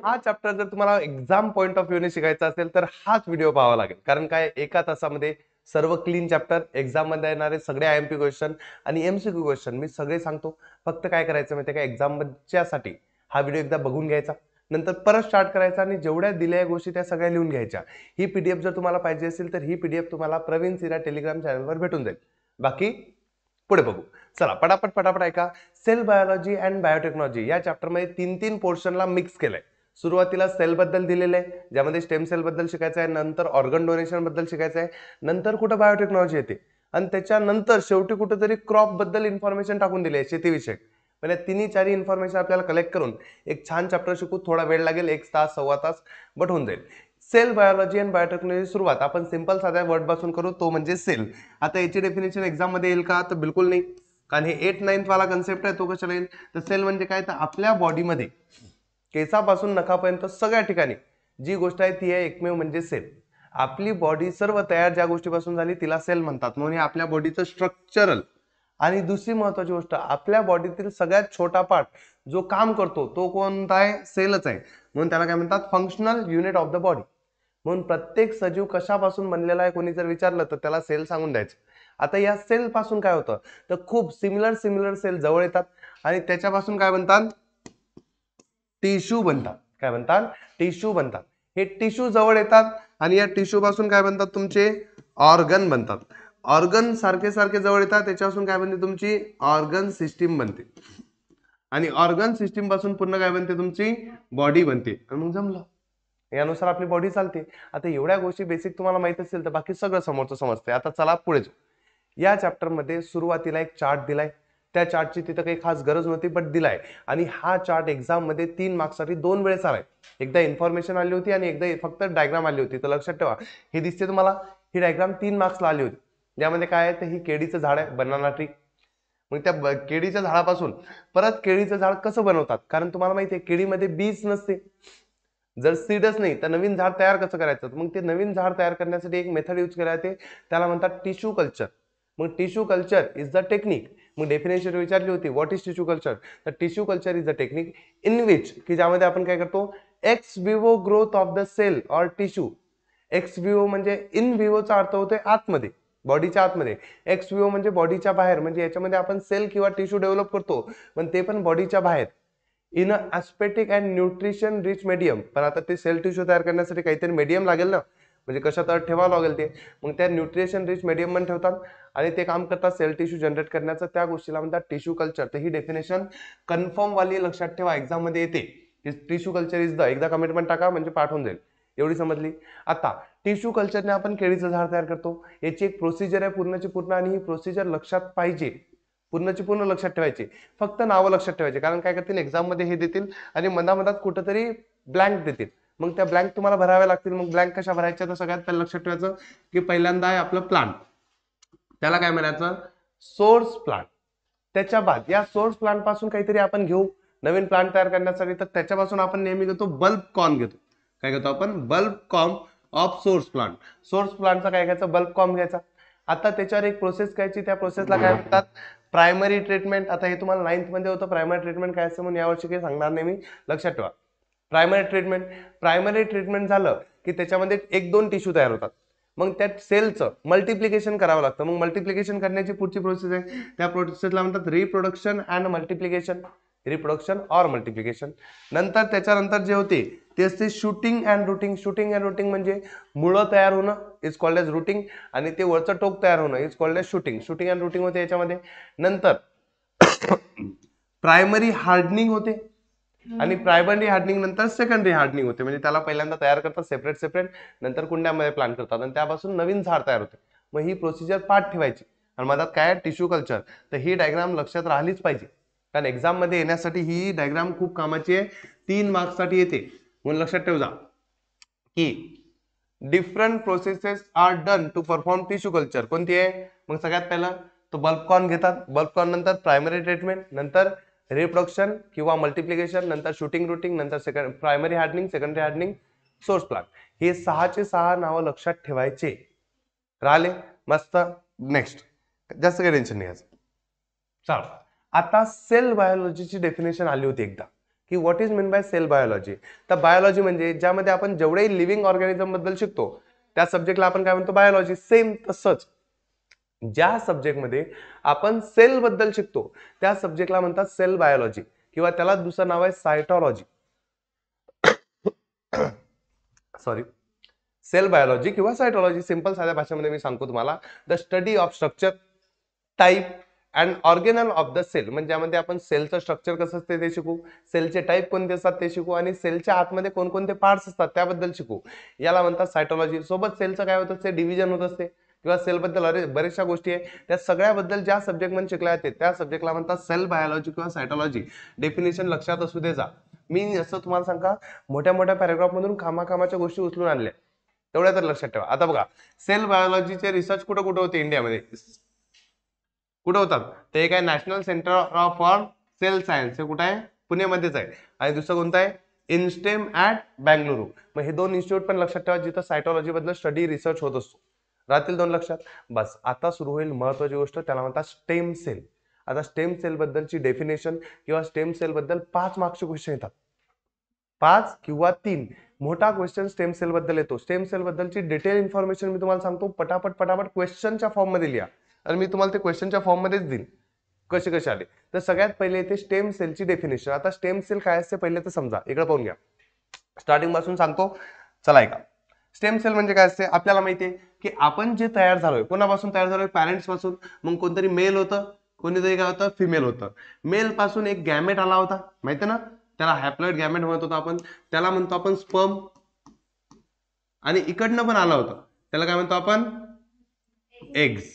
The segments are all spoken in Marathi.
हा चॅप्टर जर तुम्हाला एक्झाम पॉइंट ऑफ व्ह्यूने शिकायचा असेल तर हाच व्हिडिओ पाहावा लागेल, कारण काय एका तासामध्ये सर्व क्लीन चॅप्टर, एक्झाम मध्ये येणारे सगळे आयएमपी क्वेश्चन आणि एमसीक्यू क्वेश्चन मी सगळे सांगतो. फक्त काय करायचं माहितीये का, एक्झामच्यासाठी हा व्हिडिओ एकदा बघून घ्यायचा, नंतर परत स्टार्ट करायचा आणि जेवढ्या दिलेल्या गोष्टी त्या सगळ्या लिहून घ्यायच्या. ही पीडीएफ जर तुम्हाला पाहिजे असेल तर ही पीडीएफ तुम्हाला प्रवीण सिरा टेलिग्राम चॅनलवर भेटून जाईल. बाकी पुढे बघू. चला पटापट पटापट ऐका. सेल बायोलॉजी अँड बायोटेक्नॉलॉजी या चॅप्टर मध्ये तीन तीन पोर्शनला मिक्स केलंय. सुरुवातीला सेल बद्दल दिलेलं आहे, ज्यामध्ये स्टेम सेल बद्दल शिकायचं आहे, नंतर ऑर्गन डोनेशन बद्दल शिकायचं आहे, नंतर कुठं बायोटेक्नॉलॉजी येते आणि त्याच्यानंतर शेवटी कुठेतरी क्रॉप बद्दल इन्फॉर्मेशन टाकून दिली आहे, शेतीविषयक. म्हणजे तिन्ही चारही इन्फॉर्मेशन आपल्याला कलेक्ट करून एक छान चॅप्टर शिकू. थोडा वेळ लागेल, 1 तास 1.25 तास, बट होऊन जाईल. सेल बायोलॉजी अँड बायोटेक्नॉलॉजी सुरुवात आपण सिंपल साध्या वर्ड पासून करू, तो म्हणजे सेल. आता याची डेफिनेशन एक्झाम मध्ये येईल का, तर बिलकुल नाही, कारण हे 8-9th वाला कन्सेप्ट आहे, तो कशाला येईल. तर सेल म्हणजे काय, तर आपल्या बॉडीमध्ये केसापासून नखापर्यंत सगळ्या ठिकाणी जी गोष्ट आहे ती आहे एकमेव म्हणजे सेल. आपली बॉडी सर्व तयार ज्या गोष्टीपासून झाली तिला सेल म्हणतात, म्हणून हे आपल्या बॉडीचं स्ट्रक्चरल. आणि दुसरी महत्वाची गोष्ट, आपल्या बॉडीतील सगळ्यात छोटा पार्ट जो काम करतो तो कोणता आहे, सेलच आहे, म्हणून त्याला काय म्हणतात, functional unit of the body. म्हणून प्रत्येक सजीव कशापासून बनलेला आहे कोणी जर विचारलं तर त्याला सेल सांगून द्यायचं. आता या सेल पासून काय होतं, तर खूप सिमिलर सेल जवळ येतात आणि त्याच्यापासून काय बनतात, टिश्यू बनतात. काय बनतात, टिश्यू बनतात. हे टिश्यू जवळ येतात आणि या टिश्यू पासून काय बनतात, तुमचे ऑर्गन बनतात. ऑर्गन सारखे सारखे जवळ येतात, त्याच्यापासून काय बनते, तुमची ऑर्गन सिस्टीम बनते. आणि ऑर्गन सिस्टीम पासून पूर्ण काय बनते, तुमची बॉडी बनते. मग जमलं, यानुसार आपली बॉडी चालते. आता एवढ्या गोष्टी बेसिक तुम्हाला माहित असेल तर बाकी सगळं समोरचं समजते. आता चला पुढे जाऊ. या चॅप्टर मध्ये सुरुवातीला एक चार्ट दिलाय, त्या चार्टची तिथं काही खास गरज नव्हती, बट दिलाय. आणि हा चार्ट एक्झाम मध्ये 3 मार्क्ससाठी 2 वेळेस आलाय. एकदा इन्फॉर्मेशन आली होती आणि एकदा फक्त डायग्राम आली होती. तर लक्षात ठेवा, हे दिसते तुम्हाला, ही डायग्राम 3 मार्क्सला आली होती. ज्यामध्ये काय आहे, तर ही केळीचं झाड आहे, बनाना ट्री. मग त्या केळीच्या झाडापासून परत केळीचं झाड कसं बनवतात, कारण तुम्हाला माहिती आहे केळीमध्ये बीज नसते. जर सीडच नाही तर नवीन झाड तयार कसं करायचं, मग ते नवीन झाड तयार करण्यासाठी एक मेथड यूज केला जाते, त्याला म्हणतात टिश्यू कल्चर. मग tissue culture is the technique. मग डेफिनेशन विचारली होती, व्हॉट इज टिश्यू कल्चर, तर tissue culture is the technique in which, की ज्यामध्ये आपण काय करतो, ex vivo growth of the cell or tissue. Ex vivo म्हणजे इन विवोचा अर्थ होतोय आतमध्ये, बॉडीच्या आतमध्ये. एक्स विवो म्हणजे बॉडीच्या बाहेर, म्हणजे याच्यामध्ये आपण सेल किंवा टिश्यू डेव्हलप करतो, पण ते पण बॉडीच्या बाहेर. In a aseptic and nutrition rich medium. पण आता ते सेल टिश्यू तयार करण्यासाठी काहीतरी मीडियम लागेल ना, म्हणजे कशात ठेवावं लागेल ते. मग त्या न्यूट्रिशन रिच मीडियम मध्ये ठेवतात आणि ते काम करतात सेल टिश्यू जनरेट करण्याचं, त्या गोष्टीला म्हणतात टिश्यू कल्चर. तर ही डेफिनेशन कन्फर्म वाली लक्षात ठेवा, एक्झाम मध्ये येते. टिश्यू कल्चर इज द, एकदा कमिटमेंट टाका म्हणजे पाठ होऊन जाईल. एवढी समजली. आता टिश्यू कल्चरने आपण केळीचं झाड तयार करतो, याची एक प्रोसिजर आहे पूर्णची पूर्ण, आणि ही प्रोसिजर लक्षात पाहिजे, पूर्णची पूर्ण लक्षात ठेवायची. फक्त नावं लक्षात ठेवायचे, कारण काय करतील एक्झाम मध्ये हे देतील आणि मधामधात कुठेतरी ब्लँक देतील, मग त्या ब्लँक तुम्हाला भराव्या लागतील. मग ब्लँक कशा भरायच्या, तर सगळ्यात पहिलं लक्षात ठेवायचं की पहिल्यांदा आहे आपलं प्लांट, त्याला काय म्हणायचं, सोर्स प्लांट. त्याच्या बाद या सोर्स प्लांट पासून काहीतरी आपण घेऊ नवीन प्लांट तयार करण्यासाठी, तर त्याच्यापासून आपण नेहमी घेतो बल्ब कॉर्न घेतो. काय घेतो आपण, bulb corm of source plant. Source प्लांटचा काय घ्यायचा, बल्ब कॉर्न घ्यायचा. आता त्याच्यावर एक प्रोसेस करायची, त्या प्रोसेसला काय म्हणतात, प्रायमरी ट्रीटमेंट. आता हे तुम्हाला 9th मध्ये होतं प्रायमरी ट्रीटमेंट काय असतं, म्हणून यावर्षी काही सांगणार नाही मी, लक्षात ठेवा. प्रायमरी ट्रीटमेंट झालं की त्याच्यामध्ये 1-2 टिश्यू तयार होतात. मग त्या सेलचं मल्टिप्लिकेशन करावं लागतं. मग मल्टिप्लिकेशन करण्याची पुढची प्रोसेस आहे, त्या प्रोसेसला म्हणतात reproduction and multiplication. Reproduction or multiplication. नंतर त्याच्यानंतर जे होते ते असते shooting and routing. Shooting and routing म्हणजे मुळं तयार होणं इज कॉल्ड एज रूटिंग, आणि ते वरचं टोक तयार होणं is called as shooting. Shooting and rooting होते याच्यामध्ये. नंतर प्रायमरी हार्डनिंग होते, आणि प्रायमरी हार्डनिंग नंतर सेकंडरी हार्डनिंग होते. म्हणजे त्याला पहिल्यांदा तयार करतात सेपरेट, नंतर कुंड्यामध्ये प्लांट करतात आणि त्यापासून नवीन झाड तयार होते. मग ही प्रोसिजर पाठ ठेवायची. आणि मधात काय टिश्यू कल्चर, तर ही डायग्राम लक्षात राहिलीच पाहिजे, कारण एक्झाम मध्ये येण्यासाठी ही डायग्राम खूप कामाची आहे, 3 मार्क्स साठी येते. म्हणून लक्षात ठेव जा की different processes are done to perform tissue culture. कोणती आहे, मग सगळ्यात पहिला तो बल्ब कॉर्न घेतात. बल्ब कॉर्न नंतर प्रायमरी ट्रीटमेंट, नंतर रिप्रोडक्शन किंवा मल्टिप्लिकेशन, नंतर शूटिंग रूटिंग, नंतर primary hardening, secondary hardening, source plant. हे 6चे 6 नावं लक्षात ठेवायचे. राहिले मस्त. नेक्स्ट, जास्त काही टेन्शन नाही याचं. चला, आता सेल बायोलॉजीची डेफिनेशन आली होती एकदा, की what is mean by cell biology. तर बायोलॉजी म्हणजे ज्यामध्ये आपण जेवढे लिव्हिंग ऑर्गॅनिझम बद्दल शिकतो त्या सब्जेक्टला आपण काय म्हणतो, बायोलॉजी. सेम तसंच ज्या सब्जेक्टमध्ये आपण सेल बद्दल शिकतो त्या सब्जेक्टला म्हणतात सेल बायोलॉजी, किंवा त्याला दुसरं नाव आहे सायटॉलॉजी. सॉरी, सेल बायोलॉजी किंवा सायटॉलॉजी. सिंपल साध्या भाषेमध्ये मी सांगतो तुम्हाला, the study of structure, type and organelle of the cell. म्हणजे ज्यामध्ये आपण सेलचं स्ट्रक्चर कसं असते ते शिकू, सेलचे टाईप कोणते असतात ते शिकू, आणि सेलच्या आतमध्ये कोणकोणते पार्ट्स असतात त्याबद्दल शिकू. याला म्हणतात सायटॉलॉजी. सोबत सेलचं काय होत असते, डिव्हिजन होत असते, किंवा सेल बद्दल बऱ्याचशा गोष्टी आहे त्या सगळ्याबद्दल ज्या सब्जेक्ट मध्ये शिकल्या जाते त्या सब्जेक्टला म्हणतात सेल बायोलॉजी किंवा सायटॉलॉजी. डेफिनेशन लक्षात असू दे जा. मी असं तुम्हाला सांगा, मोठ्या मोठ्या पॅराग्राफ मधून कामाच्या गोष्टी उचलून आणल्या, तेवढ्या तर लक्षात ठेवा. आता बघा, सेल बायोलॉजीचे रिसर्च कुठं कुठं होते इंडियामध्ये, कुठं होतात ते? एक आहे national centre for cell science, हे कुठं आहे, पुण्यामध्येच आहे. आणि दुसरं कोणतं आहे, इन्स्टेम ऍट बँगलुरू. मग हे दोन इन्स्टिट्यूट पण लक्षात ठेवा जिथं सायटॉलॉजी बद्दल स्टडी रिसर्च होत असतो. राहतील दोन लक्षात. बस, आता सुरू होईल महत्वाची गोष्ट, त्याला म्हणतात स्टेम सेल. आता स्टेम सेल बद्दलची डेफिनेशन किंवा स्टेम सेल बद्दल 5 मार्क्सचे क्वेश्चन येतात, 5 किंवा 3. मोठा क्वेश्चन स्टेम सेल बद्दल येतो. स्टेम सेल बद्दलची डिटेल इन्फॉर्मेशन मी तुम्हाला सांगतो, पटापट क्वेश्चनच्या फॉर्म मध्ये लिहा, आणि मी तुम्हाला ते क्वेश्चनच्या फॉर्म मध्येच देईन कसे कसे आले. तर सगळ्यात पहिले येते स्टेम सेलची डेफिनेशन. आता स्टेम सेल काय असते पहिले तर समजा, इकडे पाहून घ्या, स्टार्टिंग पासून सांगतो, चला ऐका. स्टेम सेल म्हणजे काय असते, आपल्याला माहितीये की आपण जे तयार झालोय, कोणापासून तयार झालोय, पॅरेंट्स पासून. मग कोणतरी मेल होतं, कोणीतरी काय होतं, फिमेल होतं. मेल पासून एक गॅमेट आला होता, माहिती ना, त्याला हॅप्लॉइड गॅमेट म्हणत होतो आपण, त्याला म्हणतो आपण स्पर्म. आणि इकडनं पण आला होता, त्याला काय म्हणतो आपण, एग्स.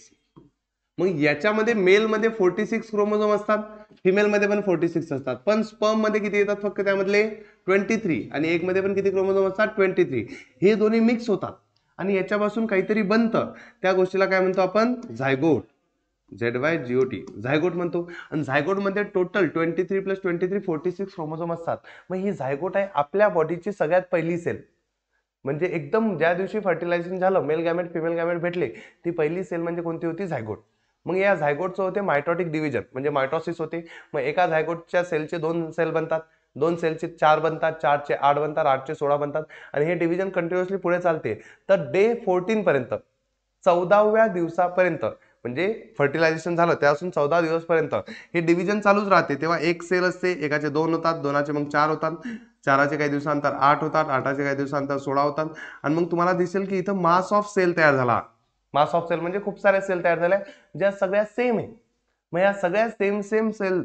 मग याच्यामध्ये मेल मध्ये 46 क्रोमोझोम असतात, फिमेल मध्ये पण 46 असतात, पण स्पर्म मध्ये किती येतात फक्त त्यामधले 23, आणि एग मध्ये पण किती क्रोमोझोम असतात, 23. हे दोन्ही मिक्स होतात आणि याच्यापासून काहीतरी बनतं, त्या गोष्टीला काय म्हणतो आपण, झायगोट. ZYGOT, झायगोट म्हणतो. आणि झायगोट मध्ये टोटल 23 + 23 46 क्रोमोझोम असतात. मग ही झायगोट आहे आपल्या बॉडीची सगळ्यात पहिली सेल. म्हणजे एकदम ज्या दिवशी फर्टिलायझेशन झालं, मेल गॅमेट फिमेल गॅमेट भेटले, ती पहिली सेल म्हणजे कोणती होती, झायगोट. मग या झायगोटचं होते मायटॉटिक डिव्हिजन, म्हणजे मायटॉसिस होते. मग एका झायगोटच्या सेलचे 2 सेल बनतात, 2 सेलचे 4 बनतात, 4चे 8 बनतात, 8चे 16 बनतात, आणि हे डिव्हिजन कंटिन्युअसली पुढे चालते. तर डे 14 पर्यंत, 14व्या दिवसापर्यंत, म्हणजे फर्टिलायझेशन झालं त्यापासून 14 दिवस पर्यंत हे डिव्हिजन चालूच राहते. तेव्हा एक सेल असते, एकाचे 2 होतात, 2चे मग 4 होतात, 4चे काही दिवसांतर 8 होतात, 8चे काही दिवसांतर 16 होतात. आणि मग तुम्हाला दिसेल की इथं मास ऑफ सेल तयार झाला. मास ऑफ सेल म्हणजे खूप साऱ्या सेल तयार झाल्या ज्या सगळ्या सेम आहे. मग या सगळ्या सेम सेल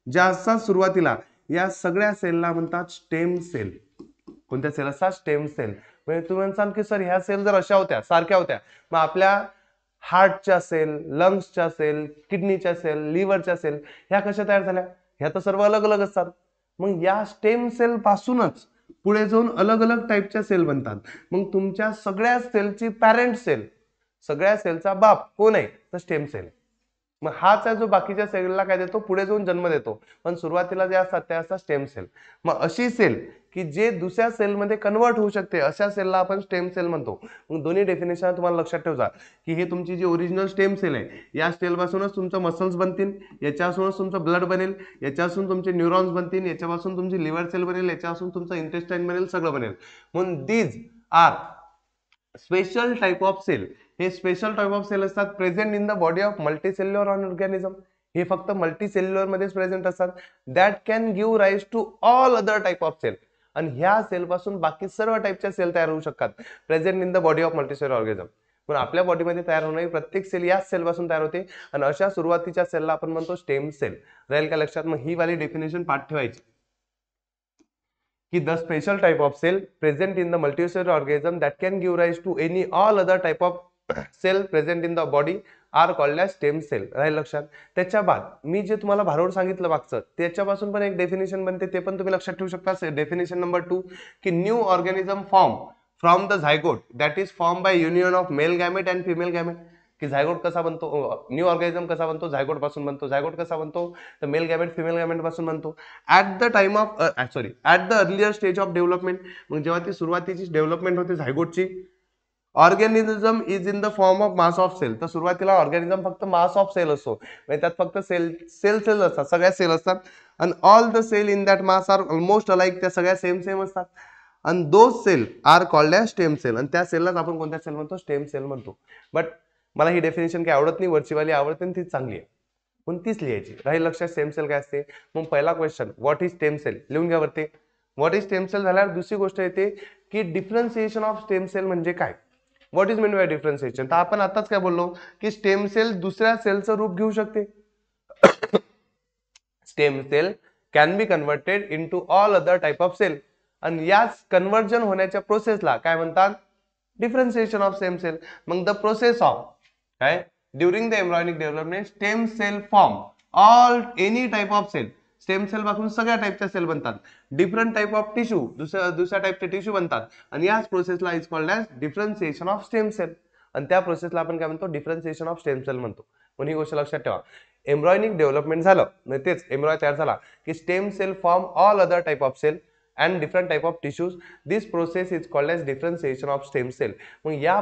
ज्या असतात सुरुवातीला, या सगळ्या सेलला म्हणतात स्टेम सेल. कोणत्या सेल असतात, स्टेम सेल. म्हणजे तुम्ही म्हणसाल की सर ह्या सेल जर अशा होत्या, सारख्या होत्या, मग आपल्या हार्टच्या सेल, लंग्सच्या सेल, किडनीच्या सेल, लिव्हरच्या सेल ह्या कशा तयार झाल्या, ह्या तर सर्व अलग अलग असतात. मग या स्टेम सेल पासूनच पुढे जाऊन अलग अलग टाईपच्या सेल बनतात. मग तुमच्या सगळ्या सेलची पॅरेंट सेल, सगळ्या सेलचा बाप कोण आहे, तर स्टेम सेल. मग हाच आहे जो बाकीच्या सेलला काय देतो, पुढे जाऊन जन्म देतो. पण सुरुवातीला जे असतात ते असतात स्टेम सेल. मग अशी सेल की जे दुसऱ्या सेलमध्ये कन्वर्ट होऊ शकते, अशा सेलला आपण स्टेम सेल म्हणतो. मग दोन्ही डेफिनेशन तुम्हाला लक्षात ठेवा की हे तुमची जी ओरिजिनल स्टेम सेल आहे, या सेल पासूनच तुमचं मसल्स बनतील, याच्यापासूनच तुमचं ब्लड बनेल, याच्यापासून तुमचे न्यूरॉन्स बनतील, याच्यापासून तुमची लिव्हर सेल बनेल, याच्यापासून तुमचं इंटेस्टाईन बनेल, सगळं बनेल. म्हणून these are special type of cell. हे स्पेशल टाइप ऑफ सेल असतात present in the body of multicellular organism. हे फक्त मल्टीसेल्युलर मध्येच प्रेझेंट असतात. That can give rise to all other type of cell. आणि ह्या सेल पासून बाकी सर्व टाइपच्या सेल तयार होऊ शकतात present in the body of multicellular organism. पण आपल्या बॉडीमध्ये तयार होणारी प्रत्येक सेल याच सेल पासून तयार होते, आणि अशा सुरुवातीच्या सेलला आपण म्हणतो स्टेम सेल. राहील का लक्षात? मग ही वाली डेफिनेशन पाठ ठेवायची की the special type of cell present in the multicellular organism that can give rise to any all other type of cell present in the body are called as stem cell. राहील लक्षात? त्याच्या बाद मी जे तुम्हाला भारोड सांगितलं मागचं, त्याच्यापासून पण एक डेफिनेशन बनते, ते पण तुम्ही लक्षात ठेवू शकता. डेफिनेशन नंबर 2 की new organism form from the zygote that is form by union of male gamete and female gamete. की झायगोट कसा बनतो, न्यू ऑर्गॅनिझम कसा बनतो, झायगोट पासून बनतो. झायगोट कसा बनतो, तर मेल गॅमेट फिमेल गॅमेट पासून बनतो. At the time of at the earlier stage of development. मग जेव्हा ती सुरुवातीची डेव्हलपमेंट होते झायगोटची, organism is in the form of mass of cell. तर सुरुवातीला ऑर्गॅनिझम फक्त मास ऑफ सेल असतो, म्हणजे त्यात फक्त सेल असतात, सगळ्या सेल असतात. आणि all the cell in that mass are almost alike, त्या सगळ्या सेम असतात. आणि those cell are called as stem cell. आणि त्या सेललाच आपण कोणत्या सेल म्हणतो? स्टेम सेल म्हणतो. बट मला ही डेफिनेशन काही आवडत नाही, वरचीवाली आवडते आणि तीच चांगली आहे, पण तीच लिहायची. राहील लक्षात स्टेम सेल काय असते. मग पहिला question, what is stem cell, लिहून घ्या वरती. व्हॉट इज स्टेम सेल झाल्यावर दुसरी गोष्ट येते की डिफरन्सिएशन ऑफ स्टेम सेल म्हणजे काय. What is mean bye differentiation. तर आपण आताच काय बोललो की स्टेम सेल दुसऱ्या सेलचं रूप घेऊ शकते. Stem cell can be converted into all other type of cell. आणि याच कन्व्हर्जन होण्याच्या प्रोसेसला काय म्हणतात? Differentiation of stem cell. मग द प्रोसेस ऑफ काय during the embryonic development stem cell form all any type of cell. Stem cell पासून सगळ्या टाइपच्या सेल बनतात. डिफरंट टाइप ऑफ टिश्यू, दुसऱ्या टाइपचे टिश्यू बनतात. आणि याच प्रोसेसला is called as differentiation of stem cell. आणि त्या प्रोसेसला आपण काय म्हणतो? डिफरन्सिएशन ऑफ स्टेम सेल म्हणतो. पण ही गोष्ट लक्षात ठेवा, एम्ब्रॉयनिक डेव्हलपमेंट झालं म्हणजे तेच एम्ब्रॉय तयार झाला की stem cell form all other type of cell and different type of tissues. This process is called as differentiation of stem cell. मग या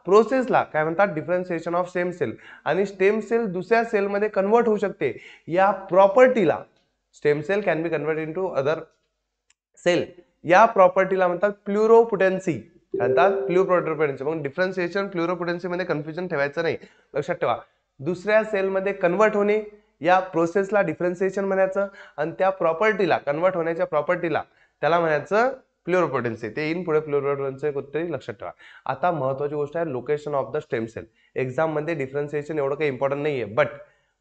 प्रोसेसला काय म्हणतात? Differentiation of stem cell. आणि स्टेम सेल दुसऱ्या सेलमध्ये कन्वर्ट होऊ शकते या प्रॉपर्टीला stem cell can be convert into other cell. या प्रॉपर्टीला म्हणतात प्लुरोपोटेन्सी. म्हणतात प्लुरोपोटेन्सी. मग डिफरन्सिएशन प्लुरोपोटेन्सी मध्ये कन्फ्युजन ठेवायचं नाही, लक्षात ठेवा. दुसऱ्या सेलमध्ये कन्वर्ट होणे या प्रोसेसला डिफरन्सिएशन म्हणायचं. आणि त्या प्रॉपर्टीला, कन्वर्ट होण्याच्या प्रॉपर्टीला, त्याला म्हणायचं प्लुरोपोटेन्सी. ते येईन पुढे प्लुरोपोटेन्सी कुठेतरी, लक्षात ठेवा. आता महत्वाची गोष्ट आहे location of the stem cell. Exam मध्ये डिफरन्सिएशन एवढं काही इम्पॉर्टंट नाहीये, but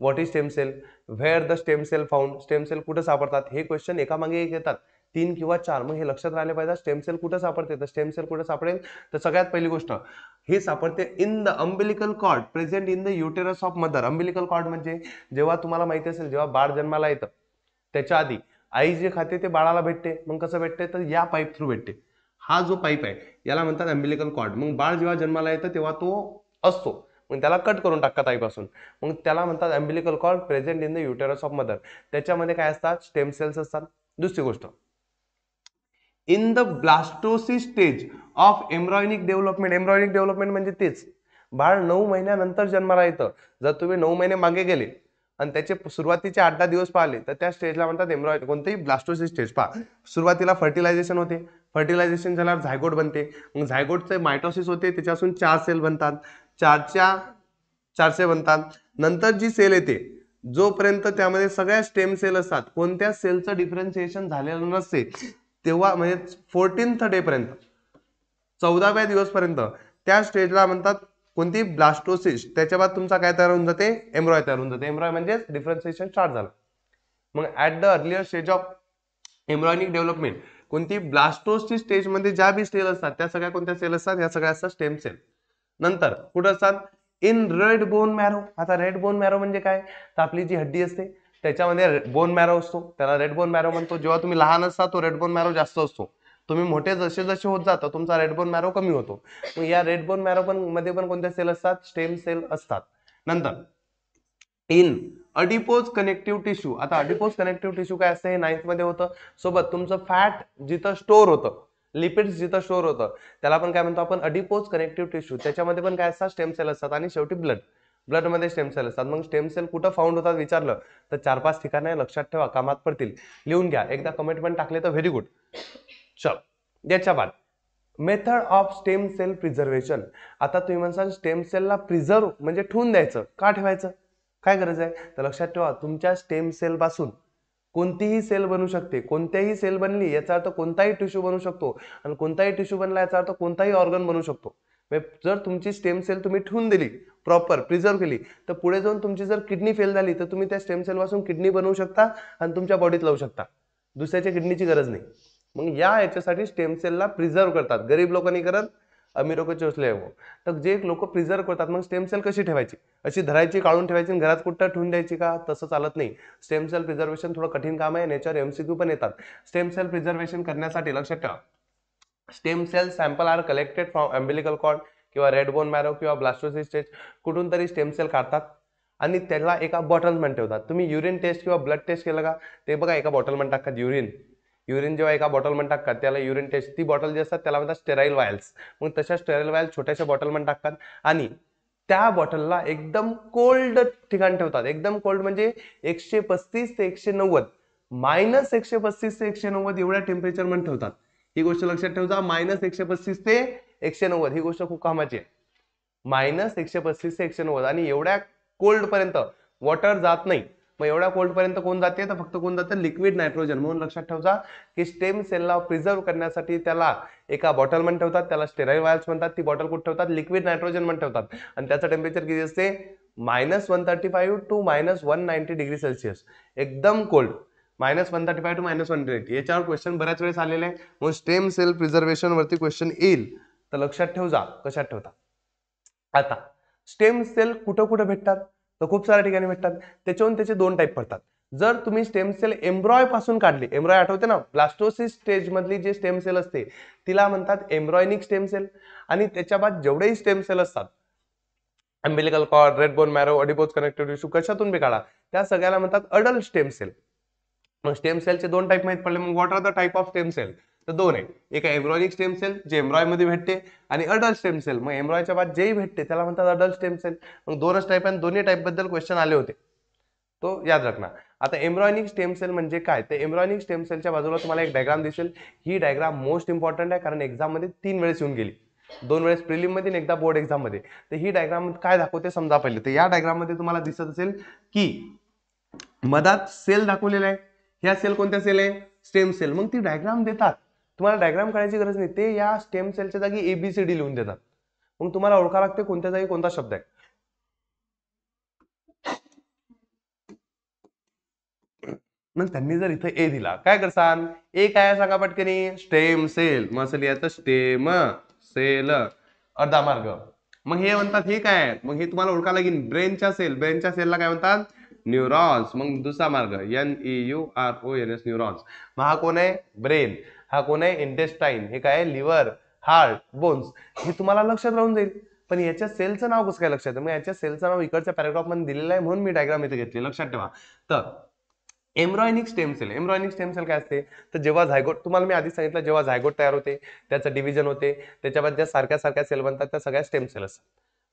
what is stem cell, where the stem cell found, stem cell कुठे सापडतात, हे क्वेश्चन एका मागे एक येतात, 3 किंवा 4. मग हे लक्षात राहिले पाहिजे. स्टेम सेल कुठे सापडते, तर स्टेम सेल कुठे सापडेल, तर सगळ्यात पहिली गोष्ट हे सापडते in the umbilical cord present in the uterus of mother. Umbilical cord म्हणजे जेव्हा तुम्हाला माहिती असेल, जेव्हा बाळ जन्माला येतं त्याच्या आधी आई जे खाते ते बाळाला भेटते. मग कसं भेटते, तर या पाईप थ्रू भेटते. हा जो पाईप आहे याला म्हणतात अम्बिलिकल कॉर्ड. मग बाळ जेव्हा जन्माला येतं तेव्हा तो असतो, मग त्याला कट करून टाकतात आईपासून. मग त्याला म्हणतात umbilical cord present in the uterus of mother. त्याच्यामध्ये काय असतात? स्टेम सेल्स असतात. दुसरी गोष्ट, in the blastocyst stage of embryonic development. Embryonic development म्हणजे तेच, बाळ 9 महिन्यानंतर जन्माला येतं. जर तुम्ही 9 महिने मागे गेले आणि त्याचे सुरुवातीचे 8-10 दिवस पाहिले तर त्या स्टेजला म्हणतात एम्ब्रॉयनिक, कोणतेही ब्लास्टोसिस स्टेज. पहा, सुरुवातीला फर्टिलायझेशन होते, फर्टिलायझेशन झाल्यावर झायगोट बनते. मग झायगोटचे मायटोसिस होते, त्याच्यापासून 4 सेल बनतात, 4 बनतात. नंतर जी सेल येते, जोपर्यंत त्यामध्ये सगळ्या स्टेम सेल असतात, कोणत्या सेलचं डिफरन्सिएशन झालेलं नसते तेव्हा, म्हणजे 14th डे पर्यंत, 14व्या दिवसपर्यंत, त्या स्टेजला म्हणतात कोणती? ब्लास्टोसिस. त्याच्या बाद तुमचा काय तयार होऊन जाते? एम्ब्रॉय तयार होऊन जाते. एम्ब्रॉय म्हणजे डिफरन्सिएशन स्टार्ट झालं. मग at the earlier stage of embryonic development कोणती? ब्लास्टोसिस स्टेज मध्ये ज्या बी सेल असतात त्या सगळ्या कोणत्या सेल असतात? या सगळ्या असतात स्टेम सेल. नंतर कुठं असतात? In red bone marrow. आता रेड बोन मॅरो म्हणजे काय? तर आपली जी हड्डी असते त्याच्यामध्ये बोन मॅरो असतो, त्याला रेड बोन मॅरो म्हणतो. जेव्हा तुम्ही लहान असता तो रेड बोन मॅरो जास्त असतो, तुम्ही मोठे जसे जसे होत जाता तुमचा रेड बोन मॅरो कमी होतो. मग या रेड बोन मॅरो पण मध्ये पण कोणत्या सेल असतात? स्टेम सेल असतात. नंतर इन अडिपोज कनेक्टिव्ह टिश्यू. आता अडिपोज कनेक्टिव्ह टिश्यू काय असतं? हे 9th मध्ये होतं. सोबत तुमचं फॅट जिथं स्टोअर होतं, लिपिड्स जिथं स्टोअर होतं, त्याला पण काय म्हणतो आपण? अडिपोज कनेक्टिव्ह टिश्यू. त्याच्यामध्ये पण काय असतात? स्टेम सेल असतात. आणि शेवटी ब्लड मध्ये स्टेम सेल असतात. मग स्टेम सेल कुठं फाउंड होतात विचारलं तर 4-5 ठिकाणी लक्षात ठेवा, कामात पडतील, लिहून घ्या. एकदा कमेंट पण टाकले तर व्हेरी गुड. चल, याच्या बाद method of stem cell preservation. आता तुम्ही म्हणसाल स्टेम सेलला प्रिझर्व म्हणजे ठेवून द्यायचं, का ठेवायचं, काय गरज आहे? तर लक्षात ठेवा, तुमच्या स्टेम सेल पासून कोणतीही सेल बनू शकते. कोणत्याही सेल बनली याचा अर्थ कोणताही टिश्यू बनू शकतो, आणि कोणताही टिश्यू बनला याचा अर्थ कोणताही ऑर्गन बनू शकतो. जर तुमची स्टेम सेल तुम्ही ठेवून दिली, प्रॉपर प्रिझर्व केली, तर पुढे जाऊन तुमची जर किडनी फेल झाली तर तुम्ही त्या स्टेम सेल पासून किडनी बनवू शकता आणि तुमच्या बॉडीत लावू शकता. दुसऱ्याच्या किडनीची गरज नाही. मग याच्यासाठी स्टेम सेलला प्रिझर्व करतात. गरीब लोकांनी करत, अमीर लोक चोचले हो. तर जे लोक प्रिझर्व करतात, मग स्टेम सेल कशी ठेवायची? अशी धरायची, काढून ठेवायची आणि घरात कुठं ठेवून द्यायची का? तसं चालत नाही. स्टेम सेल प्रिझर्वेशन थोडं कठीण काम आहे. नेचर MCQ पण येतात. स्टेम सेल प्रिझर्वेशन करण्यासाठी लक्षात ठेवा, stem cell sample are collected from umbilical cord किंवा रेड बोन मॅरो किंवा ब्लास्टोसिस स्टेज. कुठून तरी स्टेम सेल काढतात आणि त्याला एका बॉटलमध्ये ठेवतात. तुम्ही युरिन टेस्ट किंवा ब्लड टेस्ट केलं का? ते बघा, एका बॉटलमध्ये टाकतात युरिन युरिन जेव्हा एका बॉटलमध्ये टाकतात त्याला युरिन टेस्ट, ती बॉटल जी असतात त्याला म्हणतात स्टेराईल वायल्स. मग तशा स्टेराईल वायल छोट्याशा बॉटलमध्ये टाकतात आणि त्या बॉटलला एकदम कोल्ड ठिकाणी ठेवतात. एकदम कोल्ड म्हणजे 135 ते 190, -135 ते 190 एवढ्या टेम्परेचर मध्ये ठेवतात. ही गोष्ट लक्षात ठेवता, -135 ते 190 ही गोष्ट खूप कामाची आहे. -135 ते 190 आणि एवढ्या कोल्ड पर्यंत वॉटर जात नाही. मग एवढ्या कोल्ड पर्यंत कोण जाते, तर फक्त कोण जातं, लिक्विड नायट्रोजन. म्हणून लक्षात ठेवता की स्टेम सेलला प्रिझर्व करण्यासाठी त्याला एका बॉटल मध्ये ठेवतात, त्याला स्टेराईल वायल्स म्हणतात. ती बॉटल कुठे ठेवतात, लिक्विड नायट्रोजन मध्ये ठेवतात आणि त्याचं टेम्परेचर किती असते, -135 टू -190 डिग्री सेल्सिअस, एकदम कोल्ड. -135 टू -190. याच्यावर क्वेश्चन बऱ्याच वेळेस आलेले आहे. मग स्टेम सेल प्रिझर्वेशन वरती क्वेश्चन येईल, तर लक्षात ठेव जा. कशात ठेवता, आता स्टेम सेल कुठं कुठं भेटतात, तर खूप साऱ्या ठिकाणी भेटतात. त्याच्याहून त्याचे दोन टाईप पडतात. जर तुम्ही स्टेम सेल एम्ब्रॉय पासून काढली, एम्ब्रॉय आठवते ना, ब्लास्टोसिस स्टेज मधली जे स्टेम सेल असते तिला म्हणतात एम्ब्रॉयनिक स्टेम सेल. आणि त्याच्या बाद जेवढेही स्टेम सेल असतात, umbilical cord, red bone marrow, adipose connective tissue, कशातून बी काढा, त्या सगळ्याला म्हणतात अडल्ट स्टेम सेल. मग स्टेम सेलचे दोन टाईप माहित पडले. मग what are the type of stem cell, तर दोन आहे. एक आहे एम्ब्रॉयनिक स्टेम सेल जे एम्ब्रॉय मध्ये भेटते, आणि अडल्ट स्टेम सेल. मग एम्ब्रॉयच्या बाद जेही भेटते त्याला म्हणतात अडल्ट स्टेम सेल. मग दोनच टाईप आहे, दोन्ही टाईप बद्दल क्वेश्चन आले होते, तो याद रखना. आता एम्ब्रॉयनिक स्टेम सेल म्हणजे काय, ते एम्ब्रॉयनिक स्टेम सेलच्या बाजूला तुम्हाला एक डायग्राम दिसेल. ही डायग्राम मोस्ट इम्पॉर्टंट आहे, कारण एक्झाम मध्ये 3 वेळेस येऊन गेली, 2 वेळेस प्रिलिम मध्ये आणि एकदा बोर्ड एक्झाम मध्ये. तर ही डायग्राम काय दाखवते समजा पहिले. तर या डायग्राम मध्ये तुम्हाला दिसत असेल की मधात सेल दाखवलेला आहे. ह्या सेल कोणत्या सेल आहे, स्टेम सेल. मग ती डायग्राम देतात, तुम्हाला डायग्राम काढायची गरज नाही, ते या स्टेम सेलच्या जागी ABCD लिहून देतात. मग तुम्हाला ओळखा लागते कोणत्या जागी कोणता शब्द आहे. मग त्यांनी जर इथे ए दिला, काय करसान, ए काय सांगा पटकनी, स्टेम सेल. मग असं लिहायचं स्टेम सेल, अर्धा मार्ग. मग हे म्हणतात हे काय, मग हे तुम्हाला ओळखा लागेल, ब्रेनच्या सेल. ब्रेनच्या सेलला काय म्हणतात, न्यूरॉन्स. मग दुसरा मार्ग NEURONS, न्यूरॉन्स. मग हा कोण आहे, ब्रेन. हा कोण आहे, इंटेस्टाईन. हे काय, लिव्हर, हार्ट, बोन्स. हे तुम्हाला लक्षात राहून जाईल. पण याच्या सेलचं नाव कसं काय लक्षात आहे, मग याच्या सेलचं नाव इकडच्या पॅराग्राफ मध्ये दिलेलं आहे, म्हणून मी डायग्राम इथे घेतली, लक्षात ठेवा. तर embryonic stem cell, embryonic stem cell काय असते, तर जेव्हा झायगोट, तुम्हाला मी आधी सांगितलं, जेव्हा झायगोट तयार होते त्याचं डिव्हिजन होते, त्याच्यामध्ये ज्या सारख्या सारख्या सेल बनतात त्या सगळ्या स्टेम सेल असतात.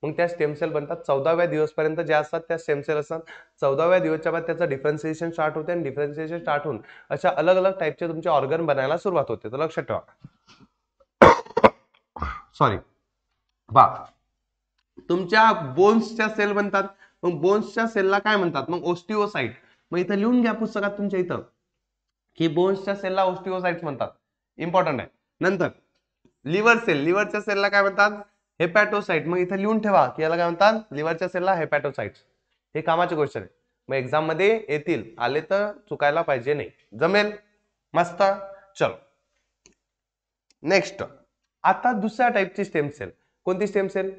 मग त्या स्टेम सेल बनतात 14व्या दिवसपर्यंत, ज्या असतात त्या स्टेम सेल असतात. 14व्या दिवसच्या बाद त्याचं डिफरन्सिएशन स्टार्ट होते, आणि डिफरन्सिएशन स्टार्ट होऊन अशा अलग अलग टाईपचे तुमचे ऑर्गन बनायला सुरुवात होते. तर लक्षात ठेवा, सॉरी बा, तुमच्या बोन्सच्या सेल बनतात. मग बोन्सच्या सेलला काय म्हणतात, मग ओस्टिओसाइट. मग इथं लिहून घ्या पुस्तकात तुमच्या इथं की बोन्सच्या सेलला ओस्टिओसाइट्स म्हणतात, इम्पॉर्टंट आहे. नंतर लिव्हर सेल, लिव्हरच्या सेलला काय म्हणतात, हेपॅटोसाइट. मग इथं लिहून ठेवा की याला काय म्हणतात, लिव्हरच्या सेलला हेपॅटोसाइट्स. हे कामाचे क्वेश्चन आहे, मग एक्झाम मध्ये येतील, आले तर चुकायला पाहिजे नाही. जमेल, मस्त. चलो नेक्स्ट, आता दुसऱ्या टाईपची स्टेम सेल. कोणती स्टेम सेल,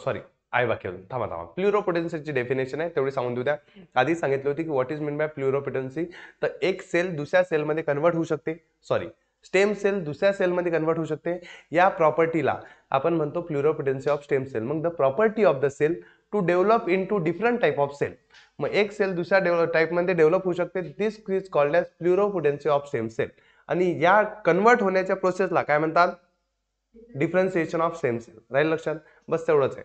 सॉरी आय वाक्य, थांबा थांबा. प्लुरोपोटेन्सीची डेफिनेशन आहे तेवढी सांगून देऊ द्या. आधी सांगितली होती की व्हॉट इज मीन बाय प्लुरोपोटेन्सी. तर एक सेल दुसऱ्या सेलमध्ये कन्वर्ट होऊ शकते, सॉरी स्टेम सेल दुसऱ्या सेलमध्ये कन्वर्ट होऊ शकते. या प्रॉपर्टीला आपण म्हणतो प्लुरोपोटेन्सी ऑफ स्टेम सेल. मग the property of the cell to develop into different type of cell. मग एक सेल दुसऱ्या टाईपमध्ये डेव्हलप होऊ शकते, this is called as pluripotency of stem cell. आणि या कन्वर्ट होण्याच्या प्रोसेसला काय म्हणतात, डिफरन्सिएशन ऑफ स्टेम सेल. राहील लक्षात, बस तेवढंच आहे,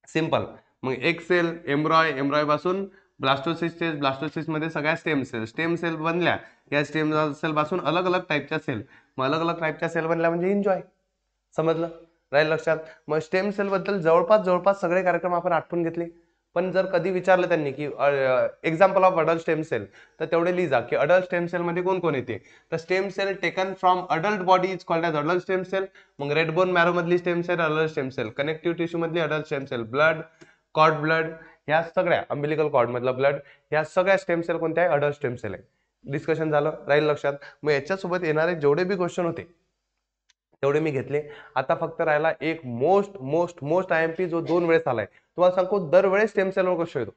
सिंपल. मग एक सेल एम्ब्रॉय, एम्ब्रॉय पासून ब्लास्टोसिस स्टेज, ब्लास्टोसिस मध्ये सगळ्या स्टेम सेल, स्टेम सेल बनल्या. या स्टेम सेल पासून अलग अलग टाईपच्या सेल, मग अलग अलग टाईपच्या सेल बनल्या म्हणजे एन्जॉय. समजलं, राहील लक्षात. मग स्टेम सेल बद्दल जवळपास सगळे कार्यक्रम आपण आठवून घेतले. पण जर कधी विचारलं त्यांनी की example of adult stem cell, तर तेवढे लिहा की अडल्ट स्टेम सेल मध्ये कोण कोण येते. तर stem cell taken from adult body is called as adult stem cell. मग रेड बोन मॅरो मधली stem cell adult stem cell, connective tissue मधली adult stem cell, blood, cord blood, ह्या सगळ्या, अम्बिलिकल कॉर्ड मधला ब्लड, ह्या सगळ्या स्टेम सेल कोणत्या आहे, अडल्ट स्टेम सेल आहे. डिस्कशन झालं, राहील लक्षात. मग याच्यासोबत येणारे जेवढे बी क्वेश्चन होते तेवढे मी घेतले. आता फक्त राहिला एक मोस्ट मोस्ट मोस्ट IMP जो 2 वेळेस आलाय. तुम्हाला सांगतो दरवेळेस स्टेम सेलवर क्वेश्चन येतो,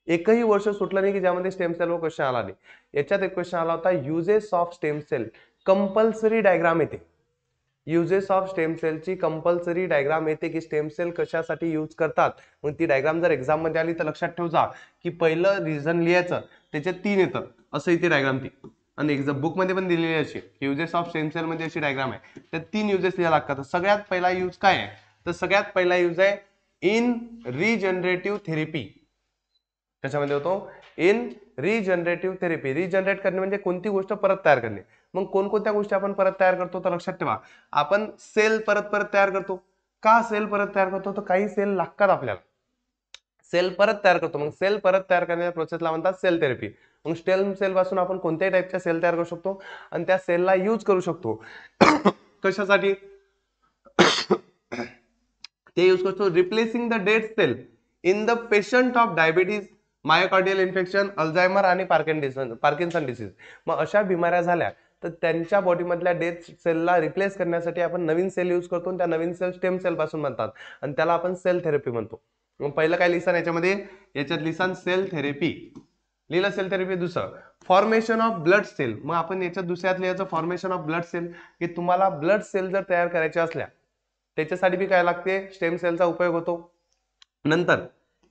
एकही वर्ष सुटलं नाही की ज्यामध्ये स्टेम सेलवर क्वेश्चन आला नाही. याच्यात एक क्वेश्चन आला होता, uses of stem cell, compulsory diagram येते. युजेस ऑफ स्टेम सेलची कंपल्सरी डायग्राम येते की स्टेम सेल कशासाठी यूज करतात. मग ती डायग्राम जर एक्झाम मध्ये आली तर लक्षात ठेव जा की पहिलं रिझन लिहायचं, त्याचे 3 येतं, असं इथे डायग्राम ती आणि एक्झाम बुक मध्ये पण दिलेली अशी युजेस ऑफ स्टेम सेल मध्ये अशी डायग्राम आहे, तर 3 युजेस लिहा लागतात. सगळ्यात पहिला यूज काय आहे, तर सगळ्यात पहिला यूज आहे इन रिजनरेटिव्ह थेरपी. कशामध्ये होतो, इन रिजनरेटिव्ह थेरपी. रिजनरेट करणे म्हणजे कोणती गोष्ट परत तयार करणे. मग कोणकोणत्या गोष्टी आपण परत तयार करतो, तर लक्षात ठेवा आपण सेल परत परत तयार करतो. का सेल परत तयार करतो, तर काही सेल लागतात आपल्याला, सेल परत तयार करतो. मग सेल परत तयार करण्याच्या प्रोसेसला म्हणतात सेल थेरपी. मग स्टेम सेल पासून आपण कोणत्याही टाईपच्या सेल तयार करू शकतो आणि त्या सेलला यूज करू शकतो. कशासाठी ते यूज करतो, replacing the dead cell in the patient of diabetes, myocardial infection, Alzheimer आणि पार्किन्सन डिसीज. मग अशा बिमाऱ्या झाल्या तर त्यांच्या बॉडीमधल्या डेथ सेलला रिप्लेस करण्यासाठी आपण नवीन सेल यूज करतो आणि त्या नवीन सेल स्टेम सेल पासून बनतात आणि त्याला आपण सेल थेरपी म्हणतो. मग पहिलं काय लिहिसान याच्यामध्ये, याच्यात लिहिसान सेल थेरपी, लिहिलं सेल थेरपी. दुसरं फॉर्मेशन ऑफ ब्लड सेल. मग आपण याच्यात दुसऱ्यात लिहायचं फॉर्मेशन ऑफ ब्लड सेल, की तुम्हाला ब्लड सेल जर तयार करायच्या असल्या त्याच्यासाठी बी काय लागते, स्टेम सेलचा उपयोग होतो. नंतर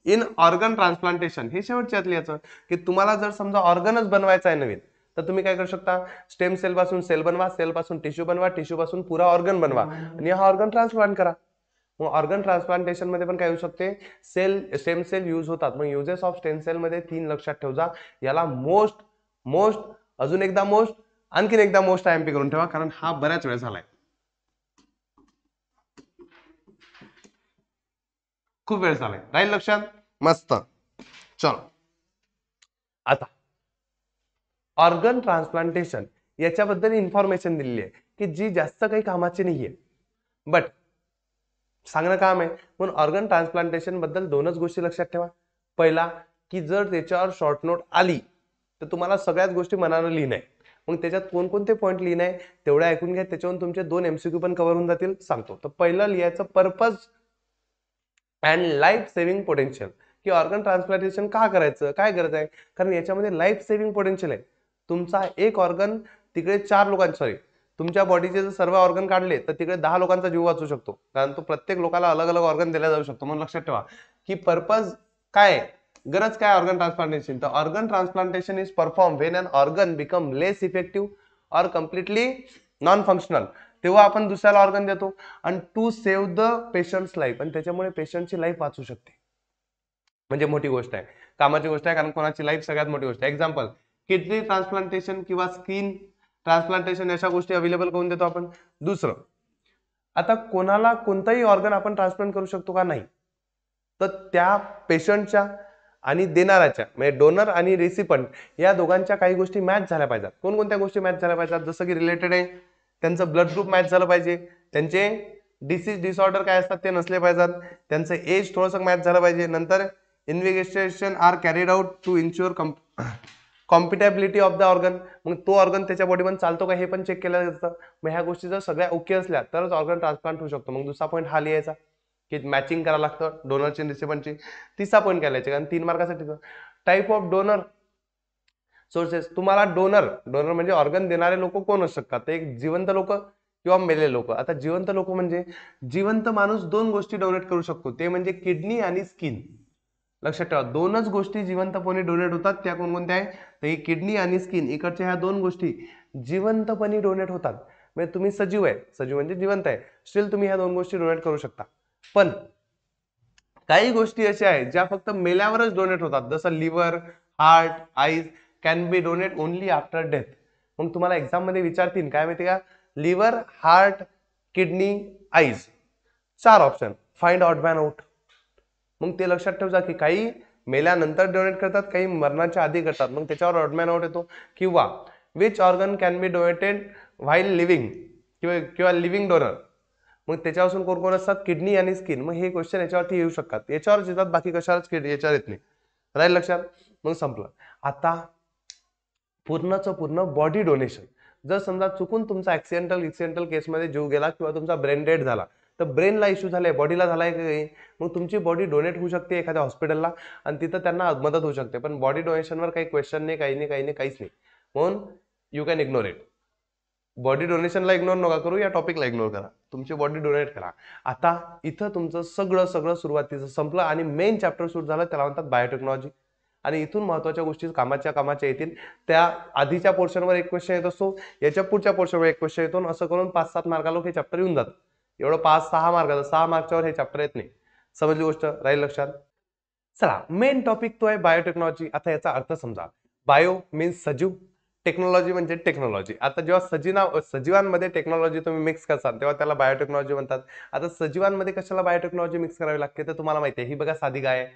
इन ऑर्गन ट्रान्सप्लांटेशन, हे शेवटच्यात लिहायचं की तुम्हाला जर समजा ऑर्गनच बनवायचा आहे नवीन, तर तुम्ही काय करू शकता, स्टेम सेल पासून सेल बनवा, सेल पासून टिश्यू बनवा, टिश्यू पासून पुरा ऑर्गन बनवा आणि हा ऑर्गन ट्रान्सप्लांट करा. मग ऑर्गन ट्रान्सप्लांटेशन मध्ये पण काय होऊ शकते, स्टेम सेल यूज होतात. मग युजेस ऑफ स्टेम सेल मध्ये 3 लक्षात ठेवा. याला मोस्ट मोस्ट अजून एकदा मोस्ट आणखीन एकदा मोस्ट आयएमपी करून ठेवा, कारण हा बऱ्याच वेळ झालाय, खूप वेळ झालाय. राहील लक्षात, मस्त. चलो आता ऑर्गन ट्रान्सप्लांटेशन याच्याबद्दल इन्फॉर्मेशन दिलेली आहे की जी जास्त काही कामाची नाहीये, बट सांगणं काम आहे. म्हणून ऑर्गन ट्रान्सप्लांटेशन बद्दल 2च गोष्टी लक्षात ठेवा. पहिला की जर त्याच्यावर शॉर्ट नोट आली तर तुम्हाला सगळ्याच गोष्टी मनानं लिहिणं आहे. मग त्याच्यात कोणकोणते पॉईंट लिहिणं आहे तेवढं ऐकून घ्या, त्याच्यावरून तुमचे 2 MCQ पण कव्हर होऊन जातील. सांगतो. तर पहिलं लिहायचं purpose and life saving potential, की ऑर्गन ट्रान्सप्लांटेशन का करायचं, काय गरज आहे, कारण याच्यामध्ये लाईफ सेव्हिंग पोटेन्शियल आहे. तुमचा एक ऑर्गन तिकडे 4 लोकांचे, सॉरी तुमच्या बॉडीचे जर सर्व ऑर्गन काढले तर तिकडे 10 लोकांचा जीव वाचू शकतो, कारण तो प्रत्येक लोकाला अलग अलग ऑर्गन दिला जाऊ शकतो. म्हणून लक्षात ठेवा की पर्पज काय, गरज काय ऑर्गन ट्रान्सप्लांटेशन. तर organ transplantation is perform when an organ become less effective or completely non functional. तेव्हा आपण दुसऱ्याला ऑर्गन देतो आणि to save the patient's life, आणि त्याच्यामुळे पेशंटची लाईफ वाचू शकते. म्हणजे मोठी गोष्ट आहे, कामाची गोष्ट आहे, कारण कोणाची लाईफ सगळ्यात मोठी गोष्ट आहे. एक्झाम्पल किडनी ट्रान्सप्लांटेशन किंवा स्किन ट्रान्सप्लांटेशन अशा गोष्टी अवेलेबल करून देतो आपण. दुसरं, आता कोणाला कोणताही ऑर्गन आपण ट्रान्सप्लांट करू शकतो का, नाही. तर त्या पेशंटच्या आणि देणाऱ्याच्या म्हणजे डोनर आणि रेसिपंट या दोघांच्या काही गोष्टी मॅच झाल्या पाहिजेत. कोणकोणत्या गोष्टी मॅच झाल्या पाहिजेत, जसं की रिलेटेड आहे त्यांचं ब्लड ग्रुप मॅच झालं पाहिजे, त्यांचे डिसीज डिसऑर्डर काय असतात ते नसले पाहिजेत, त्यांचं एज थोडंसं मॅच झालं पाहिजे. नंतर investigation are carried out to ensure compatibility of the organ. मग तो ऑर्गन त्याच्या बॉडीमध्ये चालतो का हे पण चेक केलं जातं. मग ह्या गोष्टी जर सगळ्या ओके असल्या तरच ऑर्गन ट्रान्सप्लांट होऊ शकतो. मग दुसरा पॉईंट हा लिहायचा की मॅचिंग करायला लागतं डोनरची आणि रिसिपंटची. तिसरा पॉईंट काय लिहायचा, कारण 3 मार्कासाठी टाईप ऑफ डोनर सोर्सेस. तुम्हाला डोनर म्हणजे ऑर्गन देणारे लोक कोण असू शकतात, एक जिवंत लोक किंवा मेलेले लोक. आता जिवंत लोक म्हणजे जिवंत माणूस 2 गोष्टी डोनेट करू शकतो, ते म्हणजे किडनी आणि स्किन. लक्षात ठेवा 2च गोष्टी जिवंतपणे डोनेट होतात. त्या कोणकोणत्या आहे, तर ही किडनी आणि स्किन. इकडच्या ह्या 2 गोष्टी जिवंतपणे डोनेट होतात. म्हणजे तुम्ही सजीव आहे, सजीव म्हणजे जिवंत आहे, स्टील तुम्ही ह्या 2 गोष्टी डोनेट करू शकता. पण काही गोष्टी अशा आहेत ज्या फक्त मेल्यावरच डोनेट होतात, जसं liver, heart, eyes can be donate only after death. मग तुम्हाला एक्झाम मध्ये विचारतील काय माहिती का, liver, heart, kidney, eyes 4 option, find odd man out. मग ते लक्षात ठेवा की काही मेल्यानंतर डोनेट करतात, काही मरणाच्या आधी करतात. मग त्याच्यावर ऑड मॅन आउट येतो. किंवा which organ can be donated while living किंवा लिव्हिंग डोनर. मग त्याच्यापासून कोण कोण असतात, किडनी आणि स्किन. मग हे क्वेश्चन याच्यावरती येऊ शकतात, याच्यावरच येतात, बाकी कशावरच याच्यावर येत नाही. राहील लक्षात. मग संपलं. आता पूर्णचं पूर्ण बॉडी डोनेशन. जर समजा चुकून तुमचा ऍक्सिडेंटल केसमध्ये जीव गेला किंवा तुमचा ब्रेन डेड झाला, तर ब्रेनला इश्यू झालाय, बॉडीला झालाय काही, मग तुमची बॉडी डोनेट होऊ शकते एखाद्या हॉस्पिटलला आणि तिथं त्यांना मदत होऊ शकते. पण बॉडी डोनेशनवर काही क्वेश्चन नाही, काही नाही, काहीच नाही. म्हणून you can ignore it. Body डोनेशनला इग्नोर नका करू, या टॉपिकला इग्नोर करा, तुमची बॉडी डोनेट करा. आता इथं तुमचं सगळं सुरुवातीचं संपलं आणि मेन चॅप्टर सुरू झालं, त्याला म्हणतात बायोटेक्नॉलॉजी. आणि इथून महत्त्वाच्या गोष्टी कामाच्या येतील. त्या आधीच्या पोर्शनवर एक क्वेश्चन येत असतो, याच्या पुढच्या पोर्शनवर एक क्वेश्चन येतो, असं करून 5-7 मार्काला हे चॅप्टर येऊन जातं. एवढं 5-6 मार्काचं, 6 मार्कच्यावर हे चॅप्टर येत नाही. समजली गोष्ट, राहील लक्षात. चला, मेन टॉपिक तो आहे बायोटेक्नॉलॉजी. आता याचा अर्थ समजा. बायो मीन्स सजीव, टेक्नॉलॉजी म्हणजे टेक्नॉलॉजी. आता जेव्हा सजीवांमध्ये टेक्नॉलॉजी तुम्ही मिक्स करसाल तेव्हा त्याला बायोटेक्नॉलॉजी म्हणतात. आता सजीवांमध्ये कशाला बायोटेक्नॉलॉजी मिक्स करावी लागते तर तुम्हाला माहिती आहे, ही बघा साधी गाय आहे.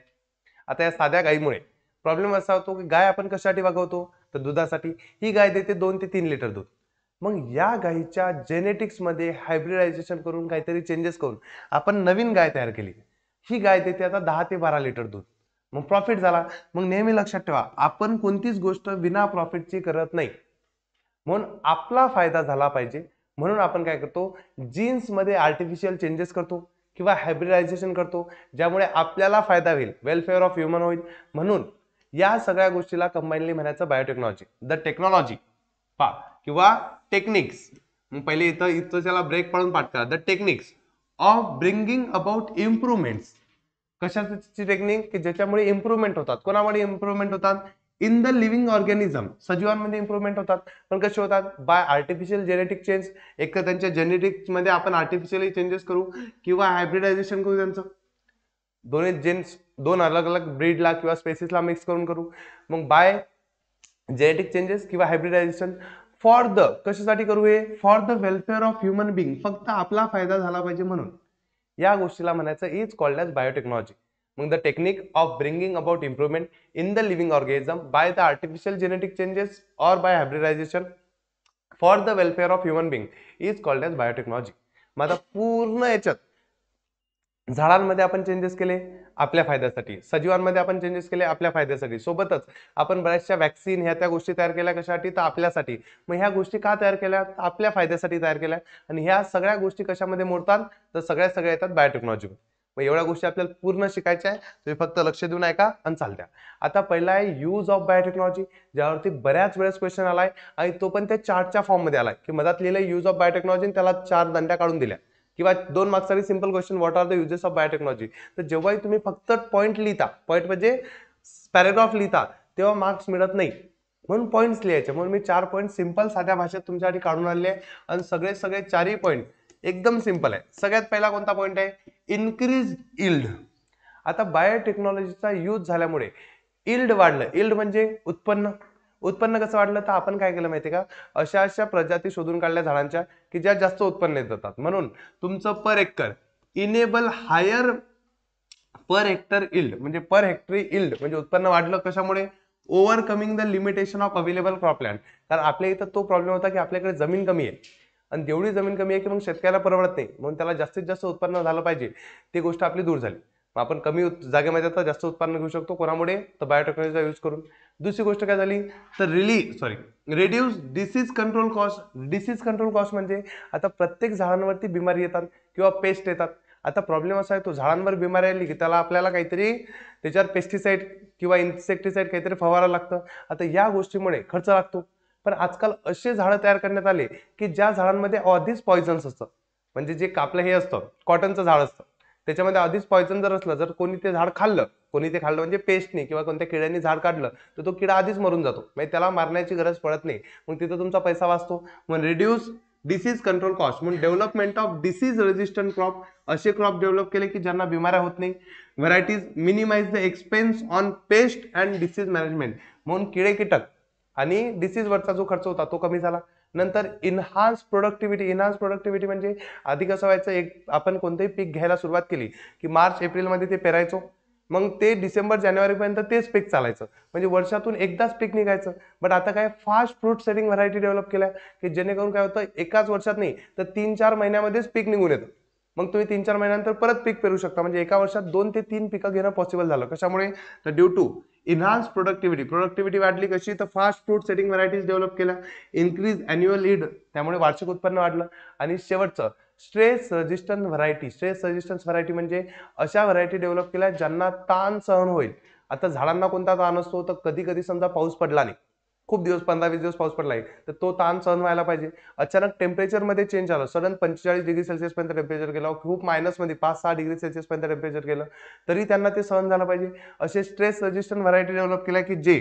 आता या साध्या गायीमुळे प्रॉब्लेम असा होतो की गाय आपण कशासाठी वागवतो तर दुधासाठी. ही गाय देते 2 ते 3 लिटर दूध. मग या गायीच्या जेनेटिक्स मध्ये हायब्रिडायझेशन करून काहीतरी चेंजेस करून आपण नवीन गाय तयार केली. ही गाय देते आता 10 ते 12 लिटर दूध. मग प्रॉफिट झाला. मग नेहमी लक्षात ठेवा, आपण कोणतीच गोष्ट विना प्रॉफिटची करत नाही. म्हणून आपला फायदा झाला पाहिजे म्हणून आपण काय करतो, जीन्स मध्ये आर्टिफिशियल चेंजेस करतो किंवा हायब्रिडायझेशन करतो, ज्यामुळे आपल्याला फायदा होईल, वेलफेअर ऑफ ह्युमन होईल. म्हणून या सगळ्या गोष्टीला कंबाईनली म्हणायचं बायोटेक्नॉलॉजी. द टेक्नॉलॉजी पा किंवा टेक्निक्स. मग पहिले इथं त्याला ब्रेक पाडून पाठ करा. The techniques of bringing about improvements. कशाची टेक्निक की ज्याच्यामुळे इम्प्रुव्हमेंट होतात. कोणामुळे इम्प्रुव्हमेंट होतात? In the living organism. सजीवांमध्ये इम्प्रुव्हमेंट होतात. पण कसे होतात? By artificial genetic change. एक तर त्यांच्या जेनेटिक्स मध्ये आपण आर्टिफिशियली चेंजेस करू किंवा हायब्रिडायझेशन करू त्यांचं. दोन्ही जेन्स दोन अलग अलग ब्रीडला किंवा स्पेसिसला मिक्स करून करू. मग बाय जेनेटिक चेंजेस किंवा हायब्रिडायझेशन फॉर द, कशासाठी करू हे? For the welfare of human being. फक्त आपला फायदा झाला पाहिजे म्हणून. या गोष्टीला म्हणायचं इज कॉल्ड एज बायोटेक्नॉलॉजी. मग the technique of bringing about improvement in the living organism by the artificial genetic changes or by hybridization for the welfare of human being is called as biotechnology. मग आता पूर्ण याच्यात झाडांमध्ये आपण चेंजेस केले आपल्या फायद्यासाठी, सजीवांमध्ये आपण चेंजेस केले आपल्या फायद्यासाठी, सोबतच आपण बऱ्याचशा वॅक्सिन ह्या त्या गोष्टी तयार केल्या कशासाठी तर आपल्यासाठी. मग ह्या गोष्टी का तयार केल्या? आपल्या फायद्यासाठी तयार केल्या. आणि ह्या सगळ्या गोष्टी कशामध्ये मोडतात तर सगळ्या येतात बायोटेक्नॉलॉजी. मग एवढ्या गोष्टी आपल्याला पूर्ण शिकायच्या आहे. तुम्ही फक्त लक्ष देऊन ऐका आणि चालत्या. आता पहिला आहे यूज ऑफ बायोटेक्नॉलॉजी, ज्यावरती बऱ्याच वेळेस क्वेश्चन आलाय आणि तो पण त्या चार्टच्या फॉर्म मध्ये आलाय की मधात लिहिलंय यूज ऑफ बायोटेक्नॉलॉजी, त्याला 4 दंड्या काढून दिल्या किंवा 2 मार्क्ससाठी simple question what are the uses of biotechnology. तर जेव्हाही तुम्ही फक्त पॉईंट लिहिता, पॉईंट म्हणजे पॅराग्राफ लिहिता, तेव्हा मार्क्स मिळत नाही. म्हणून पॉईंट्स लिहायचे. म्हणून मी 4 पॉईंट सिंपल साध्या भाषेत तुमच्यासाठी काढून आणले आणि सगळे 4ही पॉईंट एकदम सिंपल आहे. सगळ्यात पहिला कोणता पॉईंट आहे? Increase yield. आता बायोटेक्नॉलॉजीचा यूज झाल्यामुळे इल्ड वाढलं. इल्ड म्हणजे उत्पन्न. उत्पन्न कसं वाढलं तर आपण काय केलं माहितीये का, अशा प्रजाती शोधून काढल्या झाडांच्या की ज्या जास्त उत्पन्न देतात. म्हणून तुमचं per acre enable higher per hectare yield म्हणजे पर हेक्टरी इल्ड म्हणजे उत्पन्न वाढलं. कशामुळे? Overcoming the limitation of available cropland. कारण आपल्या इथं तो प्रॉब्लेम होता की आपल्याकडे जमीन कमी आहे आणि तेवढी जमीन कमी आहे की मग शेतकऱ्याला परवडत नाही. म्हणून त्याला जास्तीत जास्त उत्पन्न झालं पाहिजे, ती गोष्ट आपली दूर झाली. आपण कमी जागेमध्ये आता जास्त उत्पन्न घेऊ शकतो. कोणामुळे? तर बायोटेक्नॉलॉजीचा यूज करून. दुसरी गोष्ट काय झाली तर reduce disease control cost. Disease control cost म्हणजे आता प्रत्येक झाडांवरती बिमारी येतात किंवा पेस्ट येतात. आता प्रॉब्लेम असा आहे, तो झाडांवर बिमारी आली की त्याला आपल्याला काहीतरी त्याच्यावर पेस्टिसाइड किंवा इन्सेक्टिसाइड काहीतरी फवारायला लागतं. आता या गोष्टीमुळे खर्च लागतो. पण आजकाल असे झाडं तयार करण्यात आले की ज्या झाडांमध्ये आधीच पॉइझन्स असतं. म्हणजे जे कापलं हे असतं, कॉटनचं झाड असतं, त्याच्यामध्ये आधीच पॉइझन जर असलं, जर कोणी ते झाड खाल्लं, म्हणजे पेस्टने किंवा कोणत्या किड्याने झाड काढलं तर तो किडा आधीच मरून जातो. म्हणजे त्याला मारण्याची गरज पडत नाही. मग तिथं तुमचा पैसा वाचतो. मग रिड्यूस डिसीज कंट्रोल कॉस्ट म्हणून development of disease resistant crop. असे क्रॉप डेव्हलप केले की ज्यांना बिमाऱ्या होत नाही. Varieties minimise the expense on pest and disease management म्हणून किडे कीटक आणि डिसीज वरचा जो खर्च होता तो कमी झाला. नंतर इन्हान्स प्रोडक्टिव्हिटी म्हणजे आधी कसं व्हायचं, आपण कोणतेही पीक घ्यायला सुरुवात केली की मार्च एप्रिल मध्ये ते पेरायचो, मग ते डिसेंबर जानेवारी पर्यंत तेच पीक चालायचं. म्हणजे वर्षातून एकदाच पीक निघायचं. बट आता काय fast fruit setting variety develop केल्या की जेणेकरून काय होतं, एकाच वर्षात नाही तर 3-4 महिन्यामध्येच पीक निघून येतं. मग तुम्ही 3-4 महिन्यानंतर परत पीक पेरू शकता. म्हणजे एका वर्षात 2 ते 3 पिकं घेणं पॉसिबल झालं. कशामुळे? तर ड्यू टू इन्हान्स प्रोडक्टिव्हिटी वाढली. कशी? तर fast fruit setting varieties develop केल्या. इन्क्रीज अॅन्युअल ईल्ड, त्यामुळे वार्षिक उत्पन्न वाढलं. आणि शेवटचं स्ट्रेस रेजिस्टंट व्हरायटी म्हणजे अशा व्हरायटी डेव्हलप केल्या ज्यांना ताण सहन होईल. आता झाडांना कोणता ताण असतो तर कधी कधी समजा पाऊस पडला नाही, खूप दिवस 15-20 दिवस पाऊस पडलाय तर तो ताण सहन व्हायला पाहिजे. अचानक टेम्परेचर मध्ये चेंज झालं, सडन 45 डिग्री सेल्सिअस पर्यंत टेम्परेचर गेलं, खूप मायनस मध्ये 5-6 डिग्री सेल्सिअस पर्यंत टेम्परेचर गेलं, तरी त्यांना ते सहन झालं पाहिजे. असे स्ट्रेस रेजिस्टंट व्हरायटी डेव्हलप केल्या की जे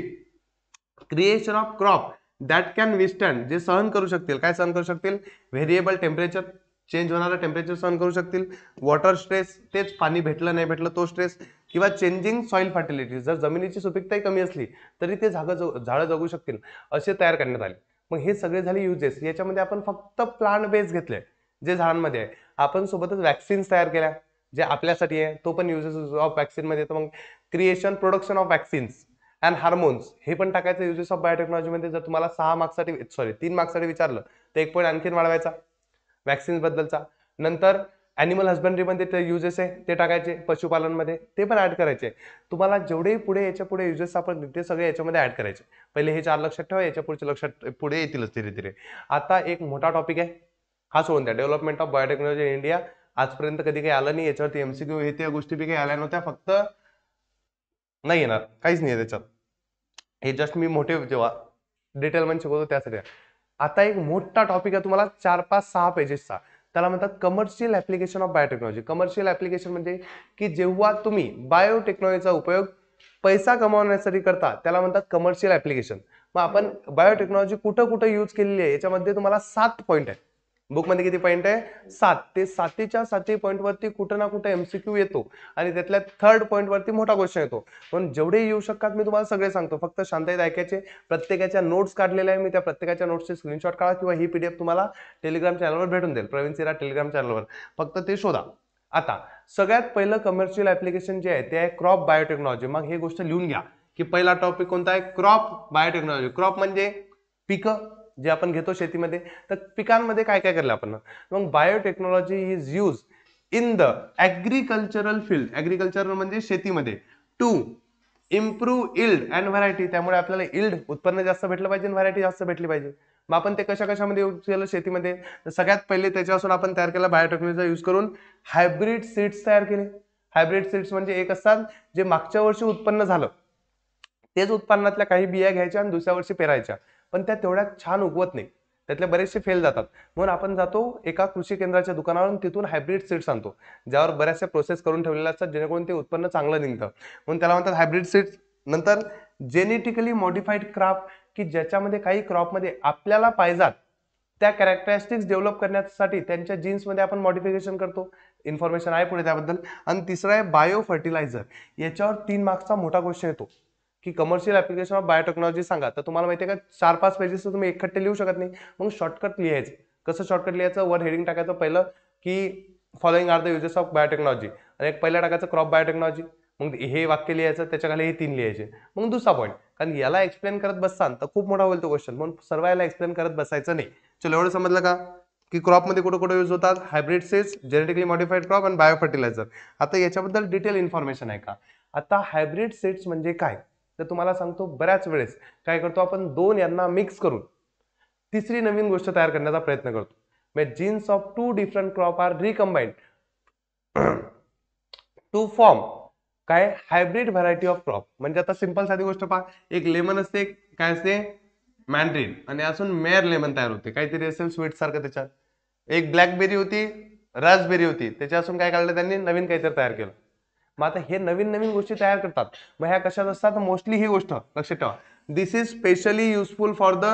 creation of crop that can विस्टँड, जे सहन करू शकतील. काय सहन करू शकतील? व्हेरिएबल टेम्परेचर, चेंज होणारं टेम्परेचर सहन करू शकतील, वॉटर स्ट्रेस, तेच पाणी भेटलं नाही भेटलं तो स्ट्रेस, किंवा चेंजिंग सॉइल फर्टिलिटी, जर जमिनीची सुपीकताही कमी असली तरी ते झाडं जगू शकतील, असे तयार करण्यात आले. मग हे सगळे झाले युजेस. याच्यामध्ये आपण फक्त प्लांट बेस घेतले जे झाडांमध्ये आहे. आपण सोबतच वॅक्सिन्स तयार केल्या जे आपल्यासाठी आहे, तो पण युजेस ऑफ वॅक्सिन मध्ये येतो. मग creation production of vaccines and hormones हे पण टाकायचं युजेस ऑफ बायोटेक्नॉलॉजी मध्ये. जर तुम्हाला 3 मार्क्ससाठी विचारलं तर 1 पॉईंट आणखीन वाढवायचा वॅक्सिन्स बद्दलचा. नंतर अॅनिमल हस्बंडरी मध्ये ते युजेस आहे ते टाकायचे, पशुपालन मध्ये ते पण ऍड करायचे. तुम्हाला जेवढे पुढे याच्या पुढे युजेस आपण ते सगळे याच्यामध्ये ऍड करायचे. पहिले हे 4 लक्षात ठेवा, याच्या पुढचे लक्षात पुढे येतीलच धीरे धीरे. आता एक मोठा टॉपिक आहे, हा सोडून द्या, development of biotechnology in India. आजपर्यंत कधी काही आलं नाही याच्यावरती, एमसीक्यू हे त्या गोष्टी बी काही आल्या नव्हत्या, फक्त नाही येणार, काहीच नाही त्याच्यात. हे जस्ट मी मोठे जेव्हा डिटेल मध्ये शिकवतो त्यासाठी. आता एक मोठा टॉपिक आहे तुम्हाला 4-5-6 पेजेसचा, त्याला म्हणतात commercial application of biotechnology. Commercial application म्हणजे की जेव्हा तुम्ही बायोटेक्नॉलॉजीचा उपयोग पैसा कमावण्यासाठी करता त्याला म्हणतात कमर्शियल ऍप्लिकेशन. मग आपण बायोटेक्नॉलॉजी कुठं कुठं यूज केलेली आहे याच्यामध्ये तुम्हाला 7 पॉईंट आहे. बुक मध्ये किती पॉईंट आहे? 7. ते 7च्या पॉईंट वरती कुठं ना कुठं एमसीक्यू येतो आणि त्यातल्या 3rd पॉईंट वरती मोठा क्वेश्चन येतो. पण जेवढे येऊ शकतात मी तुम्हाला सगळे सांगतो, फक्त शांततेत ऐकायचे. प्रत्येकाच्या नोट्स काढलेल्या आहे मी, त्या प्रत्येकाच्या नोट्सचे स्क्रीनशॉट काढा किंवा ही पीडीएफ तुम्हाला टेलिग्राम चॅनलवर भेटून देईल, प्रवीण सिरा टेलिग्राम चॅनलवर, फक्त ते शोधा. आता सगळ्यात पहिलं कमर्शियल ऍप्लिकेशन जे आहे ते आहे क्रॉप बायोटेक्नॉलॉजी. मग हे गोष्ट लिहून घ्या की पहिला टॉपिक कोणता आहे? Crop biotechnology. क्रॉप म्हणजे पिकं जे आपण घेतो शेतीमध्ये, तर पिकांमध्ये काय काय केलं आपण. मग biotechnology is use in the agricultural field, agriculture म्हणजे शेतीमध्ये, to improve yield and variety. त्यामुळे आपल्याला इल्ड उत्पन्न जास्त भेटलं पाहिजे, व्हरायटी जास्त भेटली पाहिजे. मग आपण ते कशामध्ये यूज केलं शेतीमध्ये? तर सगळ्यात पहिले त्याच्यापासून आपण तयार केला बायोटेक्नॉलॉजीचा यूज करून हायब्रिड सीड्स तयार केले. हायब्रिड सीड्स म्हणजे एक असतात जे मागच्या वर्षी उत्पन्न झालं तेच उत्पन्नातल्या काही बिया घ्यायच्या आणि दुसऱ्या वर्षी पेरायच्या, पण त्या तेवढ्या छान उगवत नाही, त्यातले बरेचसे फेल जातात. म्हणून आपण जातो एका कृषी केंद्राच्या दुकानावरून, तिथून हायब्रिड सीड्स आणतो ज्यावर बऱ्याचशा प्रोसेस करून ठेवलेल्या असतात जेणेकरून ते उत्पन्न चांगलं निघतं, म्हणून त्याला म्हणतात हायब्रिड सीड्स. नंतर जेनेटिकली मॉडिफाईड क्रॉप, की ज्याच्यामध्ये काही क्रॉपमध्ये आपल्याला पाहिजात त्या कॅरेक्टरिस्टिक्स डेव्हलप करण्यासाठी त्यांच्या जीन्समध्ये आपण मॉडिफिकेशन करतो. इन्फॉर्मेशन आहे पुढे त्याबद्दल. आणि तिसरा आहे बायो फर्टिलायझर. याच्यावर 3 मार्क्सचा मोठा क्वेश्चन येतो की कमर्शियल ऍप्लिकेशन ऑफ बायोटेक्नॉलॉजी सांगा. तर तुम्हाला माहिती आहे का 4-5 पेजेस तुम्ही एकखट्टे लिहू शकत नाही, मग शॉर्टकट लिहायचं. कसं शॉर्टकट लिहायचं? वर हेडिंग टाकायचं पहिलं की following are the uses of biotechnology, आणि एक पहिलं टाकायचं क्रॉप बायोटेक्नॉलॉजी, मग हे वाक्य लिहायचं, त्याच्या खाली हे 3 लिहायचे. मग दुसरा पॉईंट, कारण याला एक्सप्लेन करत बसताना तर खूप मोठा होईल तो क्वेश्चन, म्हणून सर्व याला एक्सप्लेन करत बसायचं नाही. चलो एवढं समजलं का की क्रॉप मध्ये कुठे कुठे यूज होतात? Hybrid seeds, genetically modified crop आणि बायो फर्टिलायझर. आता याच्याबद्दल डिटेल इन्फॉर्मेशन आहे का? आता हायब्रिड सीड्स म्हणजे काय तर तुम्हाला सांगतो. बऱ्याच वेळेस काय करतो आपण, 2 यांना मिक्स करून तिसरी नवीन गोष्ट तयार करण्याचा प्रयत्न करतो. म्हणजे genes of 2 different crop are recombined to form काय? Hybrid variety of crop. म्हणजे आता सिंपल साधी गोष्ट पहा, एक लेमन असते, काय असते? मॅन्ड्रिन, आणि अजून मेअर लेमन तयार होते, काहीतरी असेल स्वीट सारखं त्याच्यात. एक ब्लॅकबेरी होती, रास्पबेरी होती, त्याच्यापासून काय काढलं त्यांनी? नवीन काहीतरी तयार केलं. मग आता हे नवीन नवीन गोष्टी तयार करतात. मग ह्या कशात असतात? मोस्टली ही गोष्ट लक्षात ठेवा, this is specially useful for the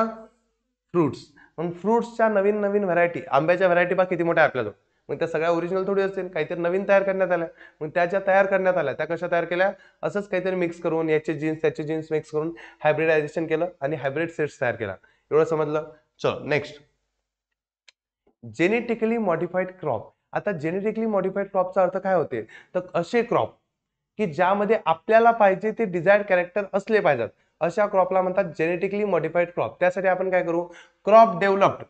fruits. मग फ्रुट्सच्या नवीन नवीन व्हरायटी, आंब्याच्या व्हरायटी पहा किती मोठ्या आपल्याला, मग त्या सगळ्या ओरिजिनल थोडी असतील, काहीतरी नवीन तयार करण्यात आल्या. मग त्या ज्या तयार करण्यात आल्या त्या कशा तयार केल्या? असंच काहीतरी मिक्स करून, याचे जीन्स त्याचे जीन्स मिक्स करून हायब्रिडायझेशन केलं आणि हायब्रिड सीड्स तयार केला. एवढं समजलं? चलो नेक्स्ट, जेनेटिकली मॉडिफाईड क्रॉप. आता जेनेटिकली मॉडिफाईड क्रॉपचा अर्थ काय होते? तर असे क्रॉप की ज्यामध्ये आपल्याला पाहिजे ते डिझायर्ड कॅरेक्टर असले पाहिजेत, अशा क्रॉपला म्हणतात जेनेटिकली मॉडिफाईड क्रॉप. त्यासाठी आपण काय करू? क्रॉप डेव्हलप्ड,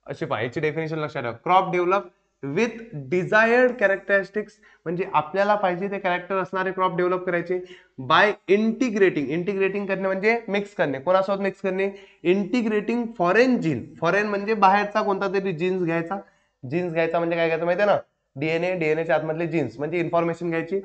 अशी पाहायची डेफिनेशन लक्षात ठेवा. Crop develop with desired characteristics, म्हणजे आपल्याला पाहिजे ते कॅरेक्टर असणारे क्रॉप डेव्हलप करायचे बाय इंटिग्रेटिंग. इंटिग्रेटिंग करणे म्हणजे मिक्स करणे. कोणासोबत मिक्स करणे? Integrating foreign gene. फॉरेन म्हणजे बाहेरचा कोणता तरी जीन्स घ्यायचा. जीन्स घ्यायचा म्हणजे काय घ्यायचं माहिती आहे ना? डीएनए. डीएनएच्या आतमधले जीन्स म्हणजे इन्फॉर्मेशन घ्यायची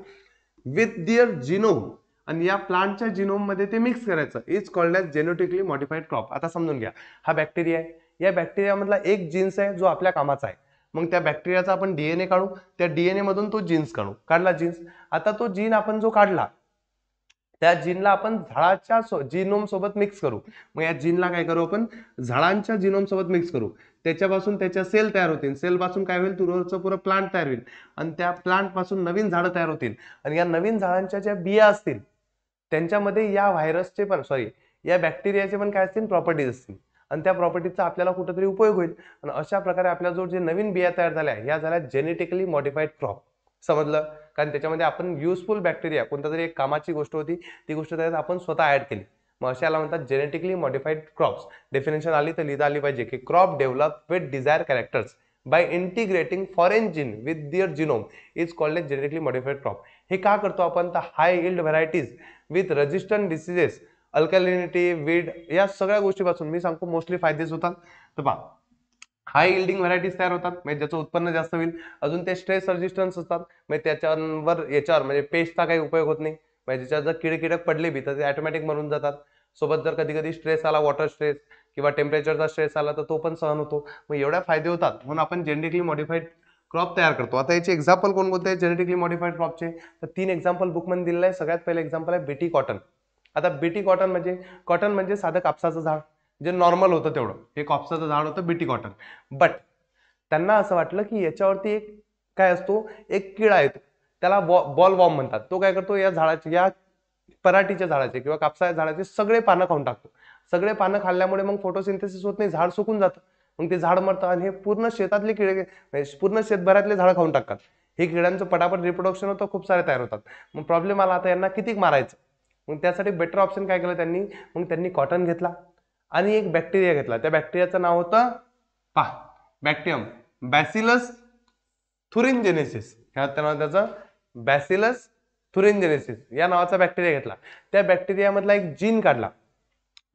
विथ दिअर जिनोम, आणि या प्लांटच्या जिनोम मध्ये ते मिक्स करायचं, is called as genetically modified crop. आता समजून घ्या, हा बॅक्टेरिया आहे, या बॅक्टेरियामधला एक जीन्स आहे जो आपल्या कामाचा आहे. मग त्या बॅक्टेरियाचा आपण डीएनए काढू, त्या डीएनए मधून तो जीन्स काढला जीन्स. आता तो जीन आपण जो काढला त्या जीनला आपण झाडाच्या जिनोम सोबत मिक्स करू. मग या जीनला काय करू आपण, झाडांच्या जिनोम सोबत मिक्स करू. त्याच्यापासून त्याच्या सेल तयार होतील, सेल पासून काय होईल, तुरचं पुरं प्लांट तयार होईल, आणि त्या प्लांट पासून नवीन झाडं तयार होतील. आणि या नवीन झाडांच्या ज्या बिया असतील त्यांच्यामध्ये या व्हायरसचे पण या बॅक्टेरियाचे पण काय असतील, प्रॉपर्टीज असतील, आणि त्या प्रॉपर्टीजचा आपल्याला कुठेतरी उपयोग होईल. आणि अशा प्रकारे आपल्या जो जे नवीन बिया तयार झाल्या या झाल्या जेनेटिकली मॉडिफाईड क्रॉप. समजलं? कारण त्याच्यामध्ये आपण युजफुल बॅक्टेरिया, कोणत्या तरी एक कामाची गोष्ट होती, ती गोष्ट त्यात आपण स्वतः ऍड केली. मग अशाला म्हणतात जेनेटिकली मॉडिफाईड क्रॉप्स. डेफिनेशन आली तर लिहिता आली पाहिजे की crop develop with desire characters by integrating foreign gene with their genome is called as genetically modified crop. हे का करतो आपण, तर high yield varieties with resistant diseases, alkalinity, weed, या सगळ्या गोष्टीपासून मी सांगतो मोस्टली फायदेच होतात. तर पहा, हाय इल्डिंग व्हरायटीज तयार होतात, म्हणजे ज्याचं उत्पन्न जास्त होईल. अजून ते स्ट्रेस रेजिस्टन्स असतात, म्हणजे याच्यावर म्हणजे पेस्टचा काही उपयोग होत नाही, म्हणजे ज्याच्यावर जर कीडक पडले बी तर ते ऑटोमॅटिक मरून जातात. सोबत जर कधी कधी स्ट्रेस आला, वॉटर स्ट्रेस किंवा टेम्परेचरचा स्ट्रेस आला तर तो पण सहन होतो. मग एवढ्या फायदे होतात म्हणून आपण जेनेटिकली मॉडिफाईड क्रॉप तयार करतो. आता याचे एक्झाम्पल कोणकोणते आहेत जेनेटिकली मॉडिफाईड क्रॉपचे, तर 3 एक्झाम्पल बुकमध्ये दिलेलं आहे. सगळ्यात पहिले एक्झाम्पल आहे बीटी कॉटन. आता बीटी कॉटन म्हणजे साधं कापसाचं झाड, जे नॉर्मल होतं तेवढं, हे कापसाचं झाड होतं बीटी कॉटन. बट त्यांना असं वाटलं की याच्यावरती एक काय असतो, एक किडा येतो, त्याला बॉल वॉर्म म्हणतात. तो काय करतो, या झाडाचे, या पराठीच्या झाडाचे किंवा कापसाच्या झाडाचे सगळे पानं खाऊन टाकतो. सगळे पानं खाल्ल्यामुळे मग फोटोसिंथेसिस होत नाही, झाड सुकून जातं, मग ते झाड मरतं. आणि हे पूर्ण शेतातले किडे, पूर्ण शेतभरातले झाडं खाऊन टाकतात. हे किड्यांचं पटापट रिप्रोडक्शन होतं, खूप सारे तयार होतात. मग प्रॉब्लेम आला, आता यांना किती मारायचं. मग त्यासाठी बेटर ऑप्शन काय केलं त्यांनी, मग त्यांनी कॉटन घेतला आणि एक बॅक्टेरिया घेतला. त्या बॅक्टेरियाचं नाव होतं बॅक्टेरियम बॅसिलस थुरिनजेनेसिस. त्याचं बॅसिलस थुरिनजेनेसिस या नावाचा बॅक्टेरिया घेतला. त्या बॅक्टेरियामधला एक जीन काढला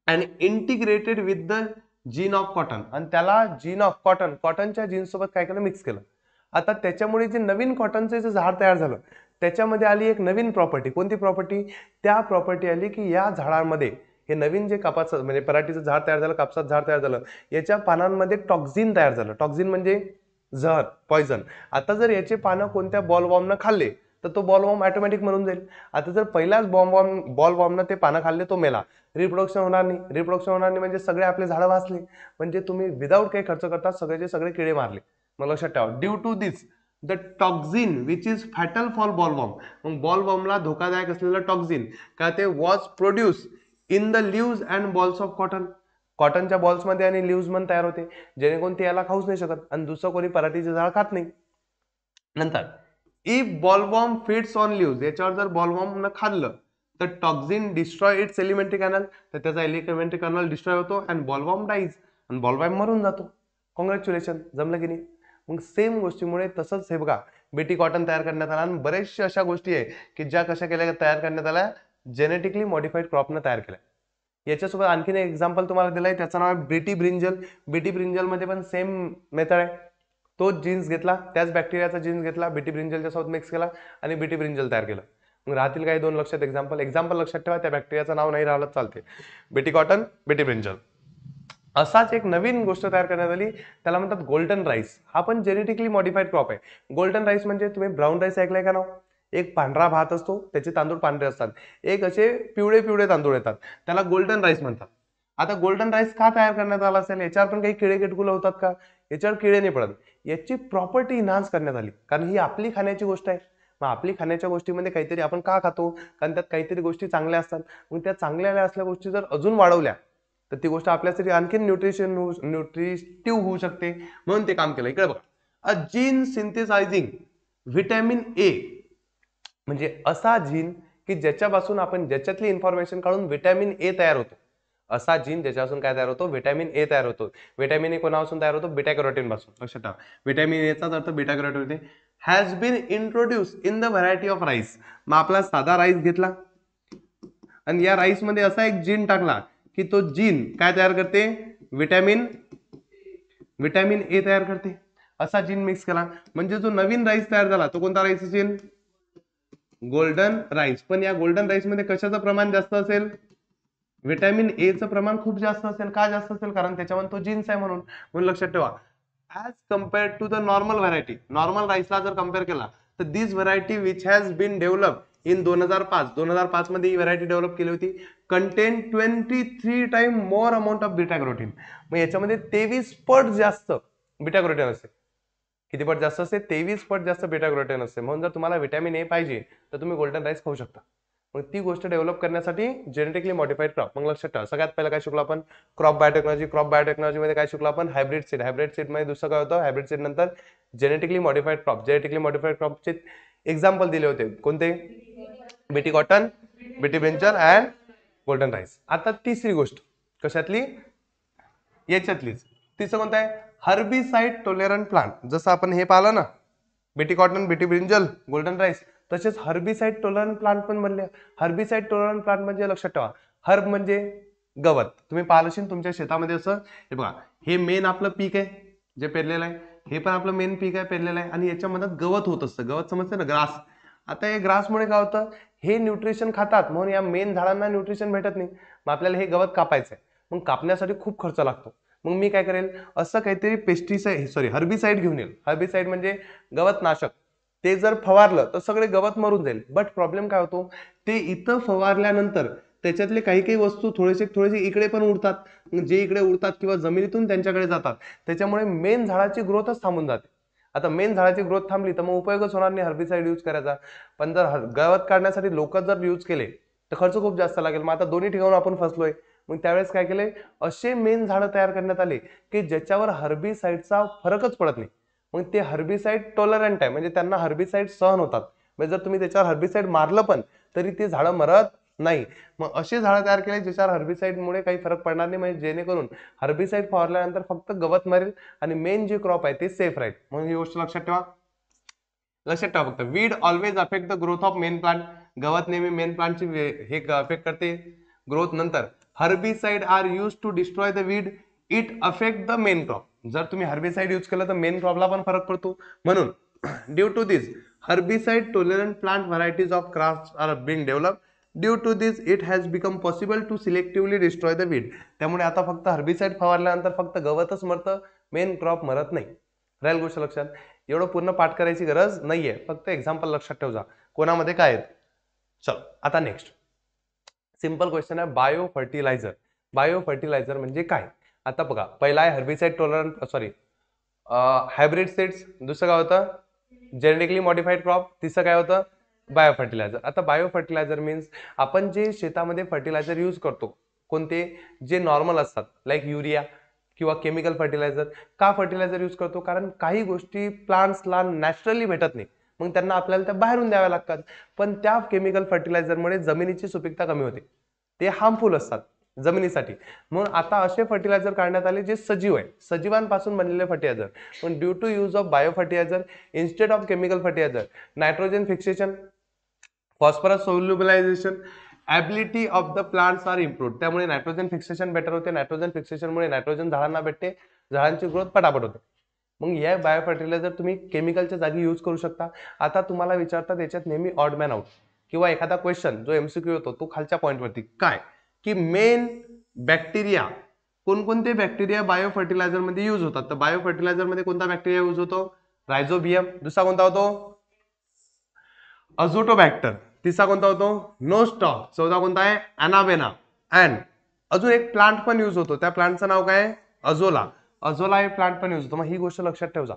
आणि integrated with the gene of cotton, आणि त्याला जीन ऑफ कॉटनच्या जीन सोबत काय केलं, मिक्स केलं. आता त्याच्यामुळे जे नवीन कॉटनचं जे झाड तयार झालं त्याच्यामध्ये आली एक नवीन प्रॉपर्टी. कोणती प्रॉपर्टी, त्या प्रॉपर्टी आली की या झाडांमध्ये हे नवीन जे कापाचं म्हणजे पराठीचं झाड तयार झालं, कापसाचं झाड तयार झालं, याच्या पानांमध्ये टॉक्झिन तयार झालं. टॉक्झिन म्हणजे जहर, पॉइझन. आता जर याचे पानं कोणत्या बॉलवॉर्मनं खाल्ले तर तो बॉलवॉर्म ऑटोमॅटिक मरून जाईल. आता जर पहिल्याच बॉलवॉर्मनं ते पानं खाल्ले, तो मेला, रिप्रोडक्शन होणार नाही म्हणजे सगळे आपले झाडं वाचले. म्हणजे तुम्ही विदाऊट काही खर्च करता सगळेचे सगळे किडे मारले. मग लक्षात ठेवा, due to this the toxin which is fatal for bollworm. मग बॉलवॉर्मला धोकादायक असलेलं टॉक्झिन का ते was produce in the leaves and bolls of cotton. कॉटनच्या बॉल्समध्ये आणि लिव्ज मध्ये तयार होते, जेणेकरून ते याला खाऊच नाही शकत आणि दुसरं कोणी पराठीचे झाड खात नाही. नंतर if bollworm feeds on leaves, याच्यावर जर बॉलवॉर्म न खाल्लं तर toxin destroy its alimentary canal, तर त्याचा एलिमेंटरी कॅनल डिस्ट्रॉय होतो अँड बॉलवॉर्म डाईज, आणि बॉलवॉर्म मरून जातो. कॉंग्रॅच्युलेशन, जमलं की नाही. मग सेम गोष्टीमुळे तसंच हे बघा, बीटी कॉटन तयार करण्यात आला आणि बरेचशा अशा गोष्टी आहे की ज्या कशा केल्या तयार करण्यात आल्या, जेनेटिकली मॉडिफाईड क्रॉपनं तयार केल्या. याच्यासोबत आणखीन एक एक्झाम्पल तुम्हाला दिलंय, त्याचं नाव आहे बीटी ब्रिंजल. बीटी ब्रिंजल मध्ये पण सेम मेथड आहे. तोच जीन्स घेतला, त्याच बॅक्टेरियाचा जीन्स घेतला, बीटी ब्रिंजलच्या सोबत मिक्स केला आणि बीटी ब्रिंजल तयार केलं. मग राहतील काही दोन लक्षात एक्झाम्पल लक्षात ठेवा, त्या बॅक्टेरियाचं नाव नाही राहिलं चालते. BT cotton, BT brinjal. असाच एक नवीन गोष्ट तयार करण्यात आली, त्याला म्हणतात गोल्डन राईस. हा पण जेनेटिकली मॉडिफाईड क्रॉप आहे. गोल्डन राईस म्हणजे तुम्ही ब्राऊन राईस ऐकलंय का नाव. एक पांढरा भात असतो, त्याचे तांदूळ पांढरे असतात, एक असे पिवळे तांदूळ येतात, त्याला गोल्डन राईस म्हणतात. आता गोल्डन राईस का तयार करण्यात आला असेल, याच्यावर पण काही किडे किटकुलं होतात का, याच्यावर किडे नाही पडत. याची प्रॉपर्टी इन्हान्स करण्यात आली, कारण ही आपली खाण्याची गोष्ट आहे. मग आपली खाण्याच्या गोष्टीमध्ये काहीतरी आपण का खातो, कारण त्यात काहीतरी गोष्टी चांगल्या असतात. मग त्या चांगल्या असल्या गोष्टी जर अजून वाढवल्या तर ती गोष्ट आपल्यासाठी आणखी न्यूट्रिटिव्ह होऊ शकते, म्हणून ते काम केलं. इकडे बघा, अ जीन सिंथेसायझिंग व्हिटॅमिन ए, म्हणजे असा जीन की ज्याच्यातली इन्फॉर्मेशन काढून व्हिटॅमिन ए तयार होतो. असा जीन ज्याच्यापासून काय तयार होतो, व्हिटॅमिन ए तयार होतो. व्हिटॅमिन ए कोणापासून तयार होतो, बीटा कॅरोटीन पासून. लक्षात ठेवा, व्हिटॅमिन एचाच अर्थ बीटा कॅरोटीन होते. Has been introduce in the variety of rice. मग आपला साधा राईस घेतला आणि या राईस मध्ये असा एक जीन टाकला की तो जीन काय तयार करते, व्हिटॅमिन ए तयार करते. असा जीन मिक्स केला म्हणजे जो नवीन राईस तयार झाला तो कोणता राईस असेल, गोल्डन राईस. पण या गोल्डन राईस मध्ये कशाचं प्रमाण जास्त असेल? व्हिटॅमिन ए चं प्रमाण खूप जास्त असेल. का जास्त असेल? कारण त्याच्यामध्ये तो जीन्स आहे म्हणून लक्षात ठेवा. As compare to the normal variety, normal राईसला जर कम्पेअर केला तर this variety which has been develop in 2005 मध्ये ही व्हरायटी डेव्हलप केली होती, contain 23 time more amount of beta carotene. मग याच्यामध्ये 23 पट जास्त बीटा कॅरोटीन असते. किती पट जास्त असते? 23 पट जास्त बीटा कॅरोटीन असते. म्हणून जर तुम्हाला व्हिटॅमिन ए पाहिजे तर तुम्ही गोल्डन राईस खाऊ शकता. मग ती गोष्ट डेव्हलप करण्यासाठी जेनेटिकली मॉडिफाईड क्रॉप. मग लक्षात ठेवा, सगळ्यात पहिला काय शिकलो आपण? Crop biotechnology. क्रॉप बायोटेक्नॉलॉजी मध्ये काय शिकलो आपण? Hybrid seed. हायब्रिड सीड मध्ये दुसरं काय होतं? हायब्रिड सीड नंतर genetically modified crop. Genetically modified क्रॉपचे एक्झाम्पल दिले होते. कोणते? BT cotton, BT brinjal and golden rice. आता तिसरी गोष्ट कशातली? याच्यातलीच. तिसरं कोणतं आहे? Herbicide tolerant plant. जसं आपण हे पाहिलं ना, BT cotton, BT brinjal, golden rice, तसेच हर्बिसाइड टॉलरंट प्लांट पण बनले. हर्बिसाइड टॉलरंट प्लांट म्हणजे लक्षात ठेवा, हर्ब म्हणजे गवत. तुम्ही पाहिलं असेल तुमच्या शेतामध्ये असं, हे बघा, हे मेन आपलं पीक आहे जे पेरलेलं आहे, हे पण आपलं मेन पीक आहे पेरलेलं आहे, आणि याच्यामध्ये गवत होत असतं. गवत समजतं ना, ग्रास. आता हे ग्रासमुळे काय होतं? हे न्यूट्रिशन खातात म्हणून या मेन झाडांना न्यूट्रिशन भेटत नाही. मग आपल्याला हे गवत कापायचं आहे. मग कापण्यासाठी खूप खर्च लागतो. मग मी काय करेल? असं काहीतरी हर्बिसाइड घेऊन येईल. हर्बिसाइड म्हणजे गवत नाशक. ते जर फवारलं तर सगळे गवत मरून जाईल. बट प्रॉब्लेम काय होतो? ते इथं फवारल्यानंतर त्याच्यातले काही काही वस्तू थोडेसे इकडे पण उडतात. जे इकडे उडतात किंवा जमिनीतून त्यांच्याकडे जातात, त्याच्यामुळे मेन झाडाची ग्रोथच थांबून जाते. आता मेन झाडाची ग्रोथ थांबली तर मग उपयोगच होणार नाही हर्बिसाइड यूज करायचा. पण जर गवत काढण्यासाठी लोक जर यूज केले तर खर्च खूप जास्त लागेल. मग आता दोन्ही ठिकाणी आपण फसलोय. मग त्यावेळेस काय केले? असे मेन झाडं तयार करण्यात आले की ज्याच्यावर हर्बिसाइडचा फरकच पडत नाही. मग ते हर्बिसाइड टॉलरंट आहे, म्हणजे त्यांना हर्बिसाइड सहन होतात. म्हणजे जर तुम्ही त्याच्यावर हर्बिसाइड मारलं पण तरी ते झाडं मरत नाही. मग असे झाडं तयार केले ज्याच्यावर हर्बिसाइडमुळे काही फरक पडणार नाही, म्हणजे जेणेकरून हर्बिसाइड फवारल्यानंतर फक्त गवत मरेल आणि मेन जे क्रॉप आहे ते सेफ राहील. म्हणून ही गोष्ट लक्षात ठेवा. लक्षात ठेवा फक्त, weed always affect the growth of main plant. गवत नेहमी मेन प्लांटची हे अफेक्ट करते ग्रोथ. नंतर herbicide are use to destroy the weed, it affect the main crop. जर तुम्ही हर्बिसाइड यूज केलं तर मेन क्रॉपला पण फरक पडतो. म्हणून due to this herbicide tolerant plant varieties of crops are being develop. Due to this it has become possible to selectively destroy the weed. त्यामुळे आता फक्त हर्बिसाइड फवारल्यानंतर फक्त गवतच मरतं, मेन क्रॉप मरत नाही. राहील गोष्ट लक्षात. एवढं पूर्ण पाठ करायची गरज नाहीये, फक्त एक्झाम्पल लक्षात ठेव जा कोणामध्ये काय आहेत. चल आता नेक्स्ट सिंपल क्वेश्चन आहे, बायो फर्टिलायझर. बायो फर्टिलायझर म्हणजे काय? आता बघा, पहिला आहे हर्बिसाइड टॉलरंट हायब्रिड सीड्स. दुसरं काय होतं? Genetically modified crop. तिसरं काय होतं? Bio fertiliser. आता बायो फर्टिलायझर मीन्स आपण जे शेतामध्ये फर्टिलायझर यूज करतो, कोणते? जे नॉर्मल असतात, लाईक युरिया किंवा केमिकल फर्टिलायझर. का फर्टिलायझर यूज करतो? कारण काही गोष्टी प्लांट्सला नॅचरली भेटत नाही, मग त्यांना आपल्याला त्या बाहेरून द्याव्या लागतात. पण त्या केमिकल फर्टिलायझरमुळे जमिनीची सुपीकता कमी होते, ते हार्मफुल असतात जमिनीसाठी. म्हणून आता असे फर्टिलायझर काढण्यात आले जे सजीव आहे, सजीवांपासून बनलेले फर्टिलायझर. पण due to use of bio fertilizer instead of chemical fertilizer, nitrogen fixation, phosphorus solubilization, ability of the plants are improved. त्यामुळे नायट्रोजन फिक्सेशन बेटर होते. नायट्रोजन फिक्सेशनमुळे नायट्रोजन झाडांना भेटते, झाडांची ग्रोथ पटापट होते. मग या बायो फर्टिलायझर तुम्ही केमिकलच्या जागी यूज करू शकता. आता तुम्हाला विचारतात याच्यात नेहमी ऑड मॅन आउट किंवा एखादा क्वेश्चन जो एमसीक्यू होतो तो खालच्या पॉईंटवरती, काय की मेन बॅक्टेरिया, कोणकोणते बॅक्टेरिया बायो फर्टिलायझर मध्ये यूज होतात? तर बायो फर्टिलायझर मध्ये कोणता बॅक्टेरिया यूज होतो? रायझोबियम. दुसरा कोणता होतो? अझोटोबॅक्टर. तिसरा कोणता होतो? नोस्टॉक. चौथा कोणता आहे? अनाबेना. अँड अजून एक प्लांट पण यूज होतो, त्या प्लांटचं नाव काय? अझोला. अझोला हे प्लांट पण यूज होतो. मग ही गोष्ट लक्षात ठेवा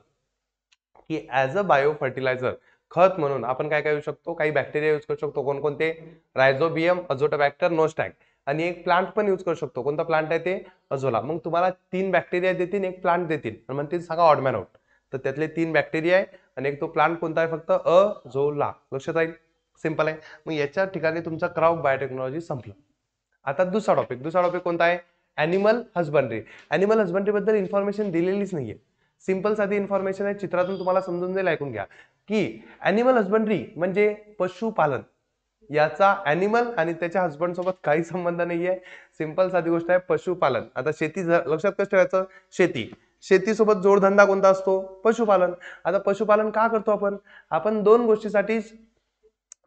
की ऍज अ बायो फर्टिलायझर, खत म्हणून आपण काय काय यूज शकतो? काही बॅक्टेरिया यूज करू शकतो. कोणकोणते? रायझोबियम, अझोटोबॅक्टर, नोस्टॅक. आणि एक प्लांट पण यूज करू शकतो. कोणता प्लांट आहे ते? अझोला. मग तुम्हाला 3 बॅक्टेरिया देतील, एक प्लांट देतील आणि म्हणतील सांगा ऑड मॅन आउट. तर त्यातले 3 बॅक्टेरिया आहे आणि एक तो प्लांट कोणता आहे? फक्त अझोला. लक्षात राहील, सिंपल आहे. मग याच्या ठिकाणी तुमचा क्रॉप बायोटेक्नॉलॉजी संपलं. आता दुसरा टॉपिक कोणता आहे? Animal husbandry. ॲनिमल हजबंड्री बद्दल इन्फॉर्मेशन दिलेलीच नाहीये. सिंपल साधी इन्फॉर्मेशन आहे, चित्रातून तुम्हाला समजून जाईल, ऐकून घ्या. की ॲनिमल हजबंड्री म्हणजे पशुपालन. याचा ॲनिमल आणि त्याच्या हजबंड सोबत काही संबंध नाहीये. सिंपल साधी गोष्ट आहे, पशुपालन. आता शेती लक्षात कसं ठेवायचं? शेतीसोबत जोडधंदा कोणता असतो? पशुपालन. आता पशुपालन का करतो आपण? आपण 2 गोष्टीसाठी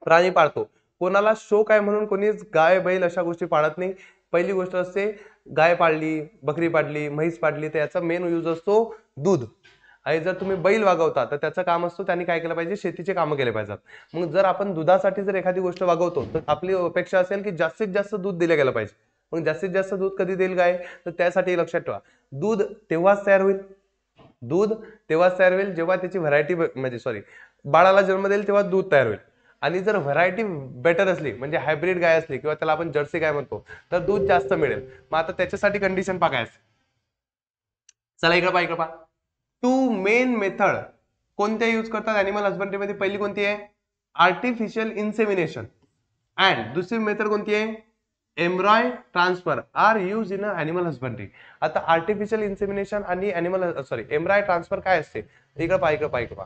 प्राणी पाळतो. कोणाला शौक आहे म्हणून कोणीच गाय बैल अशा गोष्टी पाळत नाही. पहिली गोष्ट असते गाय पाळली, बकरी पाळली, म्हैस पाळली तर याचा मेन यूज असतो दूध. आणि जर तुम्ही बैल वागवता तर त्याचं काम असतो त्यांनी काय केलं पाहिजे, शेतीचे कामं केले पाहिजेत. मग जर आपण दुधासाठी जर एखादी गोष्ट वागवतो तर आपली अपेक्षा असेल की जास्तीत जास्त दूध दिलं गेलं पाहिजे. मग जास्तीत जास्त दूध कधी देईल गाय, तर त्यासाठी लक्षात ठेवा दूध तेव्हाच तयार होईल, दूध तेव्हाच तयार होईल जेव्हा त्याची व्हरायटी म्हणजे सॉरी बाळाला जन्म देईल तेव्हा दूध तयार होईल. आणि जर व्हरायटी बेटर असली म्हणजे हायब्रिड गाय असली किंवा त्याला आपण जर्सी गाय म्हणतो तर दूध जास्त मिळेल. मग आता त्याच्यासाठी कंडिशन बघायचं. चला इकडे पहा, इकडे पहा. टू मेन मेथड कोणत्या यूज करतात अॅनिमल हजबंडरी मध्ये? पहिली कोणती आहे? Artificial insemination. अँड दुसरी मेथड कोणती आहे? Embryo transfer are use in animal husbandry. आता आर्टिफिशियल इन्सेमिनेशन आणि एम्ब्रॉय ट्रान्सफर काय असते? इकडे पहा, इकडे पहा, इकडे पहा.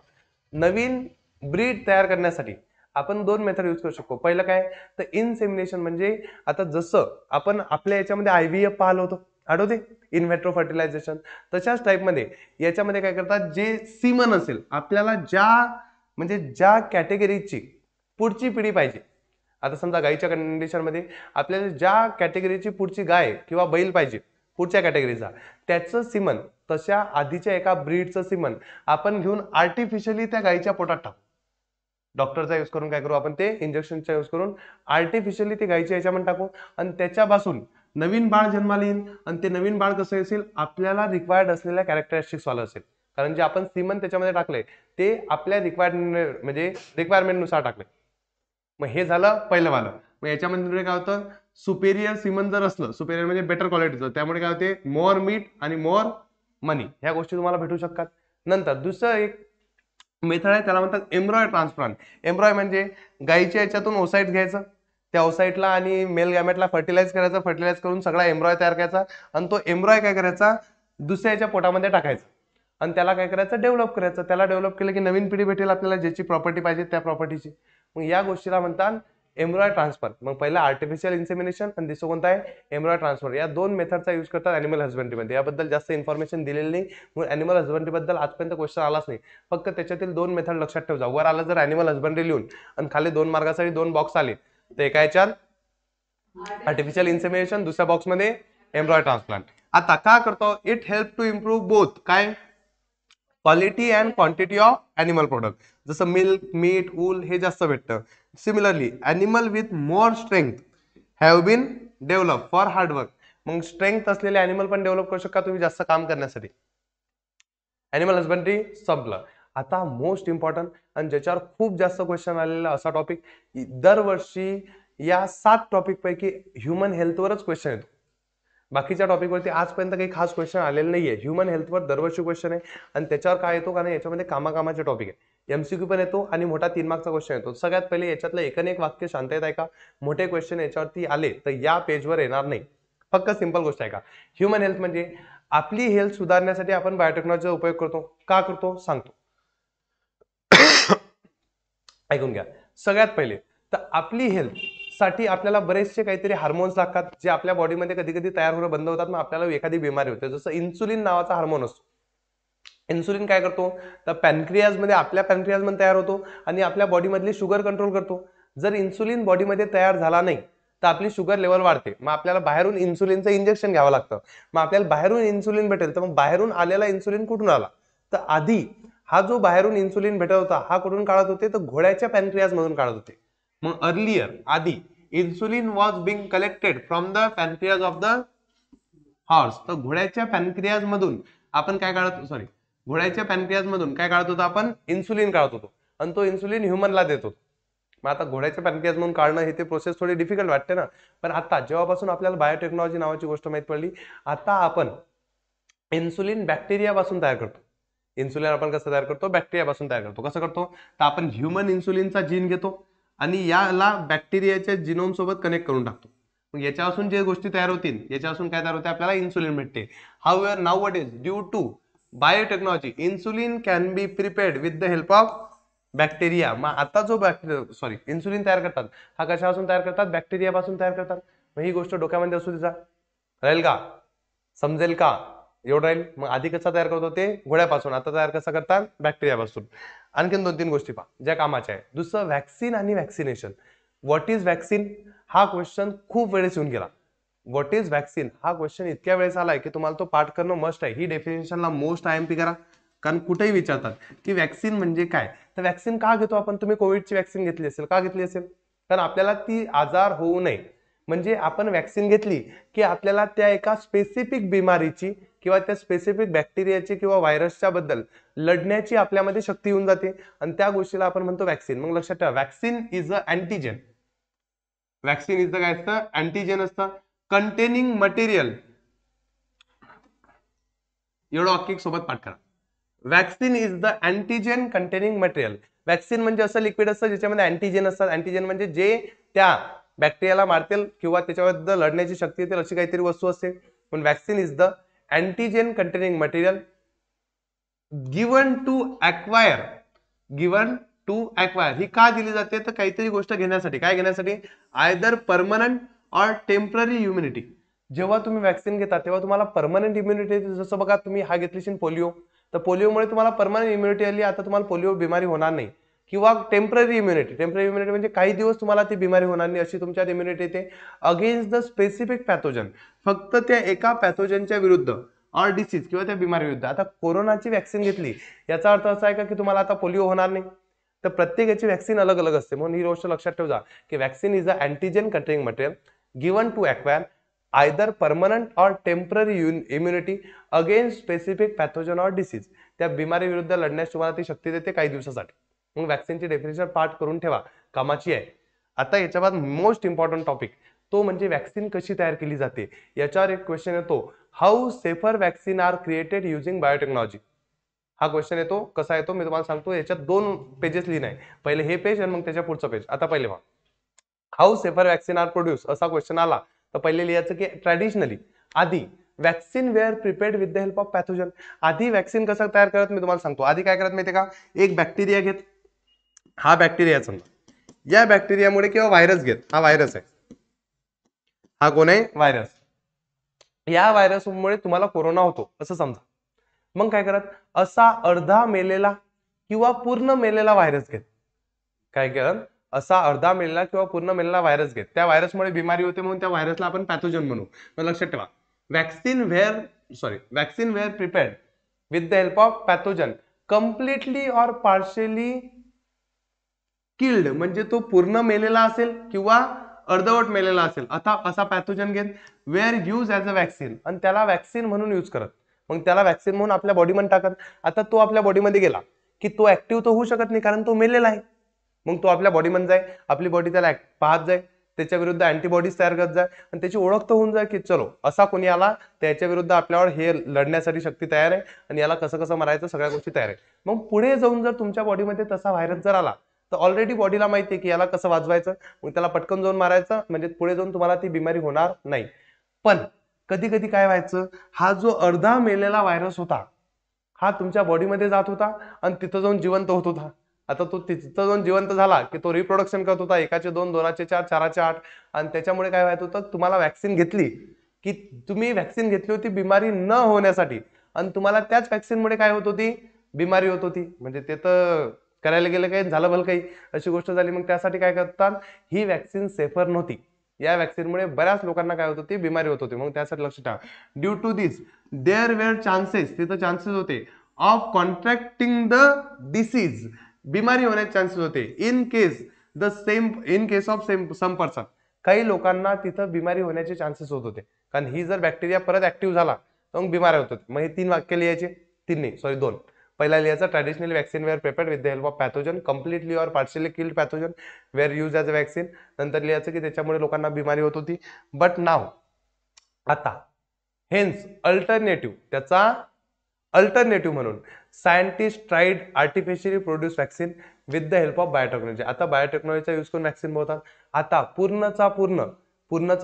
नवीन ब्रीड तयार करण्यासाठी आपण दोन मेथड यूज करू शकतो. पहिलं काय तर इन्सेमिनेशन, म्हणजे आता जसं आपण आपल्या याच्यामध्ये IVF पाहिलं होतं आठवते, इन व्हिट्रो फर्टिलायझेशन, तशाच टाइप मध्ये याच्यामध्ये काय करतात, जे सीमन असेल आपल्याला ज्या कॅटेगरीची पुढची पिढी पाहिजे. आता समजा गायीच्या कंडिशन मध्ये आपल्याला ज्या कॅटेगरीची पुढची गाय किंवा बैल पाहिजे पुढच्या कॅटेगरीचा, त्याचं सीमन तशा आधीच्या एका ब्रीडचं सीमन आपण घेऊन आर्टिफिशियली त्या गायीच्या पोटात टाकू. डॉक्टरचा यूज करून काय करू आपण, ते इंजेक्शनचा यूज करून आर्टिफिशियली ते गायीच्या याच्यामध्ये टाकू आणि त्याच्यापासून नवीन बाळ जन्माला येईल. आणि ते नवीन बाळ कसं असेल, आपल्याला रिक्वायर्ड असलेल्या कॅरेक्टरिस्टिक्स वाला असेल, कारण जे आपण सीमन त्याच्यामध्ये टाकले ते आपल्या रिक्वायरमेंट नुसार टाकले. मग हे झालं पहिलं वालं. मग याच्यामध्ये काय होतं, सुपेरियर सीमन जर असलं, सुपेरियर म्हणजे बेटर क्वालिटीचं, त्यामुळे काय होते, मोर मीट आणि मोर मनी ह्या गोष्टी तुम्हाला भेटू शकतात. नंतर दुसरं एक मेथड आहे त्याला म्हणतात एम्ब्रॉय ट्रान्सप्लांट. एम्ब्रॉय म्हणजे गायीच्या याच्यातून ओसाइट घ्यायचं, त्या ओसाइटला आणि मेल गॅमेटला फर्टिलाइज करायचं, फर्टिलाइज करून सगळा एम्ब्रॉय तयार करायचा आणि तो एम्ब्रॉय काय करायचा, दुसऱ्याच्या पोटामध्ये टाकायचा आणि त्याला काय करायचं, डेव्हलप करायचं. त्याला डेव्हलप केलं की नवीन पिढी भेटेल आपल्याला, ज्याची प्रॉपर्टी पाहिजे त्या प्रॉपर्टीची. मग या गोष्टीला म्हणतात एम्ब्रॉय ट्रान्सफर. मग पहिला आर्टिफिशियल इन्सेमिनेशन आणि दुसरं कोणता आहे, एम्ब्रॉय ट्रान्सफर. या दोन मेथडचा यूज करतात अॅनिमल हजबंडरीमध्ये. याबद्दल जास्त इन्फॉर्मेशन दिलेली नाही, मग अॅनिमल हजबंडरी बद्दल आजपर्यंत क्वेश्चन आलाच नाही. फक्त त्याच्यातील दोन मेथड लक्षात ठेवा. वर आलं जर अॅनिमल हजबंडरी लिहून आणि खाली 2 मार्कासाठी 2 बॉक्स आले तर एका याच्यात आर्टिफिशियल इन्सेमिनेशन, दुसऱ्या बॉक्स मध्ये एम्ब्रॉय ट्रान्सप्लांट. आता का करतो, it help to improve both काय, quality and quantity of animal product. जसं मिल्क, मीट, वूल हे जास्त भेटतं. Similarly animal with more strength have been develop for hard work. मग स्ट्रेंथ असलेले अॅनिमल पण डेव्हलप करू शकता तुम्ही जास्त काम करण्यासाठी. अॅनिमल हजबंडरी संपलं. आता मोस्ट इम्पॉर्टंट आणि ज्याच्यावर खूप जास्त क्वेश्चन आलेला असा टॉपिक, दरवर्षी या 7 टॉपिक पैकी ह्युमन हेल्थवरच क्वेश्चन येतो. बाकीच्या टॉपिकवरती आजपर्यंत काही खास क्वेश्चन आलेले नाहीये. ह्युमन हेल्थवर दरवर्षी क्वेश्चन आहे आणि त्याच्यावर काय येतो, कारण याच्यामध्ये कामाकामाचे टॉपिक आहे. MCQ पण येतो आणि मोठा 3 मार्कचा क्वेश्चन येतो. सगळ्यात पहिले याच्यातलं एक वाक्य शांत आहे का, मोठे क्वेश्चन याच्यावरती आले तर या पेजवर येणार नाही. फक्त सिंपल गोष्ट आहे का, ह्युमन हेल्थ म्हणजे आपली हेल्थ सुधारण्यासाठी आपण बायोटेक्नॉलॉजीचा उपयोग करतो. का करतो सांगतो, ऐकून घ्या. सगळ्यात पहिले तर आपली हेल्थ साठी आपल्याला बरेचसे काहीतरी हार्मोन्स लागतात, जे आपल्या बॉडीमध्ये कधी कधी तयार होणं बंद होतात, मग आपल्याला एखादी बिमारी होते. जसं इन्सुलिन नावाचा हार्मोन असतो. इन्सुलिन काय करतो, तर पॅनक्रियाज मध्ये, आपल्या पॅनक्रियाज मध्ये तयार होतो आणि आपल्या बॉडीमधली शुगर कंट्रोल करतो. जर इन्सुलिन बॉडीमध्ये तयार झाला नाही तर आपली शुगर लेवल वाढते. मग आपल्याला बाहेरून इन्सुलिनचं इंजेक्शन घ्यावं लागतं. मग आपल्याला बाहेरून इन्सुलिन भेटेल, तर मग बाहेरून आलेला इन्सुलिन कुठून आला, तर आधी हा जो बाहेरून इन्सुलिन भेटत होता हा कुठून काढत होते, तर घोड्याच्या पॅनक्रियाज मधून काढत होते. मग अर्लियर आधी insulin was being collected from the pancreas of the horse. तर घोड्याच्या पॅनक्रियाज मधून आपण काय काढत, घोड्याच्या पॅनक्रियाज मधून काय काढत होतो, आपण इन्सुलिन काढत होतो आणि तो इन्सुलिन ह्युमनला देत होतो. मग आता घोड्याच्या पॅनक्रियाज मधून काढणं हे ते प्रोसेस थोडी डिफिकल्ट वाटते ना, पण आता जेव्हापासून आपल्याला बायोटेक्नॉलॉजी नावाची गोष्ट माहित पडली, आता आपण इन्सुलिन बॅक्टेरिया पासून तयार करतो. इन्सुलिन आपण कसं तयार करतो, बॅक्टेरिया पासून तयार करतो. कसं करतो, तर आपण ह्युमन इन्सुलिनचा जीन घेतो आणि याला बॅक्टेरियाच्या जिनोम सोबत कनेक्ट करून टाकतो. मग याच्यापासून जे गोष्टी तयार होतील, याच्यापासून काय तयार होते, आपल्याला इन्सुलिन भेटते. However nowadays due to biotechnology insulin can be prepared with the help of bacteria. मग आता जो इन्सुलिन तयार करतात हा कशापासून तयार करतात, बॅक्टेरिया पासून तयार करतात. मग ही गोष्ट डोक्यामध्ये असू द्या, राहील का, समजेल का, एवढं राहील. मग आधी कसा तयार करत होते, घोड्यापासून, आता तयार कसा करतात, बॅक्टेरियापासून. आणखीन 2-3 गोष्टी पहा ज्या कामाच्या आहे. दुसरं व्हॅक्सिन आणि व्हॅक्सिनेशन. व्हॉट इज व्हॅक्सिन हा क्वेश्चन खूप वेळेस येऊन गेला. व्हॉट इज व्हॅक्सिन हा क्वेश्चन इतक्या वेळेस आलाय की तुम्हाला तो पाठ करणं मस्ट आहे. ही डेफिनेशनला मोस्ट IMP करा, कारण कुठेही विचारतात की व्हॅक्सिन म्हणजे काय. तर व्हॅक्सिन का घेतो आपण, तुम्ही कोविडची व्हॅक्सिन घेतली असेल, का घेतली असेल, कारण आपल्याला ती आजार होऊ नये. म्हणजे आपण व्हॅक्सिन घेतली की आपल्याला त्या एका स्पेसिफिक बिमारीची किंवा त्या स्पेसिफिक बॅक्टेरियाची किंवा व्हायरसच्या बद्दल लढण्याची आपल्यामध्ये शक्ती येऊन जाते, आणि त्या गोष्टीला आपण म्हणतो व्हॅक्सिन. मग लक्षात ठेवा, vaccine is a antigen. Vaccine is the काय असतं, अँटीजेन असतं, कंटेनिंग मटेरियल. एवढं वाक्य सोबत पाठ करा. Vaccine is the antigen containing material. Vaccine म्हणजे असं लिक्विड असतं ज्याच्यामध्ये अँटीजेन असतात. अँटीजेन म्हणजे जे त्या बॅक्टेरियाला मारतील किंवा त्याच्याबद्दल लढण्याची शक्ती येतील अशी काहीतरी वस्तू असते. पण vaccine is the antigen containing material given to acquire. Given to acquire ही का दिली जाते, तर काहीतरी गोष्ट घेण्यासाठी. काय घेण्यासाठी, either permanent or temporary immunity. जेव्हा तुम्ही व्हॅक्सिन घेता तेव्हा तुम्हाला परमनंट इम्युनिटी येते. जसं बघा, तुम्ही हा घेतलीशी पोलिओ, तर पोलिओमुळे तुम्हाला परमनंट इम्युनिटी आली, आता तुम्हाला पोलिओ बिमारी होणार नाही. किंवा टेम्पररी इम्युनिटी. टेम्पररी इम्युनिटी म्हणजे काही दिवस तुम्हाला ती बिमारी होणार नाही अशी तुमच्यात इम्युनिटी येते अगेन्स्ट द स्पेसिफिक पॅथोजन. फक्त त्या एका पॅथोजनच्या विरुद्ध ऑर डिसीज किंवा त्या बिमारी विरुद्ध. आता कोरोनाची व्हॅक्सिन घेतली याचा अर्थ असा आहे का की तुम्हाला आता पोलिओ होणार नाही, तर प्रत्येकाची व्हॅक्सिन अलग अलग असते. म्हणून ही गोष्ट लक्षात ठेवा की vaccine is a antigen containing material given to acquire either permanent or temporary immunity against specific pathogen or disease. त्या बिमारी विरुद्ध लढण्यास तुम्हाला ती शक्ती देते काही दिवसासाठी. मग व्हॅक्सिनची डेफिनेशन पाठ करून ठेवा, कामाची आहे. आता याच्या बाद मोस्ट इम्पॉर्टंट टॉपिक तो म्हणजे व्हॅक्सिन कशी तयार केली जाते. याच्यावर एक क्वेश्चन येतो, how safer vaccine are created using biotechnology. हा क्वेश्चन येतो. कसा येतो मी तुम्हाला सांगतो. याच्यात 2 पेजेस लिहिणं आहे. पहिले हे पेज आणि मग त्याच्या पुढचं पेज. आता पहिले पहा, how safer vaccine are produce असा क्वेश्चन आला तर पहिले लिहायचं की ट्रॅडिशनली आधी vaccine were prepared with the help of pathogen. आधी व्हॅक्सिन कसं तयार करत मी तुम्हाला सांगतो. आधी काय करत माहितीये का, एक बॅक्टेरिया घेत, हा बॅक्टेरिया समजा, या बॅक्टेरियामुळे किंवा व्हायरस घेत, हा व्हायरस आहे, हा कोण आहे, व्हायरस. या व्हायरसमुळे तुम्हाला कोरोना होतो असं समजा. मग काय करत, असा अर्धा मेलेला किंवा पूर्ण मेलेला व्हायरस घेत. काय करत, असा अर्धा मेलेला किंवा पूर्ण मेलेला व्हायरस घेत. त्या व्हायरसमुळे बिमारी होते म्हणून त्या व्हायरसला आपण पॅथोजन म्हणू. मग लक्षात ठेवा, vaccine were prepared with the help of pathogen completely और पार्शियली किल्ड, म्हणजे तो पूर्ण मेलेला असेल किंवा अर्धवट मेलेला असेल, आता असा पॅथोजन घेत, were use as a vaccine, आणि त्याला व्हॅक्सिन म्हणून यूज करत. मग त्याला व्हॅक्सिन म्हणून आपल्या बॉडीमध्ये टाकत. आता तो आपल्या बॉडीमध्ये गेला की तो ऍक्टिव्ह तर होऊ शकत नाही कारण तो मेलेला आहे. मग तो आपल्या बॉडीमध्ये जाय, आपली बॉडी त्याला पाहत जाय, त्याच्या विरुद्ध अँटीबॉडीज तयार करत जाय, आणि त्याची ओळख तर होऊन जाय की चलो असा कोणी आला त्याच्या विरुद्ध आपल्यावर हे लढण्यासाठी शक्ती तयार आहे आणि याला कसं कसं मारायचं सगळ्या गोष्टी तयार आहे. मग पुढे जाऊन जर तुमच्या बॉडीमध्ये तसा व्हायरस जर आला तर ऑलरेडी बॉडीला माहिती आहे की याला कसं वाजवायचं, मग त्याला पटकन जाऊन मारायचं, म्हणजे पुढे जाऊन तुम्हाला ती बिमारी होणार नाही. पण कधी कधी काय व्हायचं, हा जो अर्धा मेलेला व्हायरस होता हा तुमच्या बॉडीमध्ये जात होता आणि तिथं जाऊन जिवंत होत होता. आता तो तिथं जाऊन जिवंत झाला की तो रिप्रोडक्शन करत होता, एकाचे 2, 2चे 4, 4चे 8, आणि त्याच्यामुळे काय व्हायचं होतं, तुम्हाला व्हॅक्सिन घेतली की तुम्ही व्हॅक्सिन घेतली होती बिमारी न होण्यासाठी, आणि तुम्हाला त्याच व्हॅक्सिनमुळे काय होत होती, बिमारी होत होती. म्हणजे ते तर करायला गेलं काही झालं भलं काही अशी गोष्ट झाली. मग त्यासाठी काय करतात, ही व्हॅक्सिन सेफर नव्हती. या व्हॅक्सिनमुळे बऱ्याच लोकांना काय होत होती, बिमारी होत होती. मग त्यासाठी लक्ष ठेवा, due to this there were chances, तिथं चान्सेस होते ऑफ कॉन्ट्रॅक्टिंग द डिसीज, बिमारी होण्याचे चान्सेस होते. In case of some person, काही लोकांना तिथं बिमारी होण्याचे चान्सेस होत होते, कारण ही जर बॅक्टेरिया परत ऍक्टिव्ह झाला तर मग बिमारी होत होती. मग हे 3 वाक्य लिहायचे, 3 नाही सॉरी 2. पहिला लिहायचा, traditionally vaccine were prepared with the help of pathogen completely और partially killed pathogen were use as a vaccine. नंतर लिहायचं की त्याच्यामुळे लोकांना बिमारी होत होती. बट नाव, आता हेन्स अल्टरनेटिव्ह, त्याचा अल्टरनेटिव्ह म्हणून scientist tried artificially produce vaccine with the help of biotechnology. आता बायोटेक्नॉलॉजीचा यूज करून व्हॅक्सिन बनवतात. आता पूर्णचा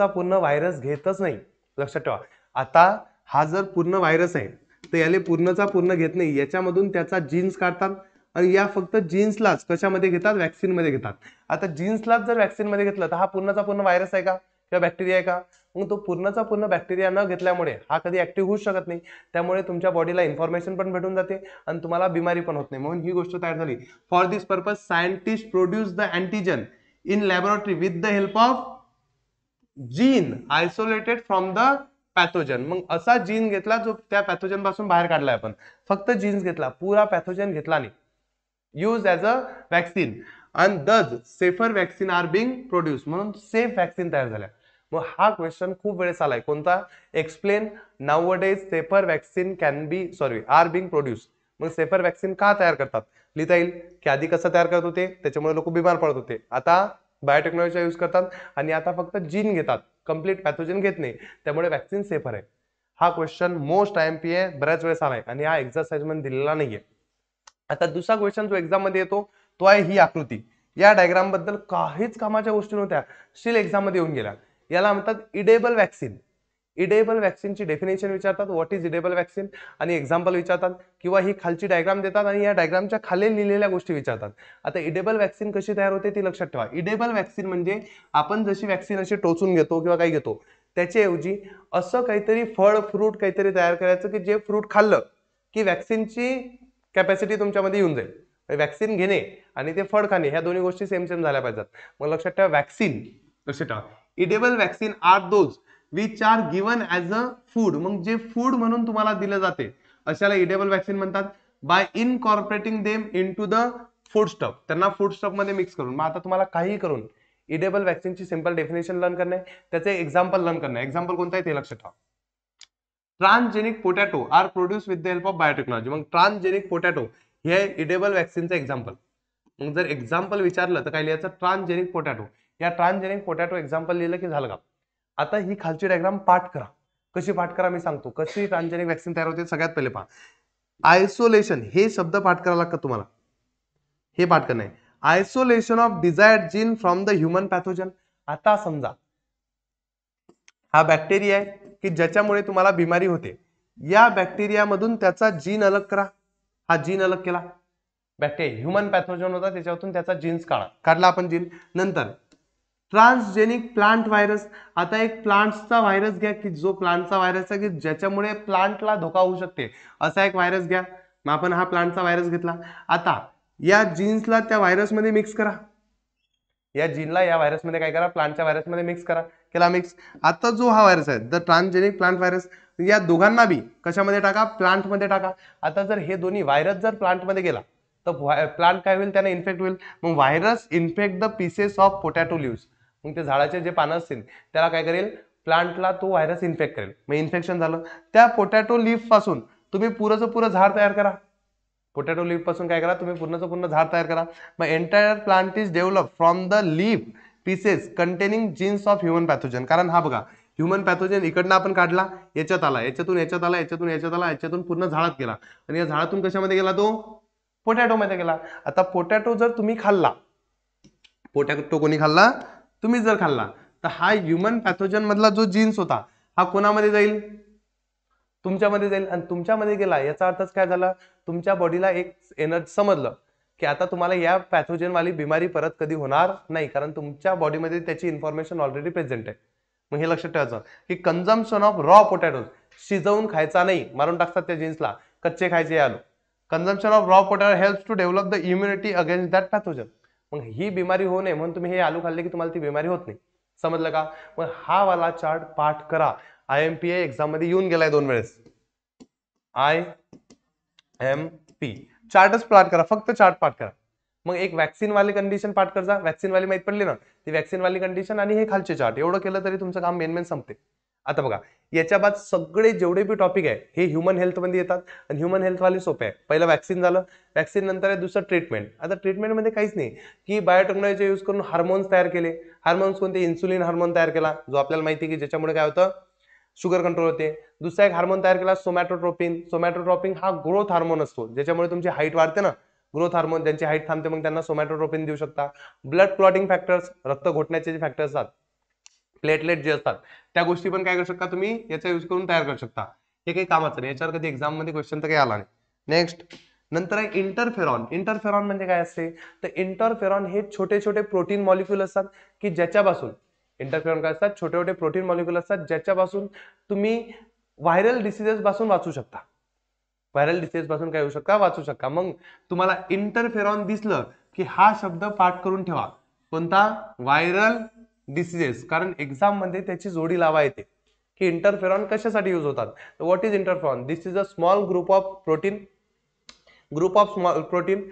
पूर्ण व्हायरस घेतच नाही. लक्षात ठेवा, आता हा जर पूर्ण व्हायरस आहे तर याले पूर्णचा पूर्ण घेत नाही, याच्यामधून त्याचा जीन्स काढतात आणि या फक्त जीन्सलाच कशामध्ये घेतात, व्हॅक्सिन मध्ये घेतात. आता जीन्सलाच जर व्हॅक्सिन मध्ये घेतलं तर हा पूर्णचा पूर्ण व्हायरस आहे का किंवा बॅक्टेरिया आहे का, मग तो पूर्णचा पूर्ण बॅक्टेरिया न घेतल्यामुळे हा कधी ऍक्टिव्ह होऊ शकत नाही, त्यामुळे तुमच्या बॉडीला इन्फॉर्मेशन पण भेटून जाते आणि तुम्हाला बिमारी पण होत नाही, म्हणून ही गोष्ट तयार झाली. For this purpose scientist produce the antigen in laboratory with the help of gene isolated from the pathogen. मग असा जीन घेतला जो त्या पॅथोजन पासून बाहेर काढलाय आपण, फक्त जीन्स घेतला, पुरा पॅथोजन घेतला नाही, यूज ॲज अ वॅक्सिन आणि दज safer vaccine are being produce, म्हणून सेफ वॅक्सिन तयार झाल्या. मग हा क्वेश्चन खूप वेळेस आलाय, कोणता? Explain nowadays safer vaccine can be are being produce. मग सेफर वॅक्सिन का तयार करतात लिहिता येईल की आधी कसं तयार करत होते, त्याच्यामुळे लोक बिमार पडत होते, आता बायोटेक्नॉलॉजीचा यूज करतात आणि आता फक्त जीन घेतात, कंप्लीट पॅथोजन घेत नाही, त्यामुळे वॅक्सिन सेफर आहे. हा क्वेश्चन मोस्ट आयएमपी आहे, बऱ्याच वेळेस आलाय आणि हा एक्झरसाइज मध्ये दिलेला नाहीये. आता दुसरा क्वेश्चन जो एक्झाम मध्ये येतो तो आहे ही आकृती. या डायग्राम बद्दल काहीच कामाच्या गोष्टी नव्हत्या, स्टील एक्झाम मध्ये येऊन गेल्या. याला म्हणतात इडेबल वॅक्सिन. इडेबल वॅक्सिनची डेफिनेशन विचारतात, व्हॉट इज इडेबल वॅक्सिन, आणि एक्झाम्पल विचारतात, किंवा ही खालची डायग्राम देतात आणि या डायग्रामच्या खाली लिहिलेल्या गोष्टी विचारतात. आता इडेबल वॅक्सिन कशी तयार होते ती लक्षात ठेवा. इडेबल वॅक्सिन म्हणजे आपण जशी वॅक्सिन अशी टोचून घेतो किंवा काही घेतो, त्याच्याऐवजी असं काहीतरी फळ फ्रूट काहीतरी तयार करायचं की जे फ्रूट खाल्लं की वॅक्सिनची कॅपॅसिटी तुमच्यामध्ये येऊन जाईल. वॅक्सिन घेणे आणि ते फळ खाणे ह्या दोन्ही गोष्टी सेम सेम झाल्या पाहिजेत. मग लक्षात ठेवा वॅक्सिन लक्षात ठेवा. Edible vaccine are those which are given as a food. मग जे फूड म्हणून तुम्हाला दिलं जाते अशाला इडेबल वॅक्सिन म्हणतात. By incorporating them into the food stuff, त्यांना फूड स्टफ मध्ये मिक्स करून. मग आता तुम्हाला काही करून इडेबल वॅक्सिनची सिंपल डेफिनेशन लर्न करणे, त्याचे एक्झाम्पल लर्न करणे. एक्झाम्पल कोणता आहे ते लक्षात ठेवा. Transgenic potato are produce with the help of biotechnology. मग ट्रान्सजेनिक पोटॅटो हे इडेबल वॅक्सिनचं एक्झाम्पल. मग जर एक्झाम्पल विचारलं तर काय लिहायचं? Transgenic potato. या ट्रान्सजेनिक पोटॅटो एक्झाम्पल लिहिलं की झालं का? आता ही खालची डायग्राम पाठ करा. कशी पाठ करा मी सांगतो. कशी ट्रान्सजेनिक वॅक्सिन तयार होते सगळ्यात पहिले पहा. आयसोलेशन हे शब्द पाठ करावा लागतं तुम्हाला, हे पाठ करणे. Isolation of desired gene from the human pathogen. आता समजा हा बॅक्टेरिया आहे की ज्याच्यामुळे तुम्हाला बिमारी होते, या बॅक्टेरियामधून त्याचा जीन अलग करा. हा जीन अलग केला, बॅक्टेरिया ह्युमन पॅथोजन होता त्याच्यातून त्याचा जीन्स काढला आपण जीन. नंतर ट्रान्सजेनिक प्लांट व्हायरस. आता एक प्लांटचा व्हायरस घ्या की जो प्लांटचा व्हायरस आहे की ज्याच्यामुळे प्लांटला धोका होऊ शकते, असा एक व्हायरस घ्या. मग आपण हा प्लांटचा व्हायरस घेतला. आता या जीन्सला त्या व्हायरसमध्ये मिक्स करा. या जीनला या व्हायरसमध्ये काय करा? प्लांटच्या व्हायरसमध्ये मिक्स करा. केला मिक्स. आता जो हा व्हायरस आहे द ट्रान्सजेनिक प्लांट व्हायरस, या दोघांना बी कशामध्ये टाका? प्लांटमध्ये टाका. आता जर हे दोन्ही व्हायरस जर प्लांटमध्ये गेला तर प्लांट काय होईल? त्याने इन्फेक्ट होईल. मग virus infect the pieces of potato leaves. मग ते झाडाचे जे पानं असतील त्याला काय करेल? प्लांटला तो व्हायरस इन्फेक्ट करेल. मग इन्फेक्शन झालं, त्या पोटॅटो लीफ पासून तुम्ही पुरंचं पुरं झाड तयार करा. पोटॅटो लीफ पासून काय करा? तुम्ही पूर्णचं पूर्ण झाड तयार करा. मग entire plant is develop from the leaf pieces containing jeans of human pathogen. कारण हा बघा ह्युमन पॅथोजन इकडनं आपण काढला, याच्यात आला, याच्यातून याच्यात आला, याच्यातून याच्यात आला, याच्यातून पूर्ण झाडात गेला आणि या झाडातून कशामध्ये गेला? तो पोटॅटो मध्ये गेला. आता पोटॅटो जर तुम्ही खाल्ला, पोटॅटो कोणी खाल्ला? तुम्ही जर खाल्ला, तर हा ह्युमन पॅथोजन मधला जो जीन्स होता हा कोणामध्ये जाईल? तुमच्यामध्ये जाईल. आणि तुमच्यामध्ये गेला याचा अर्थच काय झाला? तुमच्या बॉडीला एक एनर्जी समजलं की आता तुम्हाला या पॅथोजन वाली बिमारी परत कधी होणार नाही, कारण तुमच्या बॉडीमध्ये त्याची इन्फॉर्मेशन ऑलरेडी प्रेझेंट आहे. मग हे लक्षात ठेवायचं की कन्झम्पशन ऑफ रॉ पोटॅटो, शिजवून खायचा नाही, मारून टाकतात त्या जीन्सला, कच्चे खायचे आलो. Consumption of raw potato helps to develop the immunity against that pathogen. मग ही बिमारी होऊ नये म्हणून तुम्ही हे आलू खाल्ले की तुम्हाला ती बिमारी होत नाही. समजलं का? मग हा वाला चार्ट पाठ करा. IMPA एक्झाम मध्ये येऊन गेलाय 2 वेळेस. IMP चार्टच पाठ करा, फक्त चार्ट पाठ करा. मग एक वॅक्सिन वाली कंडिशन पाठ करजा. वॅक्सिन वाली माहित पडली ना, ती वॅक्सिन वाली कंडिशन आणि हे खालचे चार्ट, एवढं केलं तरी तुमचं काम मेन संपते. आता बघा याच्या बाद सगळे जेवढे बी टॉपिक आहे हे ह्युमन हेल्थ मध्ये येतात आणि ह्युमन हेल्थ वाली सोपे आहे. पहिलं वॅक्सिन झालं, वॅक्सिन नंतर आहे दुसरं ट्रीटमेंट. आता ट्रीटमेंट मध्ये काहीच नाही की बायोटेक्नॉलॉजी यूज करून हार्मोन्स तयार केले. हार्मोन्स कोणते? इन्सुलिन हार्मोन तयार केला, जो आपल्याला माहिती आहे की ज्याच्यामुळे काय होतं? शुगर कंट्रोल होते. दुसरा एक हार्मोन तयार केला सोमॅटोट्रोपिन. सोमॅटोट्रोपिन हा ग्रोथ हार्मोन असतो, ज्याच्यामुळे तुमची हाईट वाढते ना. ग्रोथ हार्मोन, ज्यांची हाईट थांबते मग त्यांना सोमॅटोट्रोपिन देऊ शकता. ब्लड क्लॉटिंग फॅक्टर्स, रक्त घोटण्याचे जे फॅक्टर्स असतात, प्लेटलेट जे असतात, त्या गोष्टी पण काय करू शकता तुम्ही याचा यूज करून तयार करू शकता. हे काही कामाचं नाही, याच्यावर कधी एक्झाम मध्ये क्वेश्चन तर काही आला नाही. नेक्स्ट नंतर आहे इंटरफेरॉन. इंटरफेरॉन म्हणजे काय असते? तर इंटरफेरॉन हे छोटे छोटे प्रोटीन मॉलिक्यूल असतात की ज्याच्यापासून इंटरफेरॉन काय असतात, छोटे छोटे प्रोटीन मॉलिक्युल असतात ज्याच्यापासून तुम्ही व्हायरल डिसीजेस पासून वाचू शकता. व्हायरल डिसीज पासून काय होऊ शकता, वाचू शकता. मग तुम्हाला इंटरफेरॉन दिसलं की हा शब्द पाठ करून ठेवा. कोणता? Viral diseases. कारण एक्झाम मध्ये त्याची जोडी लावा येते की इंटरफेरॉन कशासाठी यूज होतात. What is interferon? This is a small group of protein small protein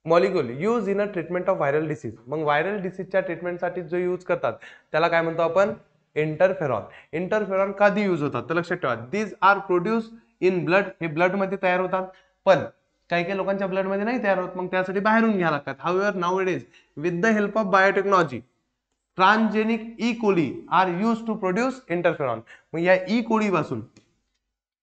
molecule use in a treatment of viral disease. मग व्हायरल डिसीजच्या ट्रीटमेंटसाठी जो यूज करतात त्याला काय म्हणतो आपण? इंटरफेरॉन. इंटरफेरॉन कधी यूज होतात तर लक्षात ठेवा, these are produce in blood. हे ब्लड मध्ये तयार होतात, पण काही काही लोकांच्या ब्लड मध्ये नाही तयार होत, मग त्यासाठी बाहेरून घ्यायला लागतात. However nowadays with the help of biotechnology transgenic E coli are use to produce interferon. मग या ई कोली पासून,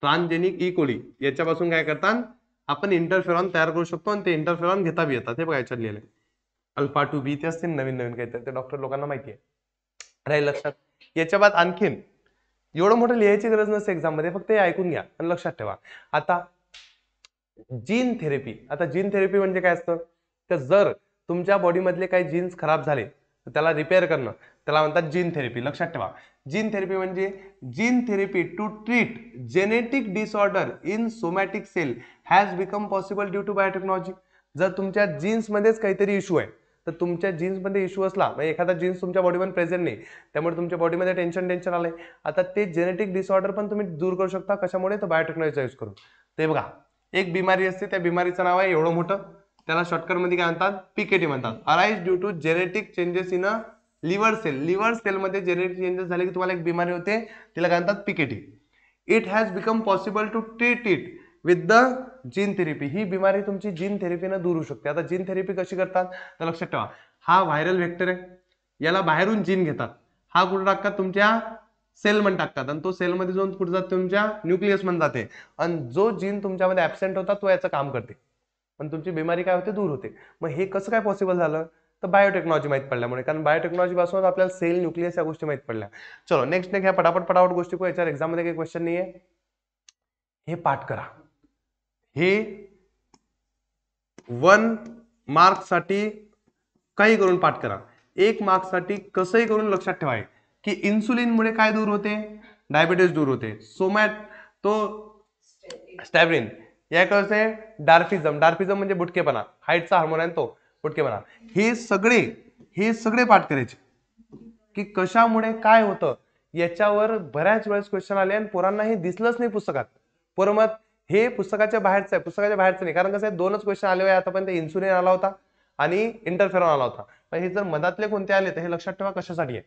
ट्रान्सजेनिक ई कोली याच्यापासून काय करतात आपण इंटरफेरॉन तयार करू शकतो आणि ते इंटरफेरॉन घेता बी येतात. हे बघा याच्यात लिहिलंय अल्फा 2 बी ते असतील नवीन नवीन काहीतरी, ते डॉक्टर लोकांना माहिती आहे. राहील लक्षात. याच्या बाद आणखीन एवढं मोठं लिहायची गरज नसते एक्झाम मध्ये, फक्त हे ऐकून घ्या आणि लक्षात ठेवा. आता जीन थेरपी. आता जीन थेरपी म्हणजे काय असतं, तर जर तुमच्या बॉडी मधले काही जीन्स खराब झाले तर त्याला रिपेअर करणं, त्याला म्हणतात जीन थेरपी. लक्षात ठेवा, जीन थेरपी म्हणजे gene therapy to treat genetic disorder in somatic cell has become possible due to biotechnology. जर तुमच्या जीन्स मध्येच काहीतरी इश्यू आहे, तर तुमच्या जीन्स मध्ये इश्यू असला, म्हणजे एखादा जीन्स तुमच्या बॉडीमध्ये प्रेझेंट नाही, त्यामुळे तुमच्या बॉडीमध्ये टेन्शन आलंय, आता ते जेनेटिक डिसऑर्डर पण तुम्ही दूर करू शकता. कशामुळे? तर बायोटेक्नॉलॉजीचा यूज करून. ते बघा, एक बिमारी असते, त्या बिमारीचं नाव आहे एवढं मोठं, त्याला शॉर्टकट मध्ये काय म्हणतात? पीकेटी म्हणतात. Arise due to genetic changes in a liver cell. Liver cell मध्ये जेनेटिक चेंजेस झाले की तुम्हाला एक बिमारी होते, तिला काय म्हणतात? PKT. It has become possible to treat it with the gene therapy. ही बिमारी तुमची जीन थेरपीनं दूर होऊ शकते. आता जीन थेरपी कशी करतात तर लक्षात ठेवा, हा व्हायरल व्हेक्टर आहे, याला बाहेरून जीन घेतात, हा कुठे टाकतात? तुमच्या सेल मध्ये टाकतात, आणि तो सेल मध्ये जाऊन कुठे जाते? तुमच्या न्यूक्लियस मध्ये जाते, आणि जो जीन तुमच्यामध्ये ऍबसेंट होता तो याचं काम करते, पण तुमची बिमारी काय होते? दूर होते. मग हे कसं काय पॉसिबल झालं? तर बायोटेक्नॉलॉजी माहित पडल्यामुळे, कारण बायोटेक्नॉलॉजी पासून आपल्याला सेल, न्यूक्लियस या गोष्टी माहित पडल्या. चलो नेक्स्ट ह्या पटापट गोष्टी को, याच्यावर एक्झाम मध्ये काही क्वेश्चन नाहीये, हे पाठ करा. हे 1 मार्क साठी काही करून पाठ करा. 1 मार्क साठी कसंही करून लक्षात ठेवाय की इन्सुलिन मुळे काय दूर होते? डायबिटीज दूर होते. स्टॅब्रिन या कसे डार्फिझम. डार्फिझम म्हणजे बुटकेपणा, हाईटचा हार्मोन आहे तो बुटकेपणा. हे सगळे पाठ करायचे की कशामुळे काय होतं याच्यावर बऱ्याच वेळेस क्वेश्चन आले, आणि पोरांना हे दिसलंच नाही पुस्तकात. मग हे पुस्तकाच्या बाहेरचं आहे, पुस्तकाच्या बाहेरचं नाही, कारण कसं आहे 2च क्वेश्चन आले होते आतापर्यंत. इन्सुलिन आला होता आणि इंटरफेरॉन आला होता. पण हे जर मधातले कोणते आले तर हे लक्षात ठेवा कशासाठी आहे.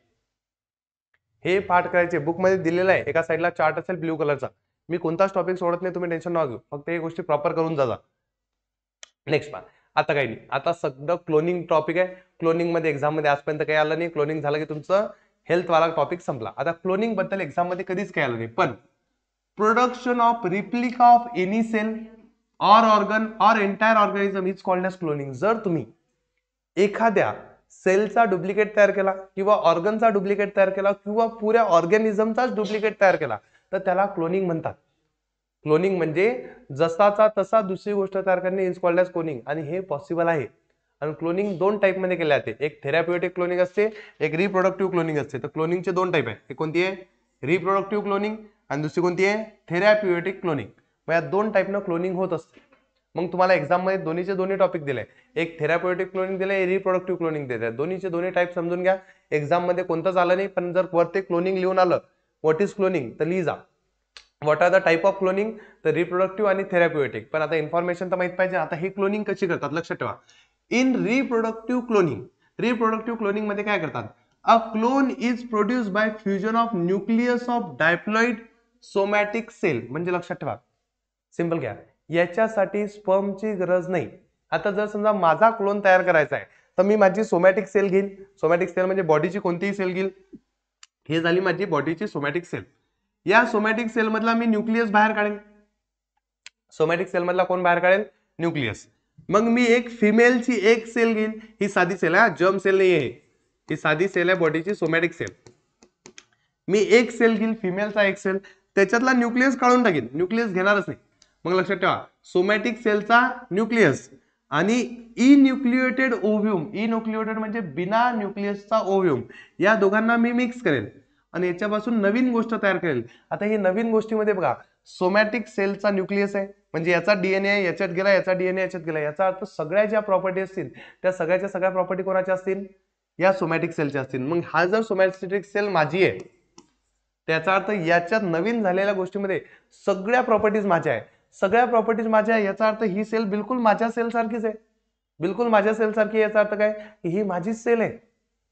हे पाठ करायचे, बुक मध्ये दिलेलं आहे, एका साईडला चार्ट असेल ब्ल्यू कलरचा. मी कोणताच टॉपिक सोडत नाही, तुम्ही टेन्शन नका घेऊ, फक्त हे गोष्टी प्रॉपर करून जा. Next part. आता काही नाही, आता सगळं क्लोनिंग टॉपिक आहे. क्लोनिंग मध्ये एक्झाम मध्ये आजपर्यंत काही आलं नाही. क्लोनिंग झालं की तुमचं हेल्थ वाला टॉपिक संपला. आता क्लोनिंग बद्दल एक्झाम मध्ये कधीच काही आलं नाही, पण production of replica of any cell और ऑर्गन और entire organism is called as cloning. जर तुम्ही एखाद्या सेलचा डुप्लिकेट तयार केला, किंवा ऑर्गनचा डुप्लिकेट तयार केला, किंवा पुऱ्या ऑर्गॅनिझमचाच डुप्लिकेट तयार केला, तर त्याला क्लोनिंग म्हणतात. क्लोनिंग म्हणजे जसाचा तसा दुसरी गोष्ट तयार करणे इज कॉल्ड एज क्लोनिंग, आणि हे पॉसिबल आहे. आणि क्लोनिंग 2 टाइप मध्ये केले जाते, एक थेरॅप्युटिक क्लोनिंग असते, एक रिप्रोडक्टिव्ह क्लोनिंग असते. तर क्लोनिंगचे 2 टाइप आहे. एक कोणती आहे? रिप्रोडक्टिव्ह क्लोनिंग, आणि दुसरी कोणती आहे? थेरॅप्युटिक क्लोनिंग. मग या 2 टाइपनं क्लोनिंग होत असते. मग तुम्हाला एक्झाम मध्ये दोन्हीचे दोन्ही टॉपिक दिले, एक थेरॅप्युटिक क्लोनिंग दिले, रिप्रोडक्टिव्ह क्लोनिंग दिले. दोन्हीचे दोन्ही टाइप समजून घ्या. एक्झाम मध्ये कोणतंच आलं नाही, पण जर वरती क्लोनिंग लिहून आलं, व्हॉट इज क्लोनिंग, तर लिही जा. What are the type of cloning, तर रिप्रोडक्टिव्ह आणि थेरॅप्युटिक. पण आता इन्फॉर्मेशन तर माहित पाहिजे. आता ही क्लोनिंग कशी करतात लक्षात ठेवा. इन रिप्रोडक्टिव्ह क्लोनिंग मध्ये काय करतात? A clone is produced by fusion of nucleus of diploid somatic cell. म्हणजे लक्षात ठेवा, सिंपल घ्या, याच्यासाठी स्पर्मची गरज नाही. आता जर समजा माझा क्लोन तयार करायचा आहे, तर मी माझी सोमॅटिक सेल घेईल. सोमॅटिक सेल म्हणजे बॉडीची कोणतीही सेल घेईल. हे झाली माझी बॉडीची सोमॅटिक सेल. या सोमॅटिक सेल मधला मी न्यूक्लियस बाहेर काढेल. सोमॅटिक सेल मधला कोण बाहेर काढेल? न्यूक्लियस. मग मी एक फिमेलची एक सेल घेईल. ही साधी सेल आहे, जर्म सेल नाही आहे, ही साधी सेल आहे बॉडीची सोमॅटिक सेल. मी एक सेल घेईल, फिमेलचा एक सेल, त्याच्यातला न्यूक्लियस काढून टाकेल, न्यूक्लियस घेणारच नाही. मग लक्षात ठेवा, सोमॅटिक सेलचा न्यूक्लियस आणि इन्यूक्लिएटेड ओव्ह्यूम, इन्यूक्लिएटेड म्हणजे बिना न्यूक्लियसचा ओव्ह्यूम, या दोघांना मी मिक्स करेल आणि याच्यापासून नवीन गोष्ट तयार करेल. आता ही नवीन गोष्टीमध्ये बघा, सोमॅटिक सेलचा न्यूक्लियस आहे, म्हणजे याचा डीएनए याच्यात गेला, याचा डीएनए याच्यात गेला, याचा अर्थ सगळ्या ज्या प्रॉपर्टी असतील त्या सगळ्याच्या सगळ्या प्रॉपर्टी कोणाच्या असतील, या सोमॅटिक सेलच्या असतील. मग हा जर सोमॅटिक सेल माझी आहे, त्याचा अर्थ याच्यात नवीन झालेल्या गोष्टीमध्ये सगळ्या प्रॉपर्टीज माझ्या आहे, सगळ्या प्रॉपर्टीज माझ्या आहे, याचा अर्थ ही सेल बिलकुल माझ्या सेल सारखीच आहे, बिलकुल माझ्या सेल सारखी. याचा अर्थ काय, ही माझीच सेल आहे,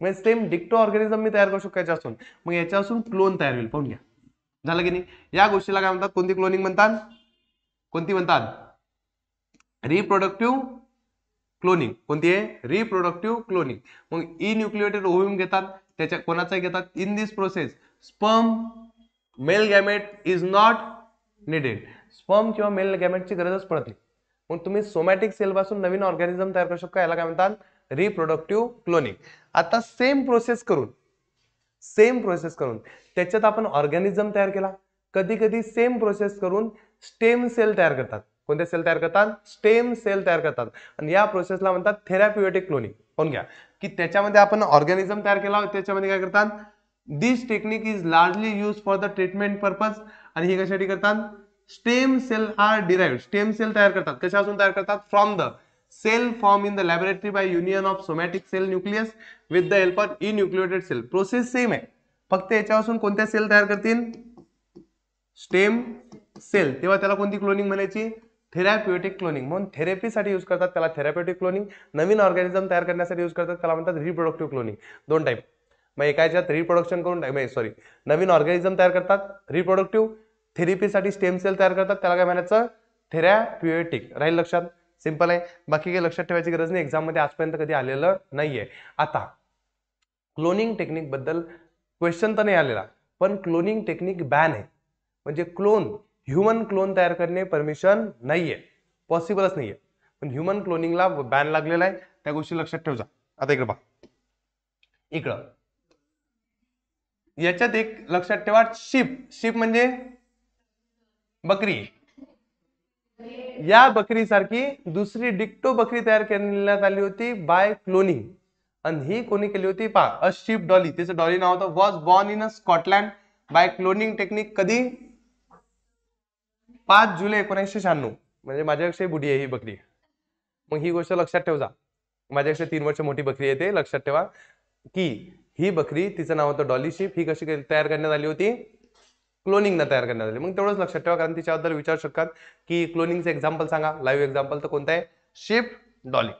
म्हणजे सेम डिक्टो ऑर्गॅनिझम मी तयार करू शकतो याच्यापासून. मग याच्यापासून क्लोन तयार होईल, पाहून घ्या. झालं की नाही. या गोष्टीला काय म्हणतात, कोणती क्लोनिंग म्हणतात, कोणती म्हणतात, रिप्रोडक्टिव्ह क्लोनिंग. कोणती आहे, रिप्रोडक्टिव्ह क्लोनिंग. मग इन्यूक्लिएटेड ओव्ह्यूम घेतात, त्याच्या कोणाचाही घेतात. In this process sperm mail gamete is not needed, sperm किंवा मेल गॅमेटची गरजच पडत नाही. मग तुम्ही सोमॅटिक सेल पासून नवीन ऑर्गॅनिझम तयार करू शकता, याला काय म्हणतात, रिप्रोडक्टिव्ह क्लोनिंग. आता सेम प्रोसेस करून त्याच्यात आपण ऑर्गॅनिझम तयार केला. कधी कधी सेम प्रोसेस करून स्टेम सेल तयार करतात. कोणत्या सेल तयार करतात, स्टेम सेल तयार करतात, आणि या प्रोसेसला म्हणतात थेरॅप्युटिक क्लोनिंग. पाहून घ्या की त्याच्यामध्ये आपण ऑर्गॅनिझम तयार केला, त्याच्यामध्ये काय करतात, this technique is largely use for the treatment purpose. आणि हे कशासाठी करतात, stem cell are derived, stem cell तयार करतात. कशापासून तयार करतात, from the cell form in the laboratory by union of somatic cell nucleus with the help of enucleated cell. Process same आहे, फक्त याच्यापासून कोणत्या सेल तयार करतील, स्टेम सेल. तेव्हा त्याला कोणती क्लोनिंग म्हणायची, थेरॅप्युटिक क्लोनिंग. म्हणून थेरपीसाठी यूज करतात त्याला थेरॅप्युटिक क्लोनिंग, नवीन ऑर्गॅनिझम तयार करण्यासाठी यूज करतात त्याला म्हणतात रिप्रोडक्टिव्ह क्लोनिंग. दोन टाईप. मग एकाच्यात रिप्रोडक्शन करून नवीन ऑर्गॅनिझम तयार करतात रिप्रोडक्टिव्ह, थेरपीसाठी स्टेम सेल तयार करतात, त्याला काय म्हणायचं, थेरॅप्युटिक. राहील लक्षात, सिंपल आहे, बाकी काही लक्षात ठेवायची गरज नाही, एक्झाम मध्ये आजपर्यंत कधी आलेलं नाहीये. आता क्लोनिंग टेक्निक बद्दल क्वेश्चन तर नाही आलेला, पण क्लोनिंग टेक्निक बॅन आहे, म्हणजे ह्युमन क्लोन तयार करणे परमिशन नाहीये, पॉसिबलच नाहीये. पण ह्युमन क्लोनिंगला बॅन लागलेला आहे, त्या गोष्टी लक्षात ठेवजा. आता इकडे पहा, इकडं याच्यात एक लक्षात ठेवा, शिप म्हणजे बकरी. या बकरी सारखी दुसरी डिक्टो बकरी तयार करण्यात आली होती बाय क्लोनिंग, आणि ही कोणी केली होती पहा, अ शिप डॉली, तिचं डॉली नाव होतं, was born in Scotland by cloning technique. कधी, 5 जुलै 1996, म्हणजे माझ्यापेक्षा बुढी आहे ही बकरी. मग ही गोष्ट लक्षात ठेवा, माझ्यापेक्षा 3 वर्ष मोठी बकरी आहे, ते लक्षात ठेवा की ही बकरी, तिचं नाव होतं डॉली शिप, ही कशी तयार करण्यात आली होती, क्लोनिंग न तयार करण्यात आली. मग तेवढंच लक्षात ठेवा, कारण तिच्याबद्दल विचारू शकतात की क्लोनिंगचं एक्झाम्पल सांगा, लाईव्ह एक्झाम्पल, तर कोणतं आहे, शिप डॉली.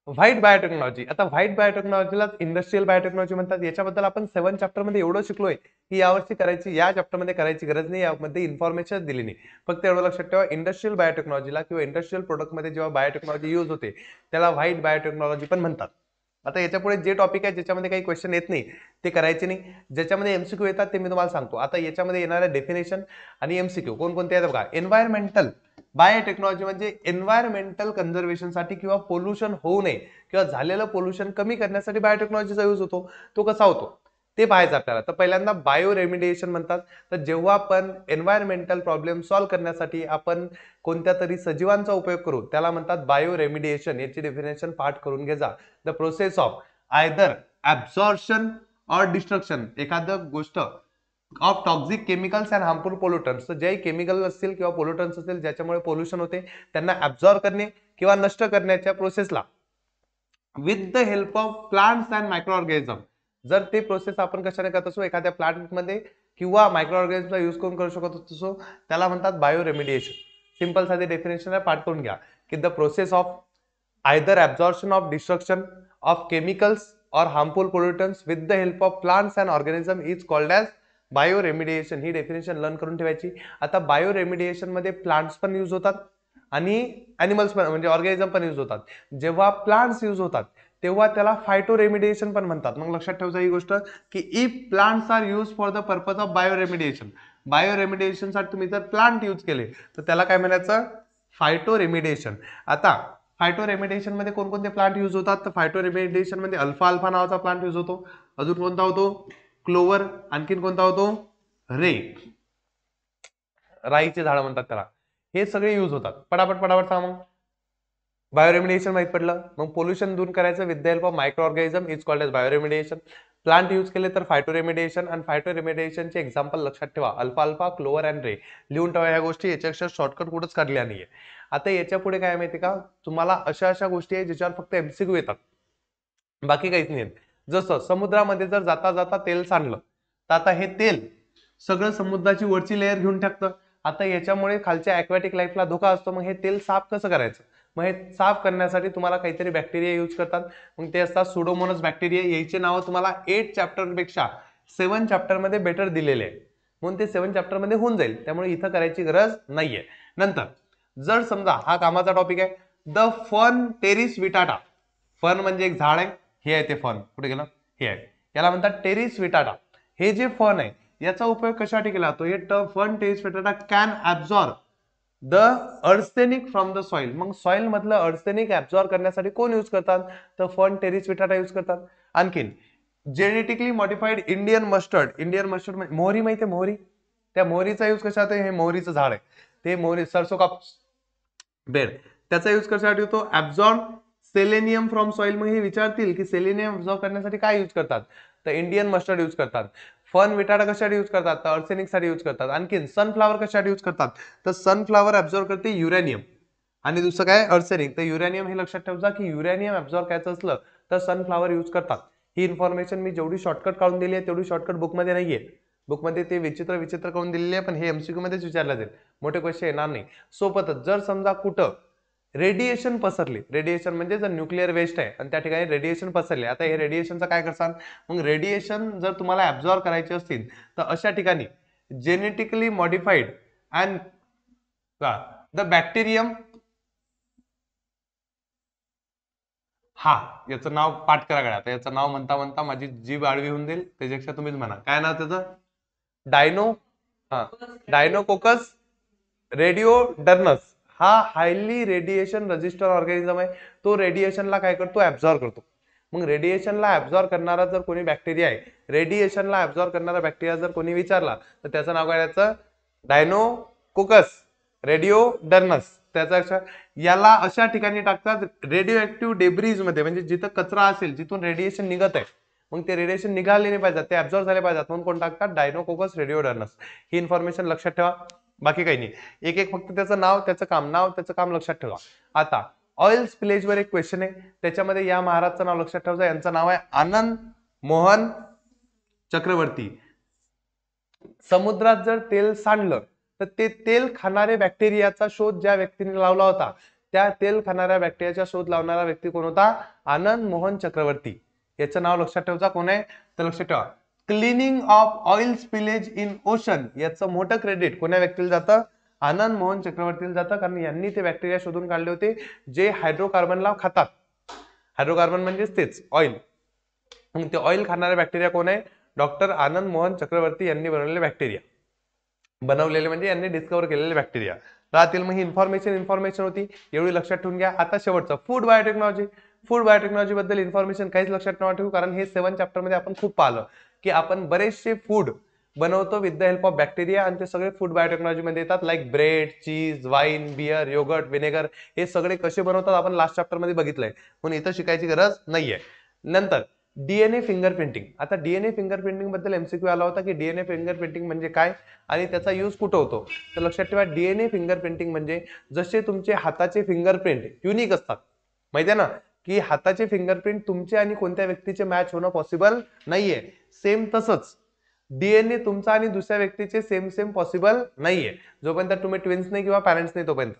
White biotechnology. आता व्हाईट बायोटेक्नॉलॉजीला इंडस्ट्रियल बायोटेक्नॉलॉजी म्हणतात. याच्याबद्दल आपण 7 चॅप्टर मध्ये एवढं शिकलोय की यावर्षी करायची, या चॅप्टर मध्ये करायची गरज नाही, यामध्ये इन्फॉर्मेशन दिली नाही. फक्त एवढं लक्षात ठेवा, इंडस्ट्रियल बायोटेक्नॉलॉजीला किंवा इंडस्ट्रियल प्रोडक्ट मध्ये जेव्हा बायोटेक्नॉलॉजी यूज होते त्याला व्हाईट बायोटेक्नॉलॉजी पण म्हणतात. आता याच्यापुढे जे टॉपिक आहे ज्याच्यामध्ये काही क्वेश्चन येत नाही ते करायचे नाही, ज्याच्यामध्ये एमसीक्यू येतात ते मी तुम्हाला सांगतो. आता याच्यामध्ये येणाऱ्या डेफिनेशन आणि एमसीक्यू कोणकोणते आहेत बघा. एन्व्हायरमेंटल बायोटेक्नॉलॉजी म्हणजे एन्व्हायरमेंटल कन्झर्वेशन साठी किंवा पोल्युशन होऊ नये किंवा झालेलं पोल्युशन कमी करण्यासाठी बायोटेक्नॉलॉजीचा यूज होतो. तो कसा होतो ते पाहायचं आपल्याला. तर पहिल्यांदा बायो रेमिडिएशन म्हणतात. तर जेव्हा आपण एन्व्हायरमेंटल प्रॉब्लेम सॉल्व्ह करण्यासाठी आपण कोणत्या तरी सजीवांचा उपयोग करू त्याला म्हणतात बायो रेमिडिएशन. याची डेफिनेशन पाठ करून घे जा. The process of either absorption or destruction, एखादं गोष्ट of toxic chemicals and harmful pollutants, जे केमिकल असतील किंवा पोल्युटन्स असतील ज्याच्यामुळे पोल्युशन होते त्यांना ऍब्झॉर्ब करणे किंवा नष्ट करण्याच्या प्रोसेसला with the help of plants and micro organism. जर ते प्रोसेस आपण कशाने करत असो, एखाद्या प्लांट मध्ये किंवा मायक्रो ऑर्गॅनिझमचा यूज करून करू शकत असो, त्याला म्हणतात बायो रेमिडिएशन. सिंपल साधे डेफिनेशन आहे, पाठ करून घ्या की the process of either absorption of destruction of chemicals or harmful pollutants with the help of plants and organism is called as bioremediation. He definition learn करून ठेवायची. आता बायोरेमिडिएशन मध्ये प्लांट्स पण यूज होतात आणि अॅनिमल्स पण म्हणजे ऑर्गॅनिझम पण यूज होतात. जेव्हा प्लांट्स यूज होतात तेव्हा त्याला फायटोरेमिडिएशन पण म्हणतात. मग लक्षात ठेवायचं ही गोष्ट की if plants are use for the purpose of bioremediation, bioremediation साठी तुम्ही जर प्लांट यूज केले तर त्याला काय म्हणायचं, फायटोरेमिडिएशन. आता फायटोरेमिडिएशन मध्ये कोणकोणते प्लांट यूज होतात, तर फायटोरेमिडिएशन मध्ये अल्फा अल्फा नावाचा प्लांट यूज होतो. अजून कोणता होतो, क्लोवर. आणखीन कोणता होतो, रे, राईचे झाड म्हणतात त्याला. हे सगळे यूज होतात. पटापट सांग मग. बायोरेमिडिएशन माहित पडलं. मग पोल्युशन दूर करायचं with the help of micro organism is called as bioremediation. Plant use केले तर फायटोरेमिडिएशन, आणि फायटोरेमिडिएशनचे एक्झाम्पल लक्षात ठेवा, अल्फा अल्फा, क्लोवर अँड रे. लिहून ठेवा ह्या गोष्टी, याच्यापेक्षा शॉर्टकट कुठंच काढल्या नाहीये. आता याच्या पुढे काय माहिती का, तुम्हाला अशा अशा गोष्टी आहेत ज्याच्यावर फक्त एमसीक्यू येतात, बाकी काहीच नाही. जसं समुद्रामध्ये जर जाता जाता तेल सांडलं, तर आता हे तेल सगळं समुद्राची वरची लेअर घेऊन टाकतं. आता याच्यामुळे खालच्या ॲक्वॅटिक लाईफला धोका असतो. मग हे तेल साफ कसं करायचं? मग हे साफ करण्यासाठी तुम्हाला काहीतरी बॅक्टेरिया यूज करतात. मग ते असतात सुडोमोनस बॅक्टेरिया. याचे नाव तुम्हाला 8 चॅप्टर पेक्षा 7 चॅप्टर मध्ये बेटर दिलेले आहे, म्हणून ते 7 चॅप्टर मध्ये होऊन जाईल. त्यामुळे इथं करायची गरज नाहीये. नंतर जर समजा हा कामाचा टॉपिक आहे, द फर्न टेरिस विटाटा. फर्न म्हणजे एक झाड आहे, हे आहे ते फर्न. कुठे गेलं? हे आहे, याला म्हणतात टेरिस विटाटा. हे जे फर्न आहे याचा उपयोग कशासाठी केला जातो? हे fern pteris vittata can absorb the arsenic from the soil. मग सॉइल मधलं अर्सेनिक ऍब्सॉर्ब करण्यासाठी कोण यूज करतात? तर फर्न टेरिस विटाटा यूज करतात. आणखीन genetically modified Indian mustard. Indian mustard मोहरी माहिती आहे? मोहरी, त्या मोहरीचा यूज कशात आहे? हे मोहरीचं झाड आहे, ते मोहरी सरसो का बेड, त्याचा यूज कशासाठी होतो? Absorb selenium from soil. मग हे विचारतील की सेलेनियम ऍब्सॉर्ब करण्यासाठी काय यूज करतात? तर इंडियन मस्टर्ड यूज करतात. फर्न विटाटा कशासाठी यूज करतात? तर अर्सेनिक साठी यूज करतात. आणखी सनफ्लावर कशासाठी यूज करतात? तर सनफ्लावर ऍब्सॉर्ब करते युरेनियम, आणि दुसरं काय? अर्सेनिक. तर युरेनियम हे लक्षात ठेवजा की युरेनियम ऍब्सॉर्ब करायचं असलं तर सनफ्लावर यूज करतात. ही इन्फॉर्मेशन मी जेवढी शॉर्टकट काढून दिली आहे तेवढी शॉर्टकट बुकमध्ये नाहीये. बुकमध्ये ते विचित्र विचित्र करून दिलेली आहे, पण हे एमसीक्यू मध्येच विचारलं जाईल, मोठे क्वेश्चन येणार नाही. सोबतच जर समजा कुठं रेडिएशन पसरली, रेडिएशन म्हणजे जर न्यूक्लिअर वेस्ट आहे आणि त्या ठिकाणी रेडिएशन पसरले, आता हे रेडिएशनचं काय करतात? मग रेडिएशन जर तुम्हाला ऍब्सॉर्ब करायचे असतील तर अशा ठिकाणी genetically modified and the bacterium, हा याचं नाव पाठ करा गड्या. आता याचं नाव म्हणता म्हणता माझी जीभ आडवी होऊन जाईल, त्याच्यापेक्षा तुम्हीच म्हणा. काय नाव त्याचं? डायनो, हा, डायनोकोकस रेडिओडर्नस. हा हायली रेडिएशन रेजिस्टर ऑर्गॅनिझम आहे. तो रेडिएशनला काय करतो? ऍब्सॉर्ब करतो. मग रेडिएशनला ऍब्सॉर्ब करणारा जर कोणी बॅक्टेरिया आहे, रेडिएशनला ऍब्सॉर्ब करणारा बॅक्टेरिया जर कोणी विचारला तर त्याचं नाव काय? त्याचं डायनोकोकस रेडिओडर्नस. त्याचा याला अशा ठिकाणी टाकतात रेडिओ ऍक्टिव्ह डेब्रीज मध्ये, म्हणजे जिथं कचरा असेल, जिथून रेडिएशन निघत आहे, मग ते रेडिएशन निघाले नाही पाहिजेत, ते ऍब्सॉर्ब झाले पाहिजेत, म्हणून कोण टाकतात? डायनोकोकस रेडिओडर्नस. ही इन्फॉर्मेशन लक्षात ठेवा, बाकी काही नाही. एक एक फक्त त्याचं नाव, त्याचं काम, नाव त्याचं काम लक्षात ठेवा. आता ऑइल स्पिलेज वर एक क्वेश्चन आहे, त्याच्यामध्ये या महाराजचं नाव लक्षात ठेवायचं. यांचं नाव आहे आनंद मोहन चक्रवर्ती. समुद्रात जर तेल सांडलं तर ते तेल खाणारे बॅक्टेरियाचा शोध ज्या व्यक्तीने लावला होता, त्या तेल खाणाऱ्या बॅक्टेरियाचा शोध लावणारा व्यक्ती कोण होता? आनंद मोहन चक्रवर्ती. याचं नाव लक्षात ठेवायचं. कोण आहे? तर लक्षात ठेवा, cleaning of oil spillage in ocean, याचं मोठं क्रेडिट कोण्या व्यक्तीला जातं? आनंद मोहन चक्रवर्तीला जातं, कारण यांनी ते बॅक्टेरिया शोधून काढले होते जे हायड्रोकार्बनला खातात. हायड्रोकार्बन म्हणजेच तेच ऑइल. मग ते ऑइल खाणारे बॅक्टेरिया कोण आहे? डॉक्टर आनंद मोहन चक्रवर्ती यांनी बनवलेले बॅक्टेरिया, बनवलेले म्हणजे यांनी डिस्कवर केलेले बॅक्टेरिया राहतील. मग ही इन्फॉर्मेशन होती, एवढी लक्षात ठेवून घ्या. आता शेवटचं फूड बायोटेक्नॉलॉजी. फूड बायोटेक्नॉलॉजी बद्दल इन्फॉर्मेशन काहीच लक्षात नका ठेवू, कारण हे 7 चॅप्टर मध्ये आपण खूप पाहिलं की आपण बरेचसे फूड बनवतो with the help of bacteria, आणि ते सगळे फूड बायोटेक्नॉलॉजी मध्ये येतात. लाईक ब्रेड, चीज, वाईन, बियर, योगर्ट, विनेगर, हे सगळे कसे बनवतात आपण लास्ट चॅप्टर मध्ये बघितलंय, म्हणून इथं शिकायची गरज नाहीये. नंतर डीएनए फिंगरप्रिंटिंग. आता डीएनए फिंगरप्रिंटिंग बद्दल एमसीक्यू आला होता की डीएनए फिंगरप्रिंटिंग म्हणजे काय आणि त्याचा यूज कुठं होतो? तर लक्षात ठेवा, डीएनए फिंगरप्रिंटिंग म्हणजे जसे तुमचे हाताचे फिंगरप्रिंट युनिक असतात, माहिती आहे ना, की हाताचे फिंगरप्रिंट तुमचे आणि कोणत्या व्यक्तीचे मॅच होणं पॉसिबल नाहीये, सेम तसंच डीएनए तुमचा आणि दुसऱ्या व्यक्तीचे सेम सेम पॉसिबल नाहीये, जोपर्यंत तुम्ही ट्विन्स नाही किंवा पॅरेंट्स नाही तोपर्यंत.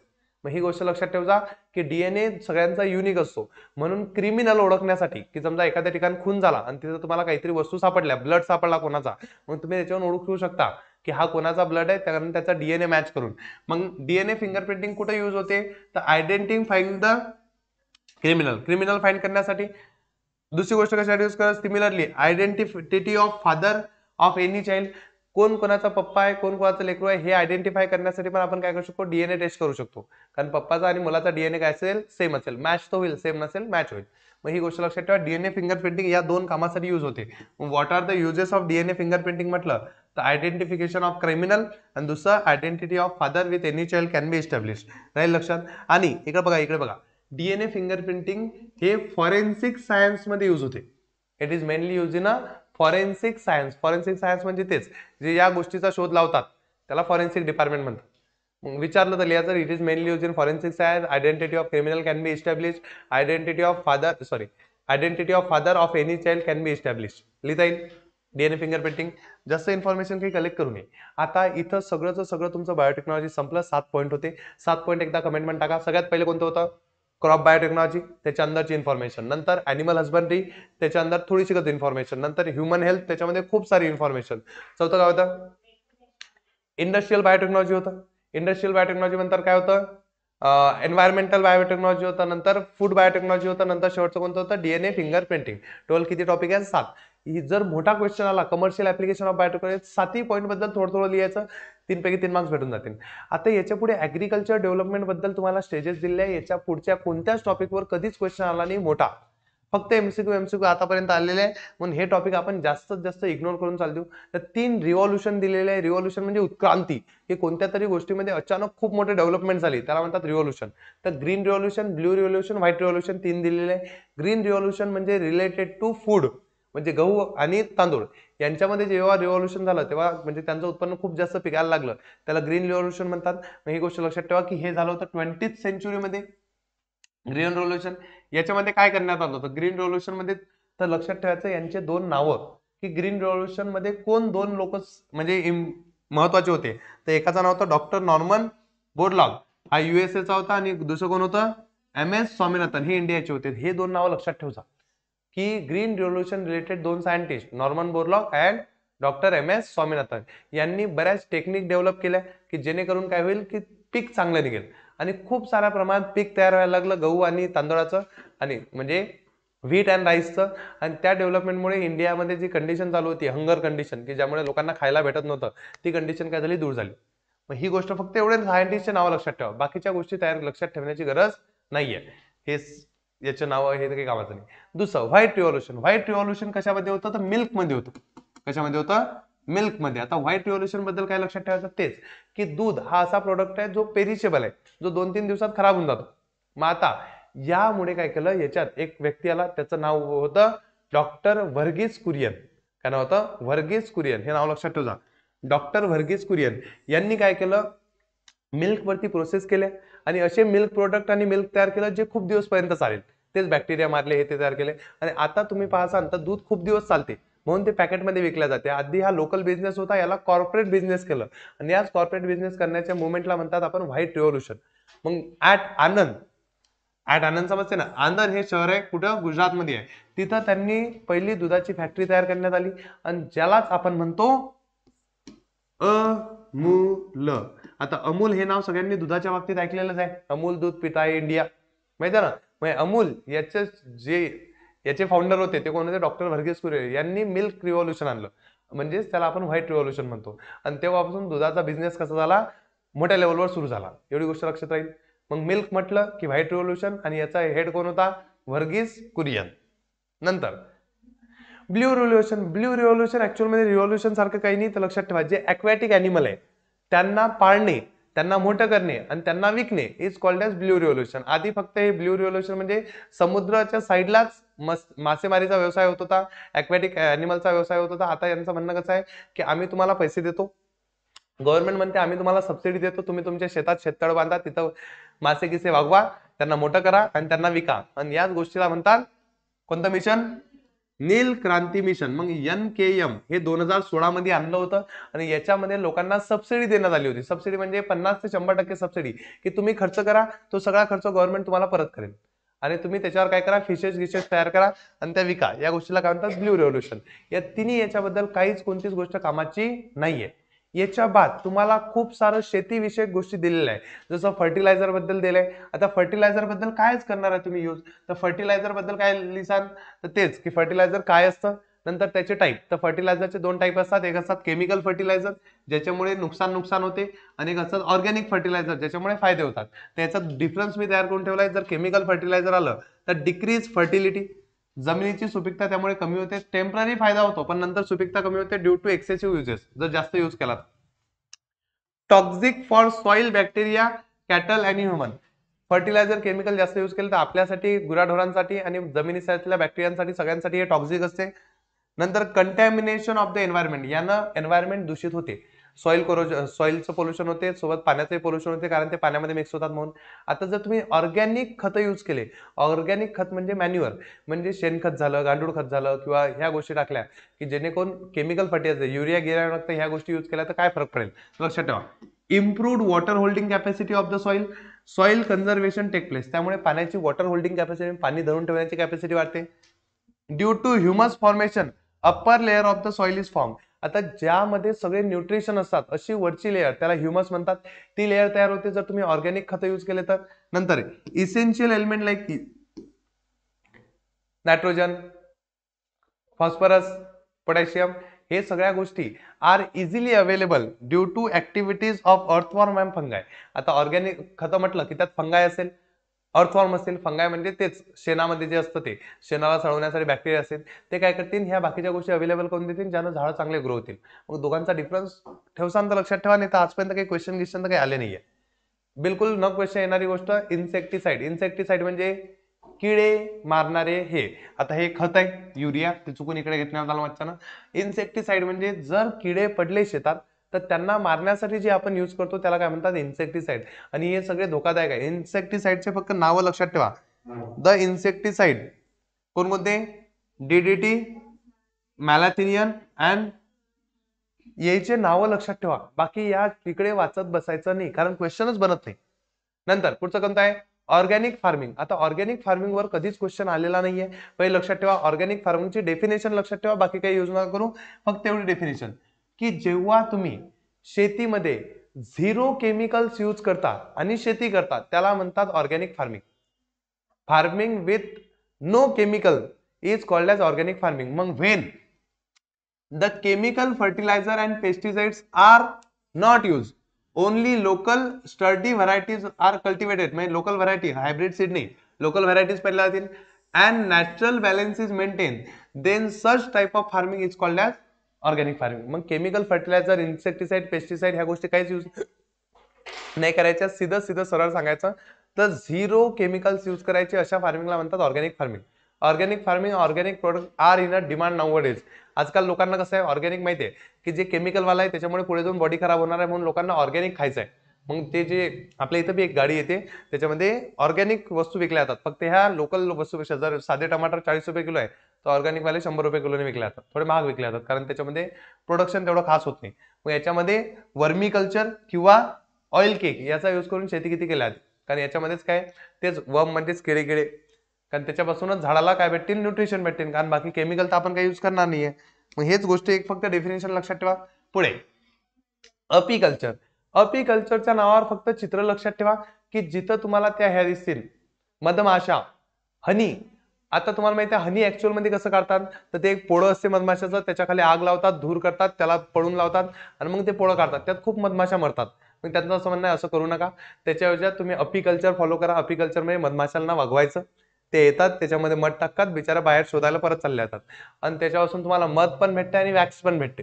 मग ही गोष्ट लक्षात ठेवा की डीएनए सगळ्यांचा युनिक असतो. म्हणून क्रिमिनल ओळखण्यासाठी, की समजा एखाद्या ठिकाणी खून झाला आणि तिथं तुम्हाला काहीतरी वस्तू सापडल्या, ब्लड सापडला कोणाचा, मग तुम्ही त्याच्यावर ओळखू शकता की हा कोणाचा ब्लड आहे, कारण त्याचा डीएनए मॅच करून. मग डीएनए फिंगरप्रिंटिंग कुठे यूज होते? तर आयडेंटिफाईंग द क्रिमिनल फाइंड करण्यासाठी. दुसरी गोष्ट कशासाठी यूज करा? Similarly identity of father of any child, कोण कोणाचा पप्पा आहे, कोण कोणाचं लेकरू आहे, हे आयडेंटिफाय करण्यासाठी पण आपण काय करू शकतो? डीएनए टेस्ट करू शकतो, कारण पप्पाचा आणि मुलाचा डीएनए काय असेल? सेम असेल. मॅच तो होईल, सेम नसेल मॅच होईल. मग ही गोष्ट लक्षात ठेवा, डीएनए फिंगरप्रिंटिंग या 2 कामासाठी यूज होते. What are the uses of DNA fingerprinting म्हटलं तर आयडेंटिफिकेशन ऑफ क्रिमिनल, आणि दुसरं identity of father with any child can be establish. राहील लक्षात. आणि इकडे बघा, डीएनए फिंगरप्रिंटिंग हे फॉरेन्सिक सायन्स मध्ये यूज होते. It is mainly use in a forensic science. Forensic science म्हणजे तेच जे या गोष्टीचा शोध लावतात त्याला फॉरेन्सिक डिपार्टमेंट म्हणतात. मग विचारलं तर लिहायचं, it is mainly use in forensic science. Identity of criminal can be establish. Identity of father of any child can B establish. लिहिता येईल डीएनए फिंगरप्रिंटिंग. जास्त इन्फॉर्मेशन काही कलेक्ट करू नये. आता इथं सगळं तुमचं बायोटेक्नॉलॉजी संपलं. 7 पॉईंट होते. 7 पॉईंट एकदा कमेंटमेंट टाका. सगळ्यात पहिले कोणतं होतं? क्रॉप बायोटेक्नॉलॉजी, त्याच्या अंदरची इन्फॉर्मेशन. नंतर अॅनिमल हस्बंड्री, त्याच्या अंदर थोडीशी इन्फॉर्मेशन. नंतर ह्युमन हेल्थ, त्याच्यामध्ये खूप सारी इन्फॉर्मेशन. चौथं काय होतं? इंडस्ट्रियल बायोटेक्नॉलॉजी होतं. इंडस्ट्रियल बायोटेक्नॉलॉजी नंतर काय होतं? एन्व्हायरमेंटल बायोटेक्नॉलॉजी होतं. नंतर फूड बायोटेक्नॉलॉजी होतं. नंतर शेवटचं कोणतं होतं? DNA fingerprinting. टोल किती टॉपिक आहे? 7. जर मोठा क्वेश्चन आला कमर्शियल ऍप्लिकेशन ऑफ बायोटेक्नॉलॉजी, 7ही पॉईंट बद्दल थोडं लिहायचं, 3 पैकी 3 मार्क्स भेटून जातील. आता याच्या पुढे ऍग्रिकल्चर डेव्हलपमेंट बद्दल तुम्हाला स्टेजेस दिले आहे. याच्या पुढच्या कोणत्याच टॉपिकवर कधीच क्वेश्चन आला नाही मोठा, फक्त एमसीक्यू आतापर्यंत आलेले आहे. म्हणून हे टॉपिक आपण जास्तीत जास्त इग्नोर करून चालू. तर 3 रिव्हॉल्युशन दिलेले आहे. रिव्हॉल्युशन म्हणजे उत्क्रांती. हे कोणत्या तरी गोष्टीमध्ये अचानक खूप मोठे डेव्हलपमेंट झाली त्याला म्हणतात रिव्हॉल्युशन. तर green revolution, blue revolution, white revolution 3 दिलेले आहे. ग्रीन रिव्हॉल्युशन म्हणजे रिलेटेड टू फूड, म्हणजे गहू आणि तांदूळ यांच्यामध्ये जेव्हा रिव्हॉल्युशन झालं तेव्हा म्हणजे त्यांचं उत्पन्न खूप जास्त पिकायला लागलं, त्याला ग्रीन रिव्हॉल्युशन म्हणतात. मग ही गोष्ट लक्षात ठेवा की हे झालं होतं 20th सेंचुरीमध्ये ग्रीन रिव्होल्युशन. याच्यामध्ये काय करण्यात आलं होतं ग्रीन रिव्होल्युशन मध्ये? तर लक्षात ठेवायचं यांचे 2 नावं, की ग्रीन रिव्होल्युशन मध्ये कोण 2 लोक म्हणजे महत्वाचे होते. तर एकाचं नाव होतं डॉक्टर नॉर्मन बोरलॉग, हा युएसएचा होता, आणि दुसरं कोण होतं? MS स्वामीनाथन, हे इंडियाचे होते. हे 2 नावं लक्षात ठेवा की green revolution related 2 scientist Norman Borlaug and doctor MS Swaminathan यांनी बऱ्याच टेक्निक डेव्हलप केल्या की जेणेकरून काय होईल की पीक चांगलं निघेल. आणि खूप साऱ्या प्रमाणात पीक तयार व्हायला लागलं गहू आणि तांदळाचं, आणि म्हणजे व्हीट अँड राईसचं. आणि त्या डेव्हलपमेंटमुळे इंडियामध्ये जी कंडिशन चालू होती हंगर कंडिशन, की ज्यामुळे लोकांना खायला भेटत नव्हतं, ती कंडिशन काय झाली? दूर झाली. मग ही गोष्ट फक्त एवढे सायंटिस्टचे नाव लक्षात ठेवा, बाकीच्या गोष्टी तयार लक्षात ठेवण्याची गरज नाहीये. हे याचे नाव हे काही कामाचं नाही. दुसरं व्हाईट रिव्होल्युशन. व्हाईट रिव्होल्युशन कशामध्ये होतं? तर मिल्क मध्ये होतं. कशामध्ये होतं? मिल्क मध्ये. आता व्हाईट रिव्होल्युशन बद्दल काय लक्षात ठेवायचं? तेच की दूध हा असा प्रोडक्ट आहे जो पेरिशेबल आहे, जो 2-3 दिवसात खराब होऊन जातो. मग आता यामुळे काय केलं, याच्यात एक व्यक्ती आला, त्याचं नाव होतं डॉक्टर व्हर्गीस कुरियन. काय नाव होतं? व्हर्गीस कुरियन. हे नाव लक्षात ठेवा, डॉक्टर व्हर्गीस कुरियन. यांनी काय केलं? मिल्क वरती प्रोसेस केल्या आणि असे मिल्क प्रोडक्ट आणि मिल्क तयार केलं जे खूप दिवस पर्यंत चालेल. तेच बॅक्टेरिया मारले, हे ते तयार केले. आणि आता तुम्ही पाहता तर दूध खूप दिवस चालते म्हणून ते पॅकेटमध्ये विकल्या जाते. आधी हा लोकल बिझनेस होता, याला कॉर्पोरेट बिझनेस केलं, आणि याच कॉर्पोरेट बिझनेस करण्याच्या मुवमेंटला म्हणतात आपण व्हाईट रिव्होल्युशन. मग ऍट आनंद समजते ना, आनंद हे शहर आहे कुठं? गुजरातमध्ये आहे. तिथं त्यांनी पहिली दुधाची फॅक्टरी तयार करण्यात आली, आणि ज्यालाच आपण म्हणतो अमूल. आता अमूल हे नाव सगळ्यांनी दुधाच्या बाबतीत ऐकलेलंच आहे. अमूल दूध पिता आहे इंडिया, माहिती आहे ना. मग अमूल याचे फाउंडर होते ते कोण होते? डॉक्टर व्हर्गीस कुरियन. यांनी मिल्क रिव्होल्युशन आणलं, म्हणजेच त्याला आपण व्हाईट रिव्होल्युशन म्हणतो. आणि तेव्हापासून दुधाचा बिझनेस कसा झाला? मोठ्या लेवलवर सुरू झाला. एवढी गोष्ट लक्षात राहील. मग मिल्क म्हटलं की व्हाईट रिव्होल्युशन, आणि याचा हेड कोण होता? व्हर्गीस कुरियन. नंतर blue revolution. Blue revolution actual मध्ये रिव्होल्युशन सारखं काही नाही. तर लक्षात ठेवा, जे अक्वॅटिक अॅनिमल आहे त्यांना पाळणे, त्यांना मोठं करणे आणि त्यांना विकणे is called as blue revolution. आधी फक्त हे ब्ल्यू रिव्होल्युशन म्हणजे समुद्राच्या साईडलाच मासेमारीचा व्यवसाय होत होता, अक्वॅटिक अॅनिमलचा व्यवसाय होत होता. आता यांचं म्हणणं कसं आहे की आम्ही तुम्हाला पैसे देतो, गव्हर्नमेंट म्हणते आम्ही तुम्हाला सबसिडी देतो, तुम्ही तुमच्या शेतात शेततळ बांधा, तिथं मासे गिसे वागवा, त्यांना मोठं करा आणि त्यांना विका. आणि याच गोष्टीला म्हणतात कोणतं मिशन? नील क्रांती मिशन. मग NKM हे 2016 मध्ये आणलं होतं, आणि याच्यामध्ये लोकांना सबसिडी देण्यात आली होती. सबसिडी म्हणजे 50 ते 100% सबसिडी, की तुम्ही खर्च करा, तो सगळा खर्च गव्हर्नमेंट तुम्हाला परत करेल, आणि तुम्ही त्याच्यावर काय करा? फिशेस तयार करा आणि त्या विका. या गोष्टीला काय म्हणतात? Blue revolution. या तिन्ही याच्याबद्दल कोणतीच गोष्ट कामाची नाहीये. याच्या बाद तुम्हाला खूप सारं शेतीविषयक गोष्टी दिलेल्या आहे, जसं फर्टिलायझर बद्दल दिलंय. आता फर्टिलायझर बद्दल कायच करणार आहे तुम्ही यूज? तर फर्टिलायझर बद्दल काय लिहिसाल? तर तेच की फर्टिलायझर काय असतं, नंतर त्याचे टाईप. तर फर्टिलायझरचे 2 टाईप असतात. एक असतात केमिकल फर्टिलायझर, ज्याच्यामुळे नुकसान होते, आणि एक असतात ऑर्गॅनिक फर्टिलायझर, ज्याच्यामुळे फायदे होतात. त्याचा डिफरन्स मी तयार करून ठेवलाय. जर केमिकल फर्टिलायझर आलं तर डिक्रीज फर्टिलिटी, जमिनीची सुपीकता त्यामुळे कमी होते. टेम्पररी फायदा होतो, पण नंतर सुपीकता कमी होते ड्यू टू एक्सेसिव्ह युजेस, जर जास्त यूज केला. Toxic for soil, bacteria, cattle आणि ह्युमन. फर्टिलायझर केमिकल जास्त यूज केलं तर आपल्यासाठी, गुराढोरांसाठी आणि जमिनीसाठीच्या बॅक्टेरियांसाठी सगळ्यांसाठी हे टॉक्सिक असते. नंतर कंटॅमिनेशन ऑफ द एन्व्हायरमेंट, यानं एन्व्हायरमेंट दूषित होते. सॉइलचं पोल्युशन होते, सोबत पाण्याचे पोल्युशन होते, कारण ते पाण्यामध्ये मिक्स होतात म्हणून. आता जर तुम्ही ऑर्गॅनिक खत यूज केले, ऑर्गॅनिक खत म्हणजे मॅन्युअर, म्हणजे शेणखत झालं, गांडूळ खत झालं, किंवा ह्या गोष्टी टाकल्या की जेणेकरून केमिकल फर्टिलायझर युरिया गिरिया लागतं, ह्या गोष्टी यूज केल्या तर काय फरक पडेल लक्षात ठेवा. Improved water holding capacity of the soil conservation take place, त्यामुळे पाण्याची वॉटर होल्डिंग कॅपॅसिटी, पाणी धरून ठेवण्याची कॅपॅसिटी वाढते. Due to humus formation upper layer of the soil is form, आता ज्यामध्ये सगळे न्यूट्रिशन असतात अशी वरची लेअर, त्याला ह्युमस म्हणतात, ती लेअर तयार होते जर तुम्ही ऑर्गॅनिक खत यूज केले तर. नंतर essential element like nitrogen, phosphorus, potassium, हे सगळ्या गोष्टी are easily available due to activities of earthworm and fungi. आता ऑर्गॅनिक खत म्हटलं की त्यात फंगाय असेल, अर्थवॉर्म असेल. फंगाय म्हणजे तेच शेणामध्ये जे असतं, ते शेणाला सळवण्यासाठी बॅक्टेरिया असेल, ते काय करतील, ह्या बाकीच्या गोष्टी अवेलेबल करून देतील ज्यानं झाड चांगले ग्रो होतील. मग दोघांचा डिफरन्स ठेवसान तर लक्षात ठेवा, नाही तर आजपर्यंत काही क्वेश्चन तर काही आले नाहीये. बिलकुल न क्वेश्चन येणारी गोष्ट इन्सेक्टिसाइड. इन्सेक्टिसाइड म्हणजे किडे मारणारे हे. आता हे खत आहे युरिया, ते चुकून इकडे घेतण्यात आलं वाटतं ना. इन्सेक्टिसाइड म्हणजे जर किडे पडले शेतात तर त्यांना मारण्यासाठी जे आपण यूज करतो त्याला काय म्हणतात, इन्सेक्टिसाइड. आणि हे सगळे धोकादायक आहे. इन्सेक्टिसाइडचे फक्त नावं लक्षात ठेवा. द इन्सेक्टिसाइड कोणकोणते, डीडीटी, मॅलाथिनियन अँड, याचे नावं लक्षात ठेवा. बाकी या तिकडे वाचत बसायचं नाही, कारण क्वेश्चनच बनत नाही. नंतर पुढचं कोणतं आहे, ऑर्गॅनिक फार्मिंग. आता ऑर्गॅनिक फार्मिंग वर कधीच क्वेश्चन आलेला नाहीये. पहिले लक्षात ठेवा, ऑर्गॅनिक फार्मिंगची डेफिनेशन लक्षात ठेवा, बाकी काही यूज नका करू. फक्त एवढी डेफिनेशन की जेव्हा तुम्ही शेतीमध्ये झिरो केमिकल्स यूज करता आणि शेती करता त्याला म्हणतात organic farming. Farming with no chemical is called as organic farming. मग when the chemical fertilizer and pesticides are not used, only local sturdy varieties are cultivated, म्हणजे लोकल व्हरायटी, हायब्रिड सीड नाही, लोकल व्हरायटीज पहिल्या जातील, and natural balance is maintained, then such type of farming is called as organic farming. मग केमिकल फर्टिलायझर, इन्सेक्टिसाइड, पेस्टिसाइड ह्या गोष्टी काहीच यूज नाही करायच्या. सीधं सरळ सांगायचं तर झिरो केमिकल्स यूज करायचे, अशा फार्मिंगला म्हणतात organic farming. Organic farming, organic product are in a demand nowadays. आजकाल लोकांना कसं आहे, ऑर्गॅनिक माहिती आहे की जे केमिकल वाला आहे त्याच्यामुळे पुढे जाऊन बॉडी खराब होणार आहे, म्हणून लोकांना ऑर्गॅनिक खायचं आहे. मग ते जे आपल्या इथं बी एक गाडी येते त्याच्यामध्ये ऑर्गॅनिक वस्तू विकल्या जातात. फक्त ह्या लोकल वस्तूपेक्षा जर साधे टमाटर 40 रुपये किलो आहे तर ऑर्गॅनिक वाले 100 रुपये किलोने विकले जातात. थोडे महाग विकले जातात कारण त्याच्यामध्ये प्रोडक्शन तेवढं खास होत नाही. मग याच्यामध्ये वर्मी कल्चर किंवा ऑइल केक याचा यूज करून शेती किती केल्या जाते, कारण याच्यामध्येच काय, तेच वर्म मध्येच किडे, कारण त्याच्यापासूनच झाडाला काय भेटतील, न्यूट्रिशन भेटतील, कारण बाकी केमिकल तर आपण काही यूज करणार नाहीये. मग हेच गोष्ट एक फक्त डेफिनेशन लक्षात ठेवा. पुढे अपिकल्चर. अपिकल्चरच्या नावावर फक्त चित्र लक्षात ठेवा की जिथं तुम्हाला त्या ह्या दिसतील, मधमाशा, हनी. आता तुम्हाला माहिती आहे हनी ऍक्च्युअल मध्ये कसं काढतात, तर ते एक पोळं असते मधमाशाचं, त्याच्या खाली आग लावतात, धूर करतात, त्याला पळून लावतात आणि मग ते पोळं काढतात. त्यात खूप मधमाशा मरतात. मग त्यांचं असं म्हणणं आहे असं करू नका, त्याच्याऐवजी तुम्ही अपिकल्चर फॉलो करा. अपिकल्चर मध्ये मधमाशांना वागवायचं, ते येतात त्याच्यामध्ये मध टाकतात, बिचारा बाहेर शोधायला परत चालले जातात आणि त्याच्यापासून तुम्हाला मध पण भेटते आणि वॅक्स पण भेटते.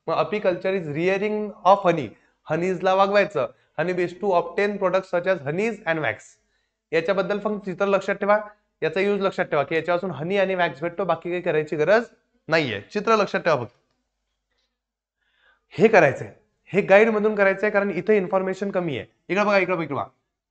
मग अपिकल्चर इज रिअरिंग ऑफ हनी. हनीजला वागवायचं, honey bees to obtain products such as honeys and wax. याच्याबद्दल फक्त चित्र लक्षात ठेवा, याचा यूज लक्षात ठेवा की याच्यापासून हनी आणि वॅक्स भेटतो, बाकी काही करायची गरज नाहीये. चित्र लक्षात ठेवा फक्त. हे करायचंय, हे गाईड मधून करायचंय कारण इथे इन्फॉर्मेशन कमी आहे. इकडे बघा, इकडे बघा.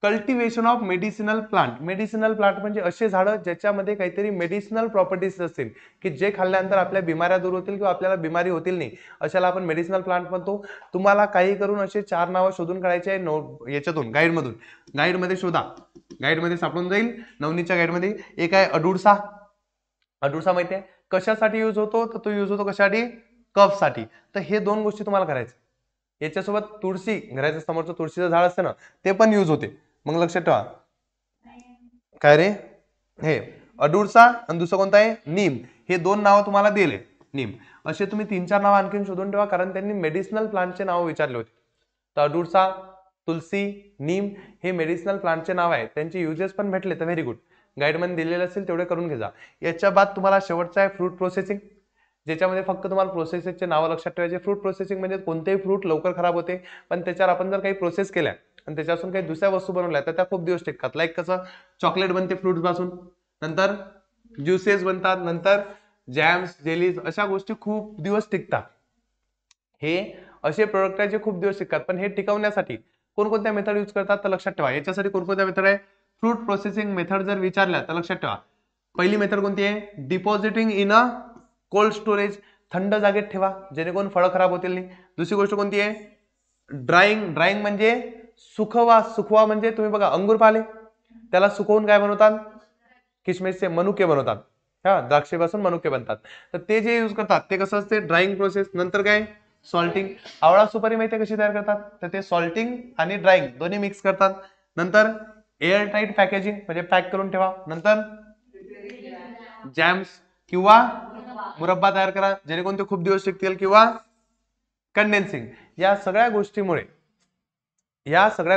Cultivation of medicinal plant. Medicinal plant म्हणजे असे झाडं ज्याच्यामध्ये काहीतरी मेडिसिनल प्रॉपर्टीज असतील की जे खाल्ल्यानंतर आपल्या बिमाऱ्या दूर होतील किंवा आपल्याला बिमारी होतील नाही, अशाला आपण मेडिसिनल प्लांट म्हणतो. तुम्हाला काही करून असे 4 नावं शोधून काढायचे आहे याच्यातून, गाईडमधून. गाईडमध्ये शोधा, गाईडमध्ये सापडून जाईल, नवनीच्या गाईडमध्ये. एक आहे अडुळसा. अडुळसा माहिती आहे कशासाठी यूज होतो, तर तो यूज होतो कशासाठी, कफ साठी. तर हे 2 गोष्टी तुम्हाला करायचं. याच्यासोबत तुळशी, घराच्या समोरचं तुळशीचं झाड असतं ना, ते पण यूज होते. मग लक्षात ठेवा. काय रे, हे अडुळसा आणि दुसरं कोणतं आहे, नीम. हे 2 नावं तुम्हाला दिले, नीम. असे तुम्ही 3-4 नावं आणखीन शोधून ठेवा, कारण त्यांनी मेडिसिनल प्लांटचे नाव विचारले होते. तर अडुळसा, तुलसी, नीम हे मेडिसिनल प्लांटचे नाव आहे. त्यांचे युजेस पण भेटले तर व्हेरी गुड. गाईडमध्ये दिलेले असतील तेवढे करून घ्या. याच्या बाद तुम्हाला शेवटचा आहे फ्रूट प्रोसेसिंग, ज्याच्यामध्ये फक्त तुम्हाला प्रोसेसचे नावं लक्षात ठेवायचे. फ्रूट प्रोसेसिंग म्हणजे कोणतेही फ्रूट लवकर खराब होते, पण त्याच्यावर आपण जर काही प्रोसेस केल्या आणि त्याच्यापासून काही दुसऱ्या वस्तू बनवल्या तर त्या खूप दिवस टिकतात. लाईक कसं चॉकलेट बनते फ्रुट्स पासून, नंतर ज्युसेस बनतात, नंतर जॅम्स जेलीज अशा गोष्टी खूप दिवस टिकतात. हे असे प्रोडक्ट आहे जे खूप दिवस टिकतात. पण हे टिकवण्यासाठी कोणकोणत्या मेथड यूज करतात तर लक्षात ठेवा. याच्यासाठी कोणकोणत्या मेथड आहे, फ्रूट प्रोसेसिंग मेथड जर विचारल्या तर लक्षात ठेवा. पहिली मेथड कोणती आहे, depositing in a cold storage, थंड जागेत ठेवा जेणेकरून फळं खराब होतील नाही. दुसरी गोष्ट कोणती आहे, ड्राईंग. ड्राईंग म्हणजे सुकवा. सुकवा म्हणजे तुम्ही बघा अंगूर पाहिले, त्याला सुकवून काय बनवतात, किशमिशचे मनुके बनवतात. हा, द्राक्षेपासून मनुके बनतात. तर ते जे यूज करतात ते कसं असते, ड्राईंग प्रोसेस. नंतर काय, सॉल्टिंग. आवळा सुपारी माहिती कशी तयार करतात, तर ते सॉल्टिंग आणि ड्राईंग दोन्ही मिक्स करतात. नंतर एअर टाईट पॅकेजिंग म्हणजे पॅक करून ठेवा. नंतर जॅम्स किंवा मुरब्बा तयार करा जेणेकरून ते खूप दिवस टिकतील, किंवा कंडेन्सिंग. या सगळ्या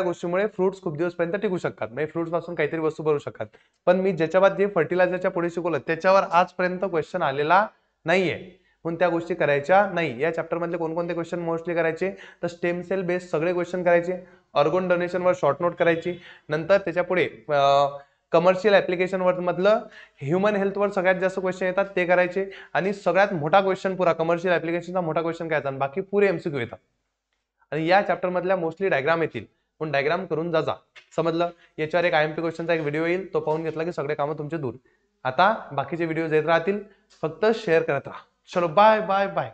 गोष्टीमुळे फ्रुट्स खूप दिवसपर्यंत टिकू शकतात. म्हणजे फ्रुट्स पासून काहीतरी वस्तू बनवू शकतात. पण मी ज्याच्या बाद जे फर्टिलायझरच्या पुढे शिकवलं त्याच्यावर आजपर्यंत क्वेश्चन आलेला नाहीये, म्हणून त्या गोष्टी करायच्या नाही. या चॅप्टर मधले कोणकोणते क्वेश्चन मोस्टली करायचे, तर स्टेम सेल बेस्ड सगळे क्वेश्चन करायचे, ऑर्गन डोनेशन वर शॉर्ट नोट करायची, नंतर त्याच्या पुढे कमर्शियल ऍप्लिकेशन वर मधलं ह्युमन हेल्थ वर सगळ्यात जास्त क्वेश्चन येतात ते करायचे, आणि सगळ्यात मोठा क्वेश्चन पुरा कमर्शियल ऍप्लिकेशनचा मोठा क्वेश्चन काय येतात, बाकी पुरे एमसीक्यू येतात. आणि या चॅप्टर मधल्या मोस्टली डायग्राम येतील, पण डायग्राम करून जा. समजलं. याच्यावर एक आयएमपी क्वेश्चनचा एक व्हिडिओ येईल, तो पाहून घेतला की सगळे कामं तुमचे दूर. आता बाकीचे व्हिडिओ येत राहतील, फक्त शेअर करत राहा. चलो बाय बाय बाय.